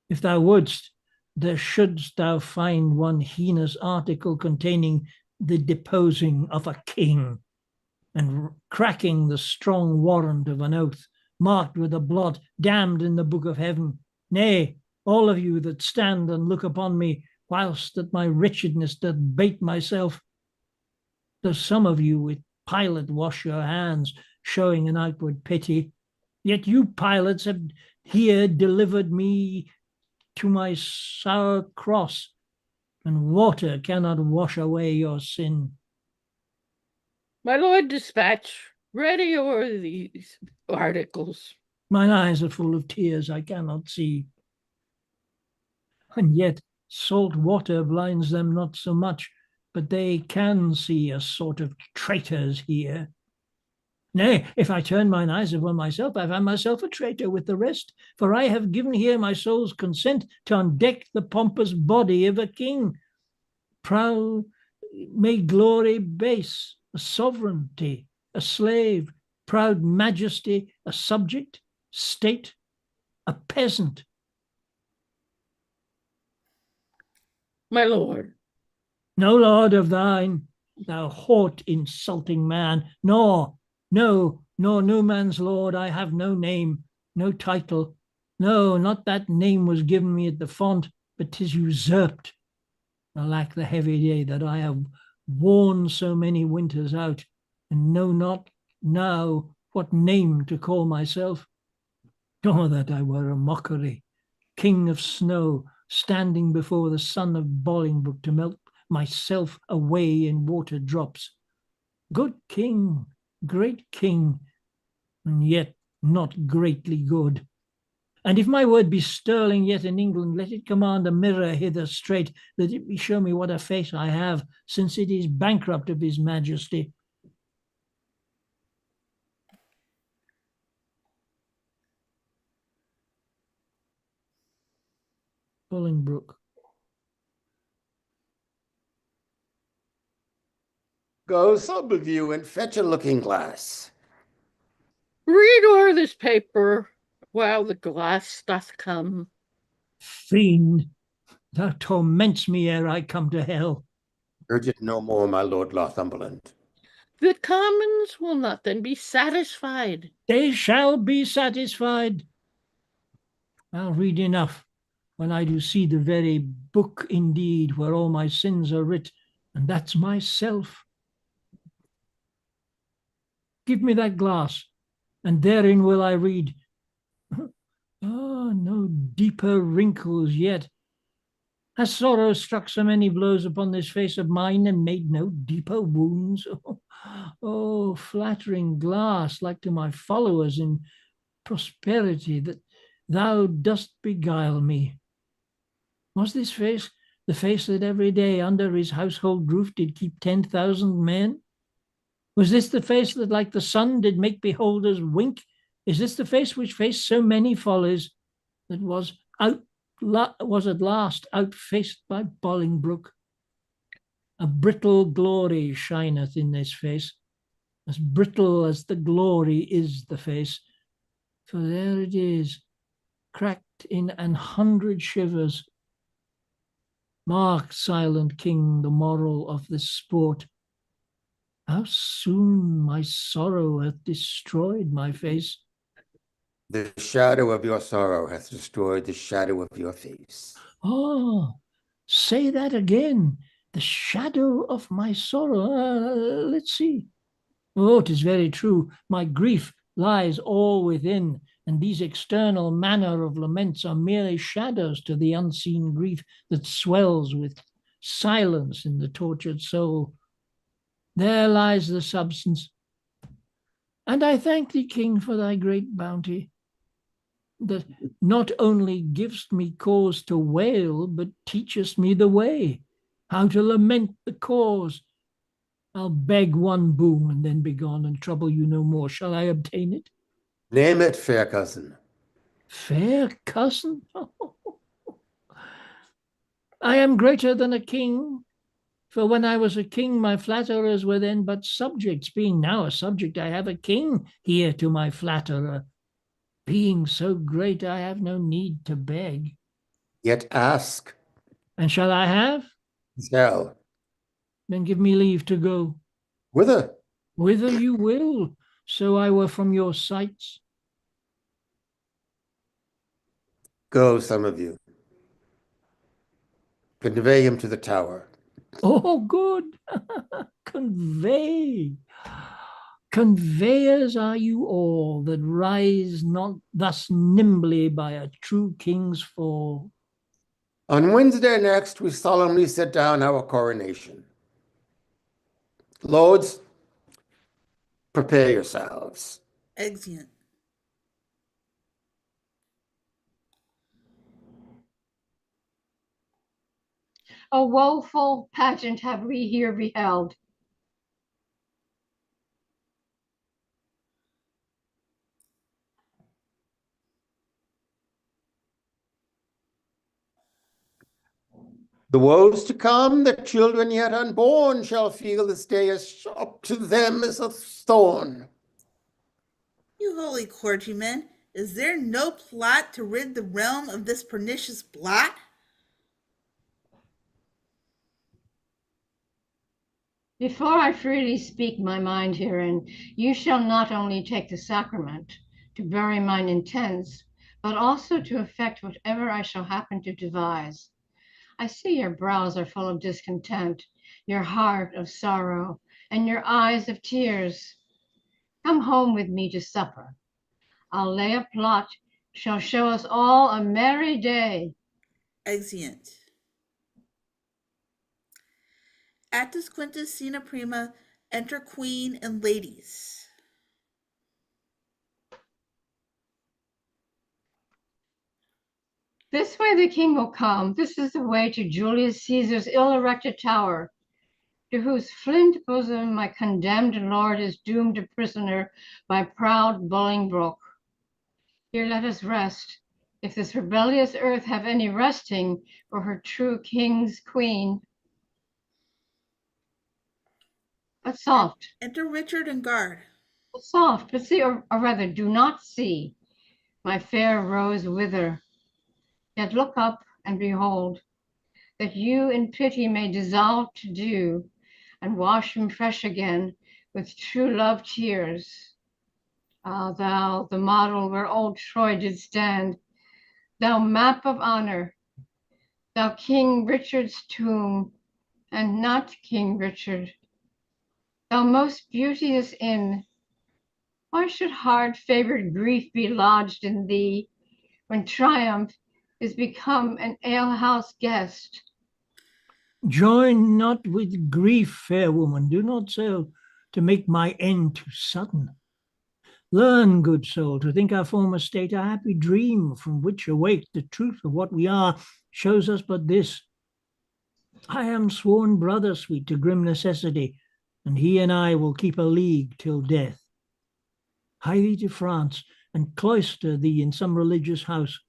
If thou wouldst, there shouldst thou find one heinous article containing the deposing of a king, and cracking the strong warrant of an oath, marked with a blot, damned in the book of heaven. Nay, all of you that stand and look upon me, whilst that my wretchedness doth bate myself, though some of you with Pilate wash your hands, showing an outward pity, yet you pilots have here delivered me to my sour cross, and water cannot wash away your sin. My lord, dispatch, ready o'er these articles. Mine eyes are full of tears, I cannot see. And yet salt water blinds them not so much, but they can see a sort of traitors here. Nay, if I turn mine eyes upon myself, I find myself a traitor with the rest, for I have given here my soul's consent to undeck the pompous body of a king. Proud may glory base, a sovereignty, a slave, proud majesty, a subject, state, a peasant. My lord. No lord of thine, thou haut insulting man, nor no man's lord. I have no name, no title. No, not that name was given me at the font, but 'tis usurped. Alack, the heavy day that I have worn so many winters out, and know not now what name to call myself. Oh, that I were a mockery, king of snow, standing before the son of Bolingbroke to melt myself away in water drops. Good king, great king, and yet not greatly good. And if my word be sterling yet in England, let it command a mirror hither straight, that it may show me what a face I have, since it is bankrupt of his majesty. Bolingbroke. Go, some of you, and fetch a looking glass. Read o'er this paper while the glass doth come. Fiend, thou torments me ere I come to hell. Urge it no more, my lord Northumberland. The commons will not then be satisfied. They shall be satisfied. I'll read enough when I do see the very book indeed where all my sins are writ, and that's myself. Give me that glass, and therein will I read. No deeper wrinkles yet. Has sorrow struck so many blows upon this face of mine and made no deeper wounds? Oh, flattering glass, like to my followers in prosperity, that thou dost beguile me. Was this face the face that every day under his household roof did keep 10,000 men? Was this the face that like the sun did make beholders wink? Is this the face which faced so many follies, that was at last outfaced by Bolingbroke? A brittle glory shineth in this face, as brittle as the glory is the face, for there it is, cracked in 100 shivers. Mark, silent king, the moral of this sport. How soon my sorrow hath destroyed my face. The shadow of your sorrow hath destroyed the shadow of your face. Oh, say that again. The shadow of my sorrow. Let's see. Oh, 'tis very true. My grief lies all within, and these external manner of laments are merely shadows to the unseen grief that swells with silence in the tortured soul. There lies the substance. And I thank thee, King, for thy great bounty, that not only givest me cause to wail, but teachest me the way, how to lament the cause. I'll beg one boon and then be gone and trouble you no more. Shall I obtain it? Name it, fair cousin. Fair cousin? I am greater than a king, for when I was a king, my flatterers were then but subjects. Being now a subject, I have a king here to my flatterer. Being so great, I have no need to beg. Yet ask. And shall I have? Shall. Then give me leave to go. Whither? Whither you will, so I were from your sights. Go, some of you. Convey him to the tower. Oh, good. Convey. Conveyors are you all that rise not thus nimbly by a true king's fall. On Wednesday next, we solemnly set down our coronation. Lords, prepare yourselves. Exeunt. A woeful pageant have we here beheld. The woes to come, the children yet unborn shall feel this day as sharp to them as a thorn. You holy clergymen, is there no plot to rid the realm of this pernicious blot? Before I freely speak my mind herein, you shall not only take the sacrament to bury mine intents, but also to effect whatever I shall happen to devise. I see your brows are full of discontent, your heart of sorrow, and your eyes of tears. Come home with me to supper. I'll lay a plot, shall show us all a merry day. Exeunt. Actus quintus scena prima, enter queen and ladies. This way the king will come. This is the way to Julius Caesar's ill-erected tower, to whose flint bosom my condemned lord is doomed a prisoner by proud Bolingbroke. Here let us rest, if this rebellious earth have any resting for her true king's queen. But soft, Enter Richard and guard. soft, but see, or rather do not see, my fair rose wither. Yet look up and behold, that you in pity may dissolve to dew, and wash him fresh again with true love tears. Ah, thou, the model where old Troy did stand, thou map of honor, thou King Richard's tomb, and not King Richard, thou most beauteous inn, why should hard-favored grief be lodged in thee, when triumph is become an alehouse guest? Join not with grief, fair woman. Do not so to make my end too sudden. Learn, good soul, to think our former state a happy dream, from which awake the truth of what we are shows us but this. I am sworn brother sweet to grim necessity, and he and I will keep a league till death. Hie thee to France, and cloister thee in some religious house.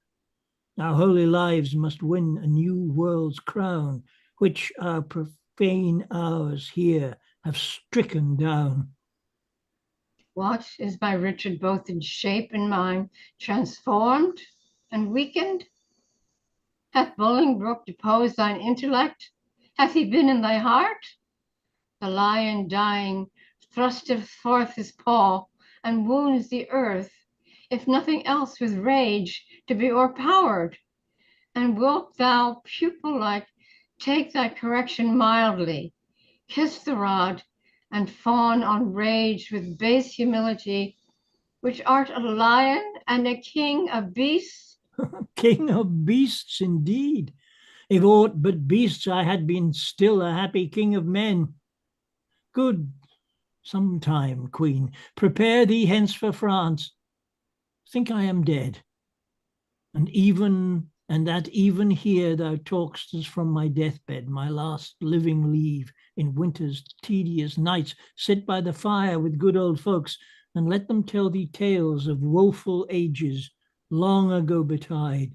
Our holy lives must win a new world's crown, which our profane hours here have stricken down. What is by Richard both in shape and mind transformed and weakened? Hath Bolingbroke deposed thine intellect? Hath he been in thy heart? The lion dying thrusteth forth his paw and wounds the earth, if nothing else with rage to be o'erpowered. And wilt thou, pupil-like, take thy correction mildly, kiss the rod, and fawn on rage with base humility, which art a lion and a king of beasts? King of beasts, indeed. If aught but beasts I had been still a happy king of men. Good sometime, queen, prepare thee hence for France. Think I am dead, and that even here thou talk'st as from my deathbed, my last living leave, in winter's tedious nights, sit by the fire with good old folks, and let them tell thee tales of woeful ages long ago betide.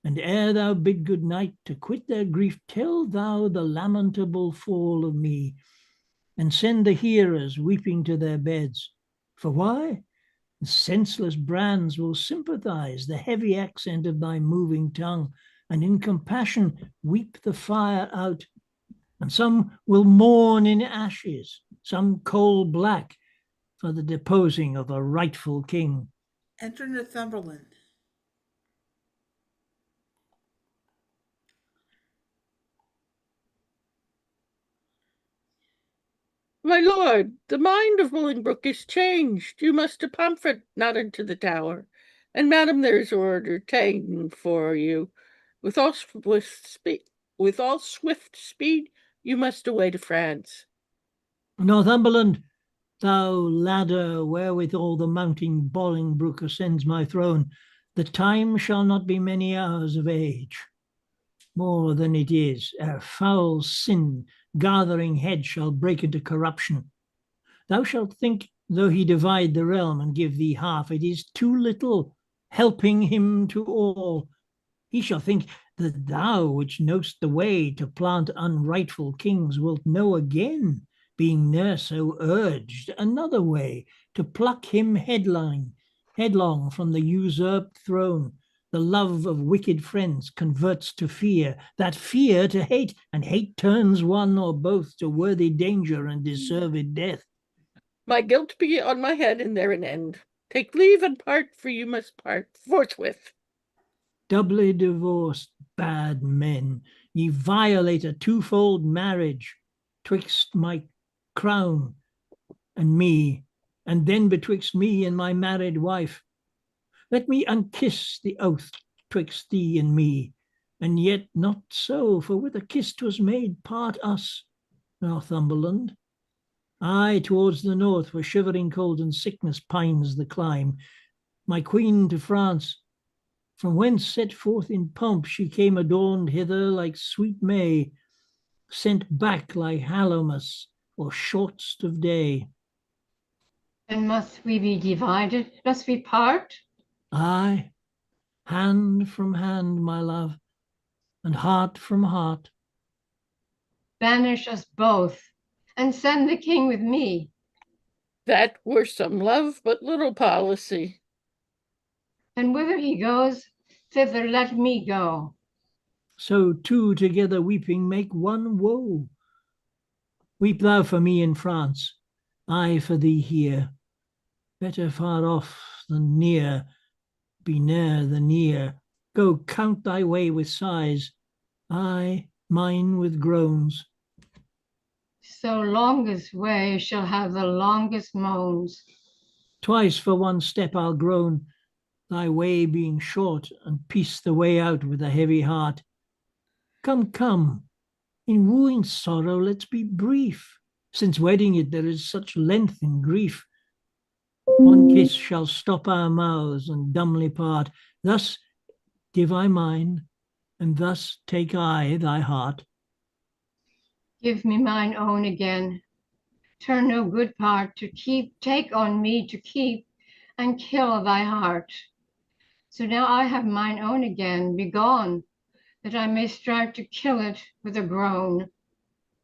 And ere thou bid good night to quit their grief, tell thou the lamentable fall of me, and send the hearers weeping to their beds. For why? Senseless brands will sympathize the heavy accent of thy moving tongue, and in compassion weep the fire out. And some will mourn in ashes, some coal black, for the deposing of a rightful king. Enter Northumberland. My lord, the mind of Bolingbroke is changed. You must to Pomfret, not into the tower. And madam, there is order ta'en for you. With all swift speed, you must away to France. Northumberland, thou ladder wherewithal the mounting Bolingbroke ascends my throne, the time shall not be many hours of age. More than it is, ere foul sin, gathering head, shall break into corruption. Thou shalt think, though he divide the realm and give thee half, it is too little, helping him to all. He shall think that thou, which know'st the way to plant unrightful kings, wilt know again, being ne'er so urged, another way to pluck him headlong from the usurped throne. The love of wicked friends converts to fear, that fear to hate, and hate turns one or both to worthy danger and deserved death. My guilt be on my head, and there an end. Take leave and part, for you must part forthwith. Doubly divorced, bad men, ye violate a twofold marriage twixt my crown and me, and then betwixt me and my married wife. Let me unkiss the oath twixt thee and me, and yet not so, for with a kiss 'twas made part us, Northumberland. Aye, towards the north, where shivering cold and sickness pines the clime, my queen to France, from whence set forth in pomp she came adorned hither like sweet May, sent back like Hallowmas or shortst of day. And must we be divided? Must we part? Aye, hand from hand, my love, and heart from heart. Banish us both, and send the king with me. That were some love, but little policy. And whither he goes, thither let me go. So two together weeping make one woe. Weep thou for me in France, I for thee here. Better far off than near, be ne'er the near. Go count thy way with sighs, I mine with groans. So longest way shall have the longest moans. Twice for one step I'll groan, thy way being short, and piece the way out with a heavy heart. Come, come, in wooing sorrow let's be brief, since wedding it there is such length in grief. One kiss shall stop our mouths and dumbly part. Thus give I mine, and thus take I thy heart. Give me mine own again. Turn no good part to keep, take on me to keep, and kill thy heart. So now I have mine own again, begone, that I may strive to kill it with a groan.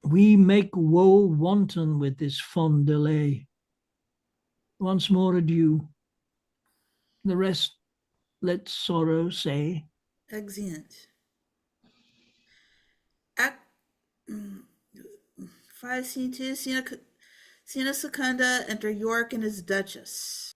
We make woe wanton with this fond delay. Once more adieu. The rest let sorrow say. Exeunt. Act 5, Scene 2, Scene Secunda, enter York and his Duchess.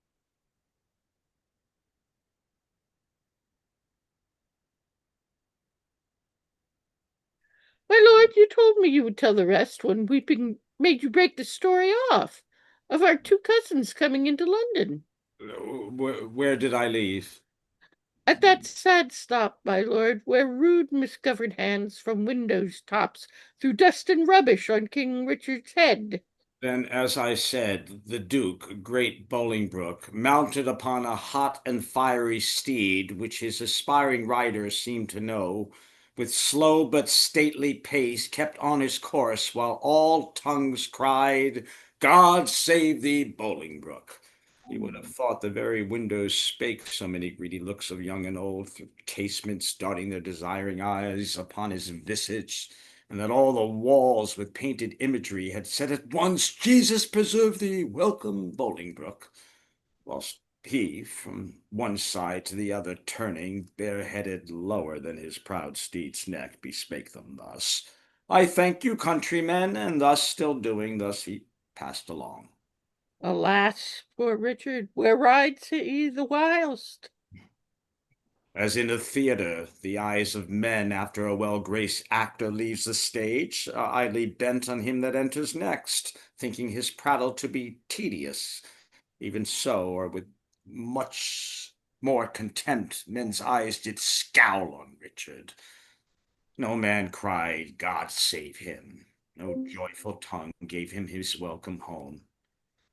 My lord, you told me you would tell the rest when weeping made you break the story off of our two cousins coming into London. Where did I leave? At that sad stop, my lord, where rude misgoverned hands from windows' tops threw dust and rubbish on King Richard's head. Then, as I said, the Duke, great Bolingbroke, mounted upon a hot and fiery steed, which his aspiring rider seemed to know, with slow but stately pace kept on his course, while all tongues cried, God save thee, Bolingbroke. You would have thought the very windows spake, so many greedy looks of young and old through casements darting their desiring eyes upon his visage, and that all the walls with painted imagery had said at once, Jesus preserve thee, welcome Bolingbroke, whilst he, from one side to the other turning, bareheaded lower than his proud steed's neck, bespake them thus, I thank you, countrymen, and thus still doing, thus he passed along. Alas, poor Richard, where rides he the whilst? As in a theatre, the eyes of men, after a well-graced actor leaves the stage, are idly bent on him that enters next, thinking his prattle to be tedious. Even so, or with much more contempt, men's eyes did scowl on Richard. No man cried, God save him. No joyful tongue gave him his welcome home.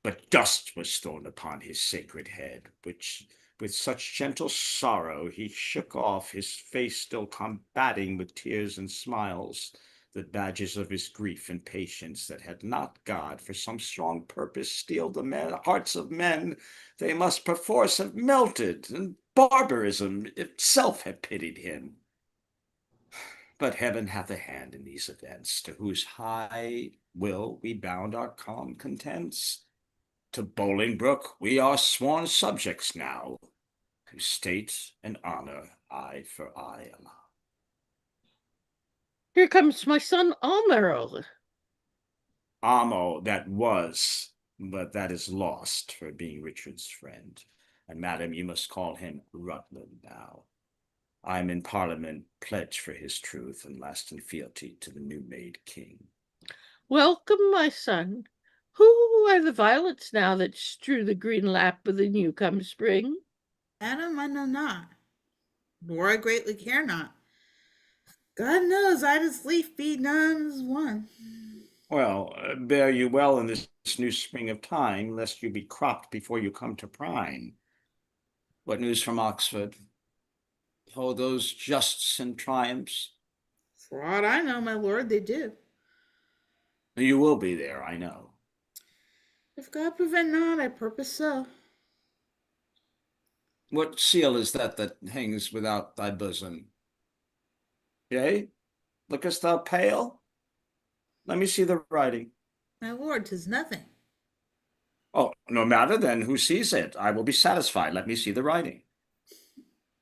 But dust was thrown upon his sacred head, which with such gentle sorrow he shook off, his face still combating with tears and smiles, the badges of his grief and patience, that had not God for some strong purpose steeled the hearts of men, they must perforce have melted, and barbarism itself have pitied him. But heaven hath a hand in these events, to whose high will we bound our calm contents. To Bolingbroke we are sworn subjects now, to state and honor eye for eye allow. Here comes my son Almerle. Amo that was, but that is lost for being Richard's friend. And madam, you must call him Rutland now. I am in Parliament pledged for his truth and lasting fealty to the new-made king. Welcome, my son. Who are the violets now that strew the green lap of the new-come spring? Adam, I know not, nor I greatly care not. God knows I'd as lief be none as one. Well, bear you well in this new spring of time, lest you be cropped before you come to prime. What news from Oxford? Oh, those justs and triumphs. For aught I know, my lord, they do. You will be there, I know. If God prevent not, I purpose so. What seal is that hangs without thy bosom? Yea, lookest thou pale? Let me see the writing. My lord, 'tis nothing. Oh, no matter then who sees it. I will be satisfied. Let me see the writing.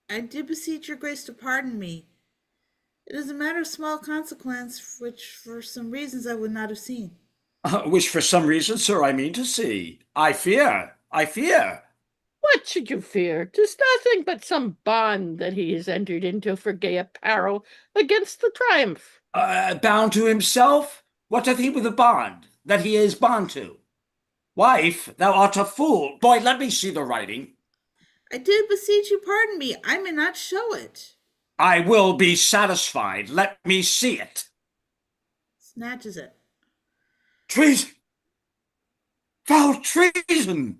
I do beseech your grace to pardon me. It is a matter of small consequence, which for some reasons I would not have seen. Which for some reason, sir, I mean to see. I fear. What should you fear? 'Tis nothing but some bond that he has entered into for gay apparel against the triumph. Bound to himself? What doth he with the bond that he is bond to? Wife, thou art a fool. Boy, let me see the writing. I do beseech you pardon me. I may not show it. I will be satisfied. Let me see it. Snatches it. Treason! Foul treason!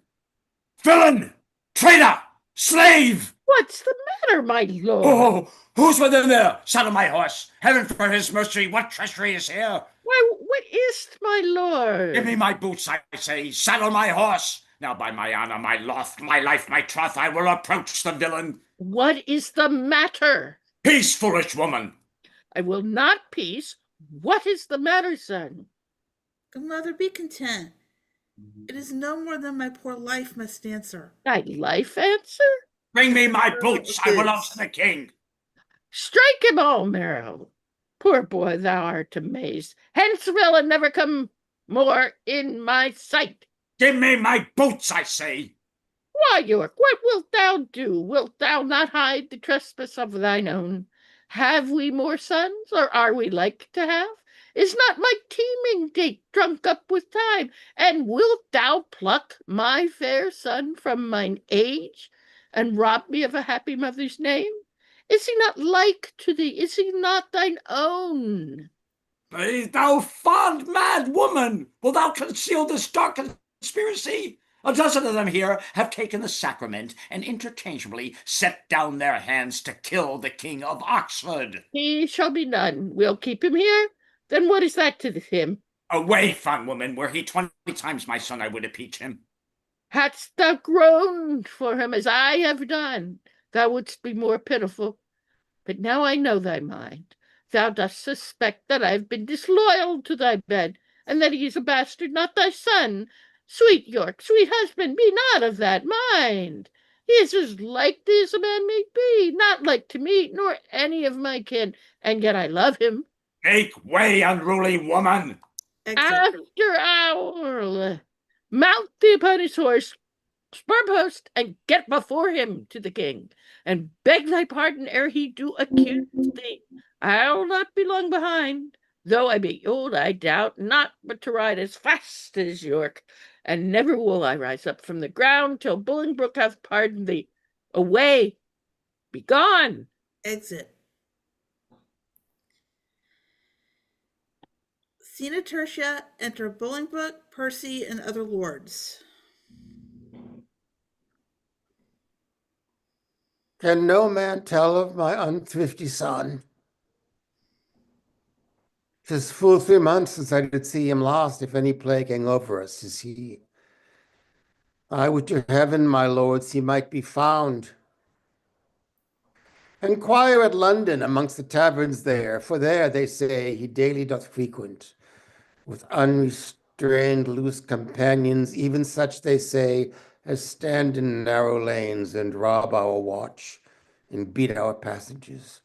Villain! Traitor! Slave! What's the matter, my lord? Oh, who's within there? Saddle my horse. Heaven for his mercy, what treachery is here? Why, what is't, my lord? Give me my boots, I say. Saddle my horse. Now by my honor, my loth, my life, my troth, I will approach the villain. What is the matter? Peace, foolish woman. I will not peace. What is the matter, son? Good mother, be content. It is no more than my poor life must answer. Thy life answer? Bring me my boots. I will answer the king. Strike him all, Merrill. Poor boy, thou art amazed. Hence, villain, never come more in my sight. Give me my boots, I say. Why, York, what wilt thou do? Wilt thou not hide the trespass of thine own? Have we more sons, or are we like to have? Is not my teeming date drunk up with time? And wilt thou pluck my fair son from mine age, and rob me of a happy mother's name? Is he not like to thee? Is he not thine own? Thou fond mad woman, wilt thou conceal this dark conspiracy? A dozen of them here have taken the sacrament and interchangeably set down their hands to kill the King of Oxford. He shall be none. We'll keep him here. Then what is that to him? Away, fond woman, were he 20 times my son, I would impeach him. Hadst thou groaned for him as I have done, thou wouldst be more pitiful. But now I know thy mind. Thou dost suspect that I have been disloyal to thy bed, and that he is a bastard, not thy son. Sweet York, sweet husband, be not of that mind. He is as like thee as a man may be, not like to me, nor any of my kin, and yet I love him. Make way, unruly woman! Exit. After hour, mount thee upon his horse, spur post, and get before him to the king, and beg thy pardon ere he do accuse thee. I'll not be long behind. Though I be old, I doubt not but to ride as fast as York, and never will I rise up from the ground till Bolingbroke hath pardoned thee. Away, be gone. Exit. Scene of Tertia, enter Bolingbroke, Percy, and other lords. Can no man tell of my unthrifty son? 'Tis full 3 months since I did see him last. If any plague hang over us, is he. I would to heaven, my lords, he might be found. Enquire at London amongst the taverns there, for there, they say, he daily doth frequent, with unrestrained loose companions, even such, they say, as stand in narrow lanes and rob our watch and beat our passages,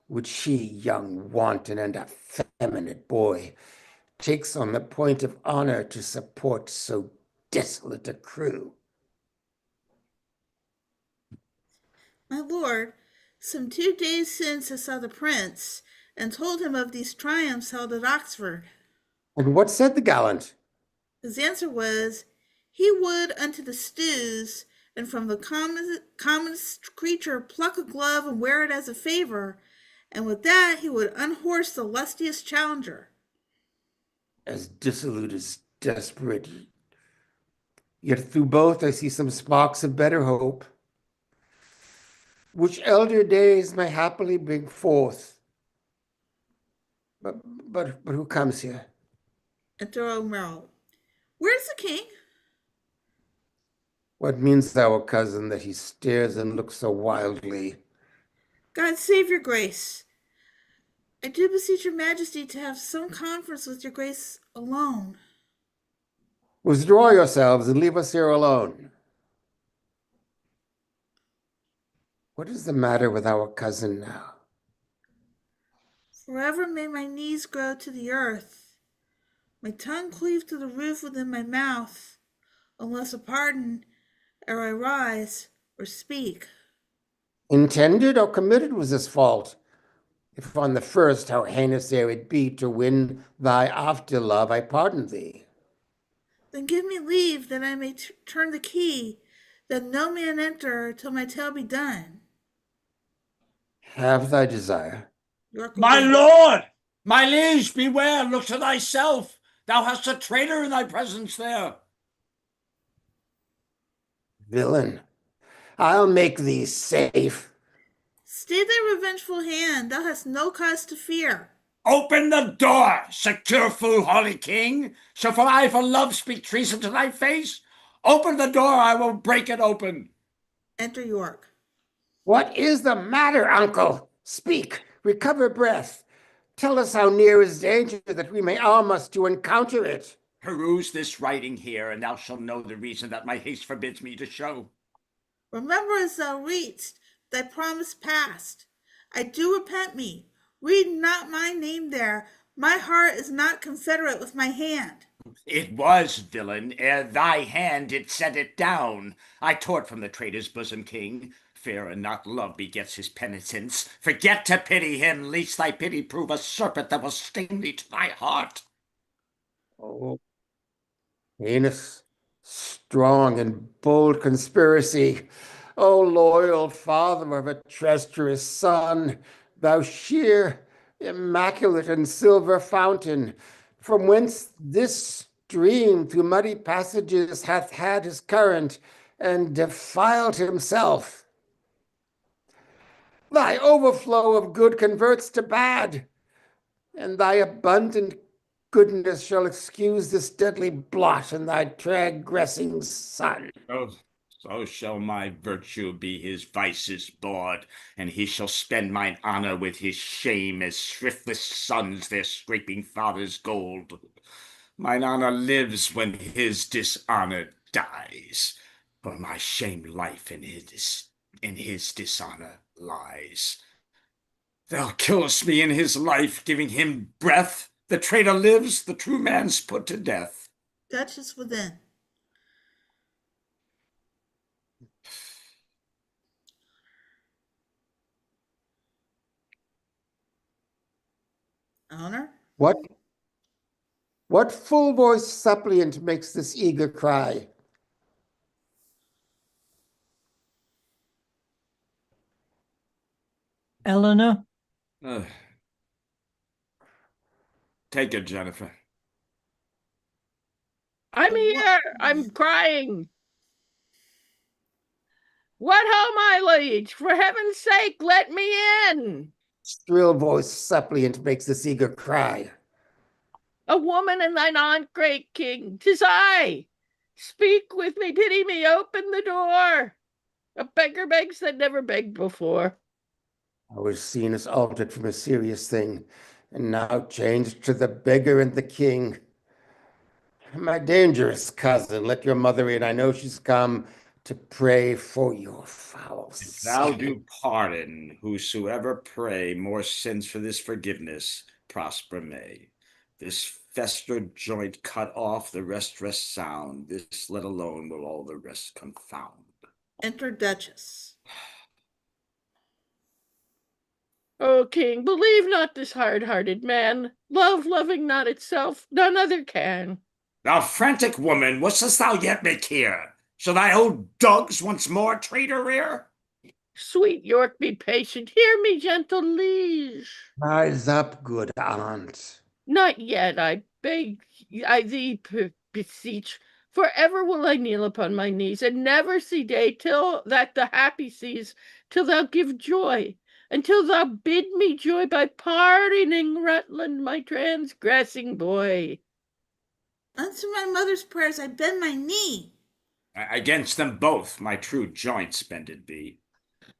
which he, young wanton and effeminate boy, takes on the point of honor to support so desolate a crew. My lord, some 2 days since I saw the prince, and told him of these triumphs held at Oxford. And what said the gallant? His answer was, he would unto the stews, and from the commonest creature pluck a glove and wear it as a favor, and with that he would unhorse the lustiest challenger. As dissolute as desperate. Yet through both I see some sparks of better hope, which elder days may happily bring forth. But who comes here? Enter O'Merrill. Where's the king? What means thou, cousin, that he stares and looks so wildly? God save your grace. I do beseech your majesty to have some conference with your grace alone. Withdraw yourselves and leave us here alone. What is the matter with our cousin now? Forever may my knees grow to the earth, my tongue cleave to the roof within my mouth, unless a pardon ere I rise or speak. Intended or committed was this fault? If on the first, how heinous ere it be, to win thy after love, I pardon thee. Then give me leave that I may turn the key, that no man enter till my tale be done. Have thy desire. York My obeyed. lord! My liege, beware, look to thyself. Thou hast a traitor in thy presence there. Villain, I'll make thee safe. Stay thy revengeful hand, thou hast no cause to fear. Open the door, secure fool, holy king. Shall I for love speak treason to thy face? Open the door, I will break it open. Enter York. What is the matter, uncle? Speak, recover breath. Tell us how near is danger, that we may arm us to encounter it. Peruse this writing here, and thou shalt know the reason that my haste forbids me to show. Remember as thou readst, thy promise past. I do repent me. Read not my name there. My heart is not confederate with my hand. It was, villain, ere thy hand did set it down. I tore it from the traitor's bosom, king. fear and not love begets his penitence. Forget to pity him, lest thy pity prove a serpent that will sting thee to thy heart. Oh, heinous, strong, and bold conspiracy. O loyal father of a treacherous son, thou sheer, immaculate, and silver fountain, from whence this stream through muddy passages hath had his current and defiled himself. Thy overflow of good converts to bad, and thy abundant goodness shall excuse this deadly blot in thy transgressing son. So shall my virtue be his vice's bawd, and he shall spend mine honor with his shame as thriftless sons their scraping father's gold. Mine honor lives when his dishonor dies, for my shamed life in his dishonor lies. Thou killest me in his life, giving him breath. The traitor lives, the true man's put to death. Duchess within. Eleanor? What full-voiced suppliant makes this eager cry? Eleanor? Take it, Jennifer. I'm here. I'm crying. What ho, my liege? For heaven's sake, let me in. Shrill-voiced suppliant makes this eager cry. A woman and thine aunt, great king. 'Tis I. Speak with me, pity me, open the door. A beggar begs that never begged before. I was seen as altered from a serious thing, and now changed to the beggar and the king. My dangerous cousin, let your mother in. I know she's come to pray for your foul If thou sin. do pardon whosoever pray, more sins for this forgiveness prosper may. This festered joint cut off, the rest sound. This let alone will all the rest confound. Enter Duchess. O king, believe not this hard-hearted man. Love loving not itself, none other can. Thou frantic woman, what dost thou yet make here? Shall thy old dogs once more traitor rear? Sweet York, be patient. Hear me, gentle liege. Rise up, good aunt. Not yet, I beg, I thee beseech. Forever will I kneel upon my knees, and never see day till that the happy sees, till thou give joy, until thou bid me joy by pardoning Rutland, my transgressing boy. Answer my mother's prayers, I bend my knee. Against them both my true joints bended be.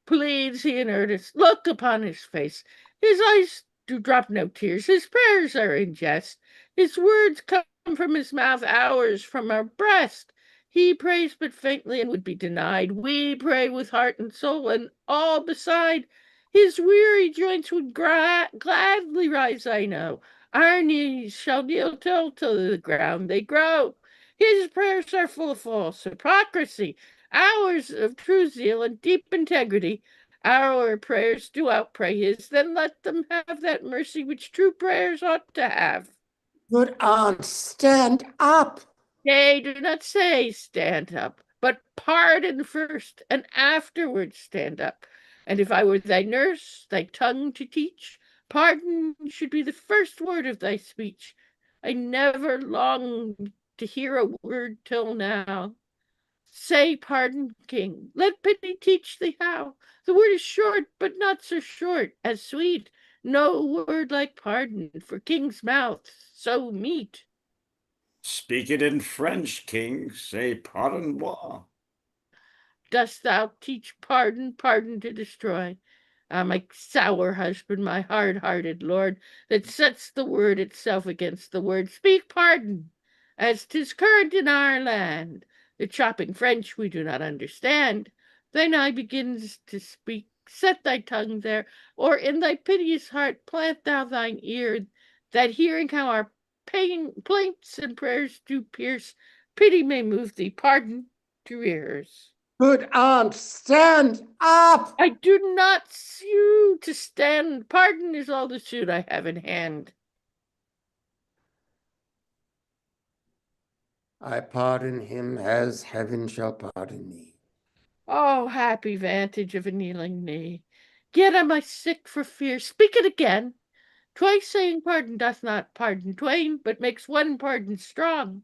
Pleads he in earnest, look upon his face. His eyes do drop no tears, his prayers are in jest. His words come from his mouth, ours from our breast. He prays but faintly and would be denied. We pray with heart and soul and all beside. His weary joints would gladly rise, I know. Our knees shall kneel till the ground they grow. His prayers are full of false hypocrisy, ours of true zeal and deep integrity. Our prayers do outpray his, then let them have that mercy which true prayers ought to have. Good aunt, stand up. Nay, do not say stand up, but pardon first, and afterwards stand up. And if I were thy nurse, thy tongue to teach, pardon should be the first word of thy speech. I never longed to hear a word till now. Say pardon, king, let pity teach thee how. The word is short, but not so short as sweet. No word like pardon for king's mouth so meet. Speak it in French, king. Say pardon-moi. Dost thou teach pardon, pardon to destroy? Ah, my sour husband, my hard-hearted lord, that sets the word itself against the word. Speak pardon, as 'tis current in our land. The chopping French we do not understand. Thine eye begins to speak, set thy tongue there, or in thy piteous heart plant thou thine ear, that hearing how our plaints and prayers do pierce, pity may move thee, pardon to ears. Good aunt, stand up! I do not sue to stand. Pardon is all the suit I have in hand. I pardon him as heaven shall pardon me. Oh, happy vantage of a kneeling knee. Yet am I sick for fear. Speak it again. Twice saying pardon doth not pardon twain, but makes one pardon strong.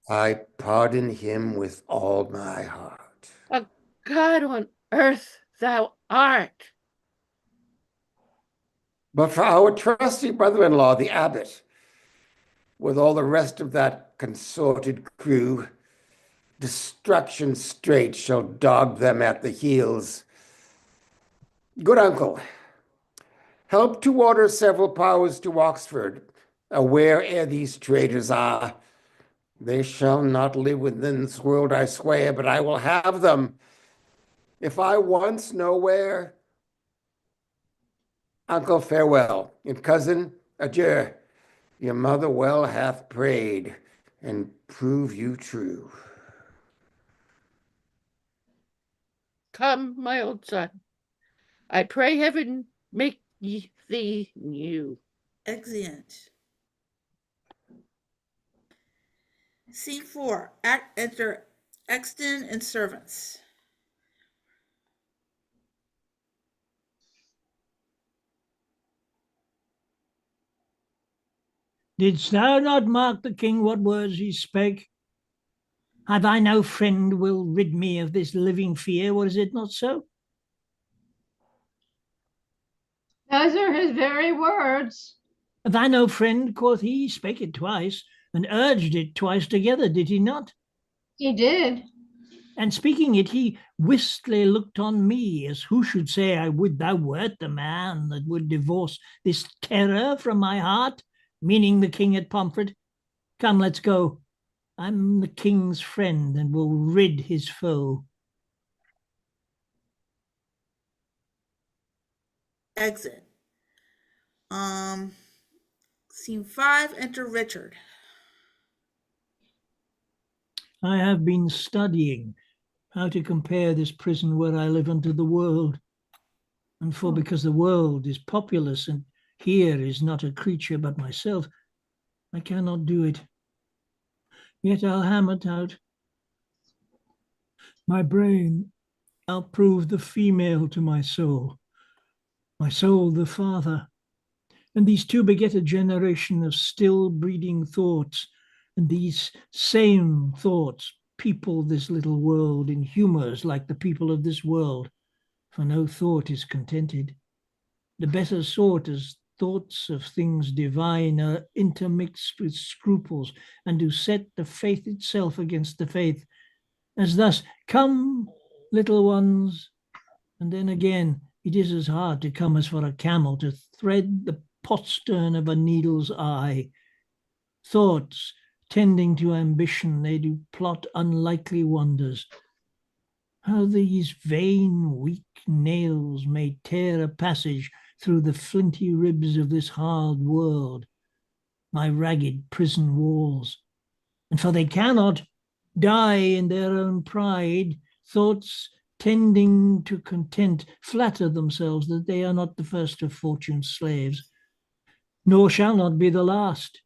I pardon him with all my heart. A God on earth thou art. But for our trusty brother-in-law, the abbot, with all the rest of that consorted crew, destruction straight shall dog them at the heels. Good uncle, help to order several powers to Oxford, aware ere these traitors are. They shall not live within this world, I swear, but I will have them. If I once know where. Uncle, farewell, and cousin, adieu. Your mother well hath prayed, and prove you true. Come, my old son. I pray heaven make thee new. Exeunt. Scene 4. Enter Exton and servants. Didst thou not mark the king what words he spake? Have I no friend will rid me of this living fear? Was it not so? Those are his very words. Have I no friend, quoth he, spake it twice, and urged it twice together, did he not? He did. And speaking it, he wistly looked on me, as who should say, I would thou wert the man that would divorce this terror from my heart, meaning the king at Pomfret. Come, let's go. I'm the king's friend and will rid his foe. Exit. Scene 5. Enter Richard. I have been studying how to compare this prison where I live unto the world. And for because the world is populous and here is not a creature but myself, I cannot do it. Yet I'll hammer it out. My brain, I'll prove the female to my soul the father. And these two beget a generation of still breeding thoughts. And these same thoughts people this little world in humours like the people of this world, for no thought is contented. The better sort as thoughts of things divine are intermixed with scruples and do set the faith itself against the faith, as thus, come, little ones, and then again, it is as hard to come as for a camel to thread the postern of a needle's eye. Thoughts tending to ambition, they do plot unlikely wonders. How these vain, weak nails may tear a passage through the flinty ribs of this hard world, my ragged prison walls. And for they cannot die in their own pride, thoughts tending to content flatter themselves that they are not the first of fortune's slaves, nor shall not be the last.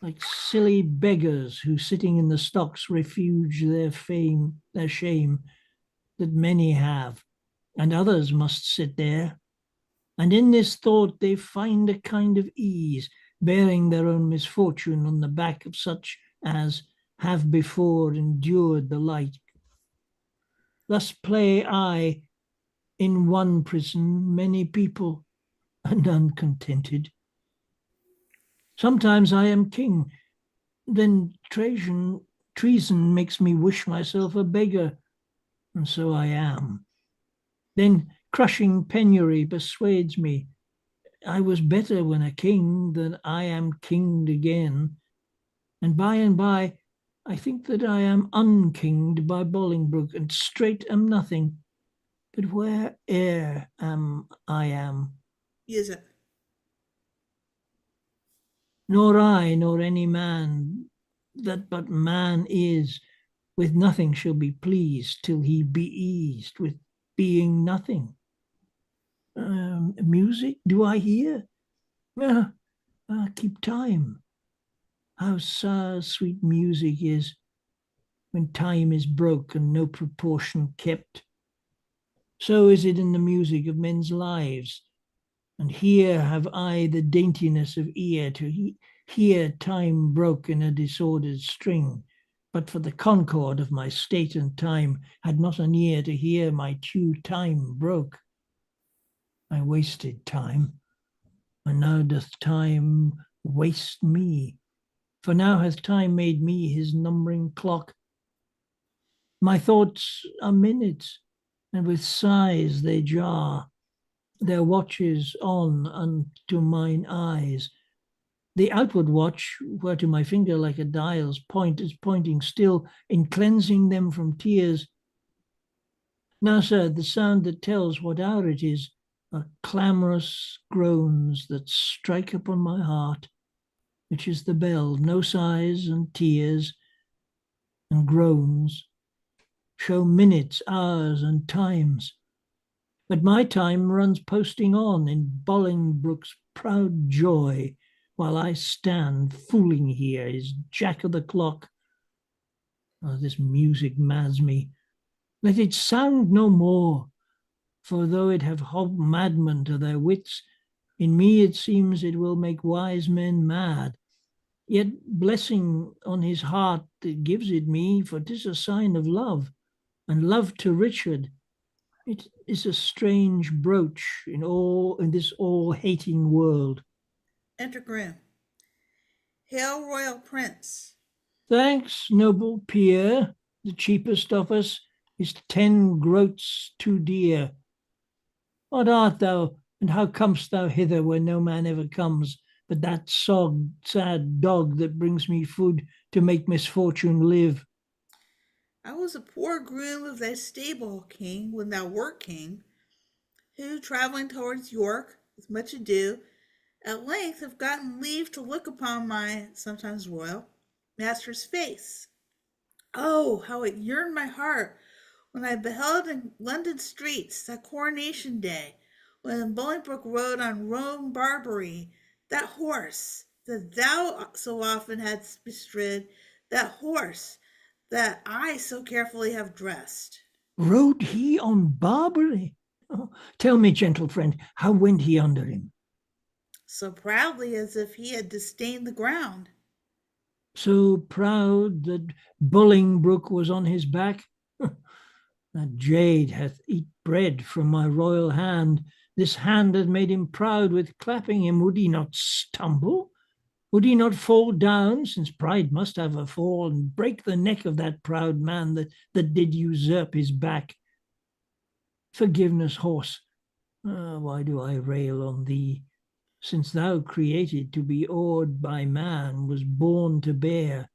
Like silly beggars who sitting in the stocks refuge their shame that many have, and others must sit there. And in this thought they find a kind of ease, bearing their own misfortune on the back of such as have before endured the like. Thus play I in one prison many people, and uncontented. Sometimes I am king, then treason makes me wish myself a beggar, and so I am. Then crushing penury persuades me I was better when a king than I am kinged again. And by I think that I am unkinged by Bolingbroke, and straight am nothing. But where'er I am. Use it. Nor I, nor any man that but man is, With nothing shall be pleased till he be eased with being nothing. Music, do I hear? Keep time. How sweet music is when time is broke and no proportion kept. So is it in the music of men's lives. And here have I the daintiness of ear to hear time broke in a disordered string. But for the concord of my state and time, had not an ear to hear my tune time broke. I wasted time, and now doth time waste me. For now hath time made me his numbering clock. My thoughts are minutes, and with sighs they jar their watches on unto mine eyes. The outward watch, whereto my finger like a dial's point is pointing still in cleansing them from tears. Now, sir, the sound that tells what hour it is are clamorous groans that strike upon my heart, which is the bell. No sighs and tears and groans show minutes, hours, and times. But my time runs posting on in Bolingbroke's proud joy, while I stand fooling here, is jack of the clock. Oh, this music mads me. Let it sound no more, for though it have hob madmen to their wits, in me it seems it will make wise men mad. Yet blessing on his heart that gives it me, for 'tis a sign of love, and love to Richard. It is a strange brooch in this all-hating world. Enter groom. Hail, royal prince. Thanks, noble peer. The cheapest of us is 10 groats too dear. What art thou, and how comest thou hither where no man ever comes, but that sad dog that brings me food to make misfortune live? I was a poor groom of thy stable, king, when thou wert king, who, travelling towards York with much ado, at length have gotten leave to look upon my, sometimes royal, master's face. Oh, how it yearned my heart when I beheld in London streets that coronation day, when Bolingbroke rode on Rome Barbary, that horse that thou so often hadst bestrid, that horse that I so carefully have dressed. Rode he on Barbary? Oh, tell me, gentle friend, how went he under him? So proudly as if he had disdained the ground. So proud that Bolingbroke was on his back? That jade hath eat bread from my royal hand. This hand hath made him proud with clapping him. Would he not stumble? Would he not fall down, since pride must have a fall, and break the neck of that proud man that did usurp his back? Forgiveness, horse. Why do I rail on thee? Since thou created to be awed by man, was born to bear.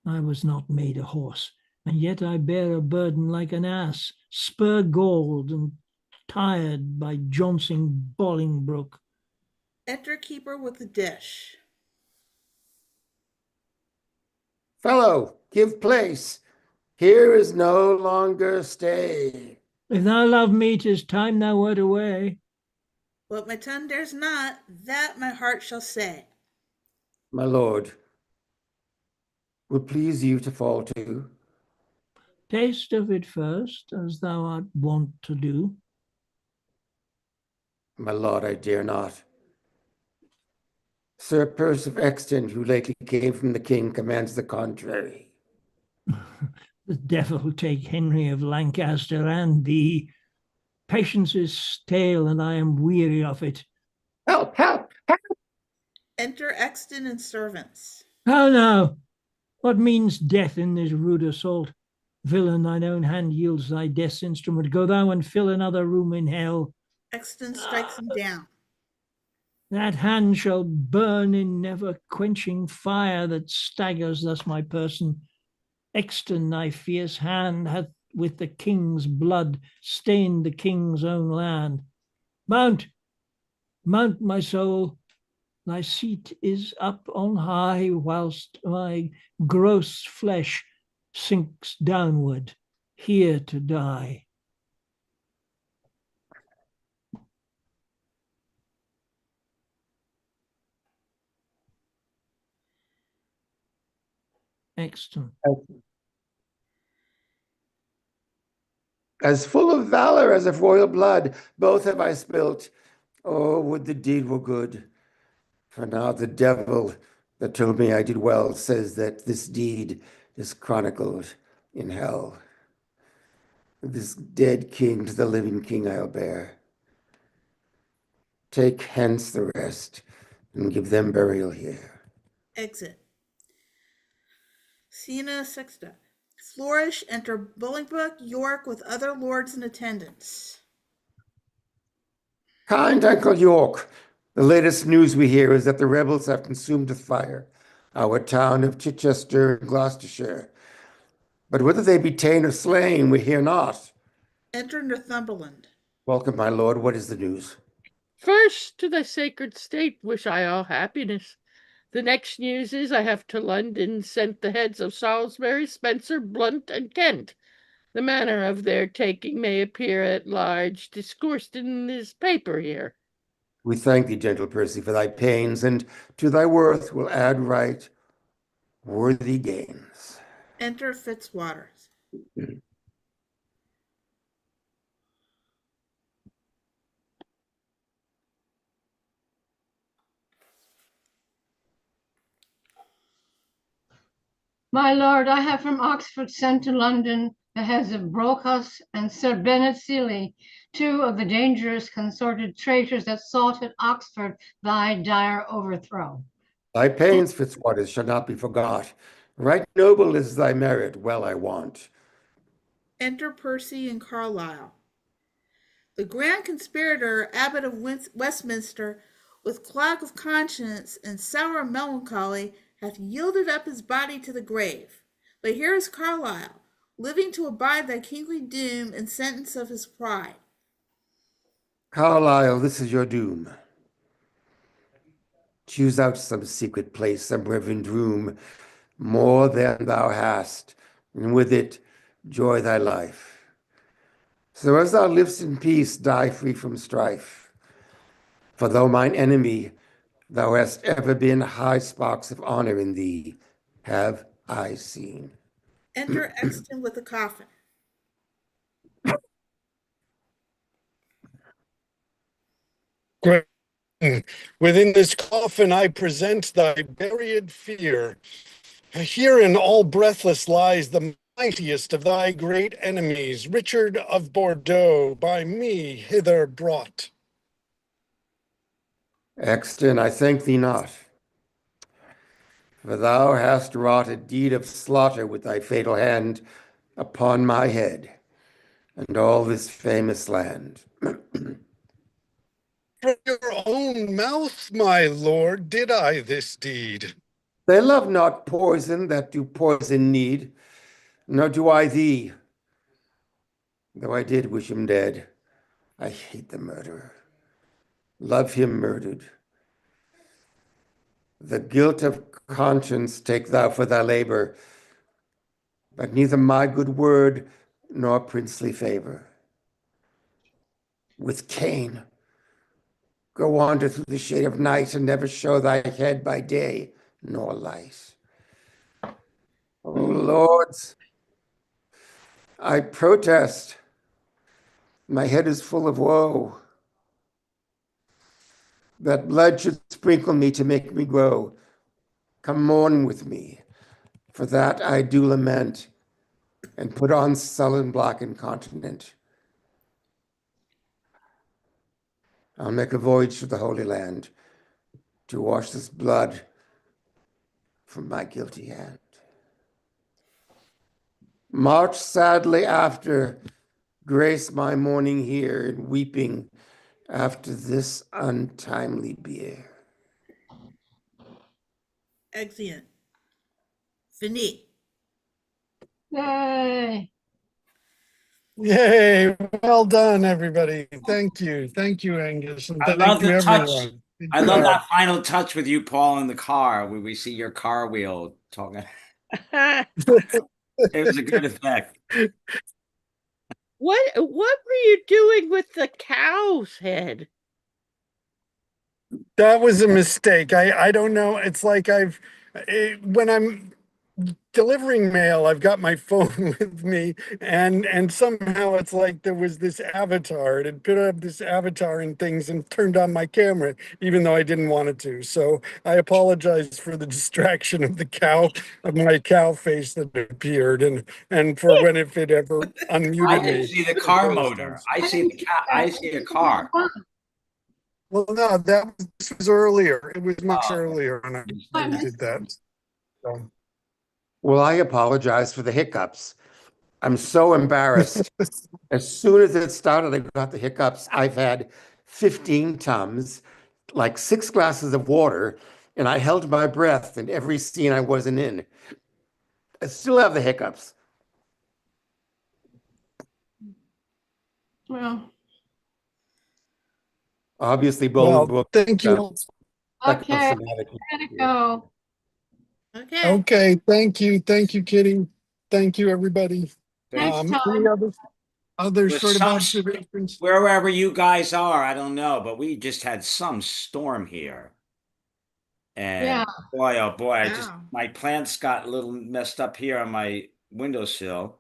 I was not made a horse, and yet I bear a burden like an ass, spur galled and tired by jouncing Bolingbroke. Enter keeper with the dish. Fellow, give place. Here is no longer stay. If thou love me, 'tis time thou wert away. What my tongue dares not, that my heart shall say. My lord, would please you to fall to. Taste of it first, as thou art wont to do. My lord, I dare not. Sir Percy of Exton, who lately came from the king, commands the contrary. The devil take Henry of Lancaster and thee. Patience is stale, and I am weary of it. Help, help, help! Enter Exton and servants. How now? What means death in this rude assault? Villain, thine own hand yields thy death's instrument. Go thou and fill another room in hell. Exton strikes him down. That hand shall burn in never quenching fire that staggers thus my person. Exton, thy fierce hand hath with the king's blood stained the king's own land. Mount, mount, my soul. Thy seat is up on high, whilst my gross flesh sinks downward, here to die. Exton. As full of valor as of royal blood, both have I spilt. Oh, would the deed were good. For now the devil that told me I did well says that this deed is chronicled in hell. This dead king to the living king I'll bear. Take hence the rest and give them burial here. Exit. Scena sexta. Flourish, enter Bolingbroke, York with other lords in attendance. Kind Uncle York, the latest news we hear is that the rebels have consumed with fire our town of Chichester in Gloucestershire. But whether they be ta'en or slain, we hear not. Enter Northumberland. Welcome, my lord. What is the news? First, to the sacred state wish I all happiness. The next news is I have to London sent the heads of Salisbury, Spencer, Blunt, and Kent. The manner of their taking may appear at large discoursed in this paper here. We thank thee, gentle Percy, for thy pains, and to thy worth will add right worthy gains. Enter Fitzwaters. My lord, I have from Oxford sent to London the heads of Brocas and Sir Bennet Seeley, two of the dangerous consorted traitors that sought at Oxford thy dire overthrow. Thy pains, Fitzwaters, shall not be forgot. Right noble is thy merit, well I want. Enter Percy and Carlisle. The grand conspirator, Abbot of Westminster, with clog of conscience and sour melancholy, hath yielded up his body to the grave. But here is Carlisle, living to abide thy kingly doom and sentence of his pride. Carlisle, this is your doom. Choose out some secret place, some reverend room, more than thou hast, and with it joy thy life. So as thou livest in peace, die free from strife. For though mine enemy, thou hast ever been, high sparks of honor in thee have I seen. Enter Exton with a coffin. Within this coffin I present thy buried fear. Herein all breathless lies the mightiest of thy great enemies, Richard of Bordeaux, by me hither brought. Exton, I thank thee not, for thou hast wrought a deed of slaughter with thy fatal hand upon my head and all this famous land. From your own mouth, my lord, did I this deed. They love not poison that do poison need, nor do I thee. Though I did wish him dead, I hate the murderer. Love him murdered. The guilt of conscience take thou for thy labor, but neither my good word nor princely favor. With Cain, go wander through the shade of night and never show thy head by day nor light. O lords, I protest. My head is full of woe. That blood should sprinkle me to make me grow. Come mourn with me, for that I do lament, and put on sullen black incontinent. I'll make a voyage to the Holy Land to wash this blood from my guilty hand. March sadly after, grace my mourning here, and weeping after this untimely bier. Exeunt. Fini. Yay! Yay, well done, everybody. Thank you, Angus, and I thank love you, the touch. everyone. Good I love job. that final touch with you, Paul, in the car, where we see your car wheel talking. It was a good effect. What were you doing with the cow's head? That was a mistake. I don't know. It's like when I'm delivering mail, I've got my phone with me, and somehow it's like there was this avatar. It had put up this avatar and things and turned on my camera, even though I didn't want it to. So I apologize for the distraction of the cow, of my cow face that appeared, and for when if it ever I unmuted didn't me. see the car motor. I see the cat. I see a car. Well, no, this was earlier. It was much Oh, earlier when I did that. So. Well, I apologize for the hiccups. I'm so embarrassed. As soon as it started, I got the hiccups. I've had 15 Tums, like 6 glasses of water, and I held my breath in every scene I wasn't in. I still have the hiccups. Well, Obviously, both Well, books. thank you. okay, psychosomatic. gotta go. Okay. Okay, thank you. Thank you, Kitty. Thank you, everybody. Next Any time. other There's sort of some observations? wherever you guys are, I don't know, but we just had some storm here. Yeah. And boy, oh boy, Yeah. my plants got a little messed up here on my windowsill.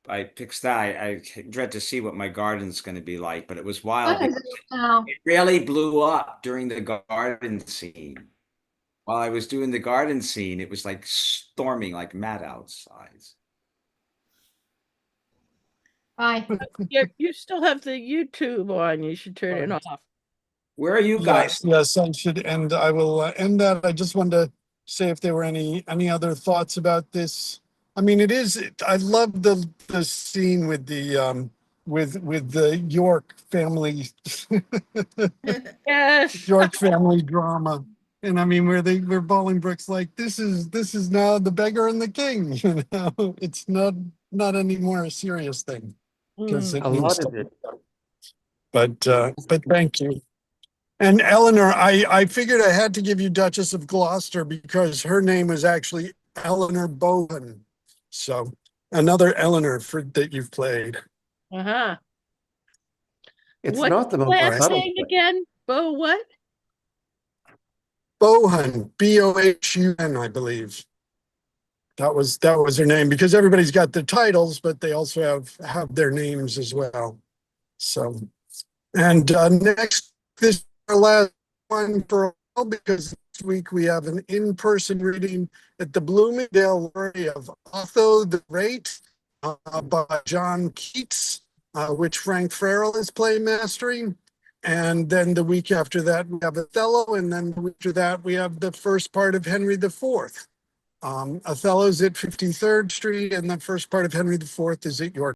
I fixed that. I dread to see what my garden's going to be like, but it was wild. What is it now? It really blew up during the garden scene. While I was doing the garden scene, it was like storming like mad outside. Bye. You still have the YouTube on. You should turn it off. Where are you guys? Yes, I should end. I will end that. I just wanted to say if there were any other thoughts about this. I mean, I love the scene with the with the York family Yes. York family drama. And I mean, where Bolingbroke's like, this is now the beggar and the king. You know, it's not anymore a serious thing because Mm. it A means. lot of it. But thank you. And Eleanor, I figured I had to give you Duchess of Gloucester because her name was actually Eleanor Bowen. So another Eleanor that you've played. Uh-huh. It's What's not the the most last subtle name thing. again? Bo what? Bohun, Bohun, I believe. That was her name because everybody's got their titles, but they also have their names as well. So, and this is our last one for a while because next week we have an in-person reading at the Bloomingdale Library of Otho the Great by John Keats, which Frank Farrell is playmastering. And then the week after that, we have Othello. And then the week after that, we have the first part of Henry IV. Othello's at 53rd Street, and the first part of Henry IV is at York.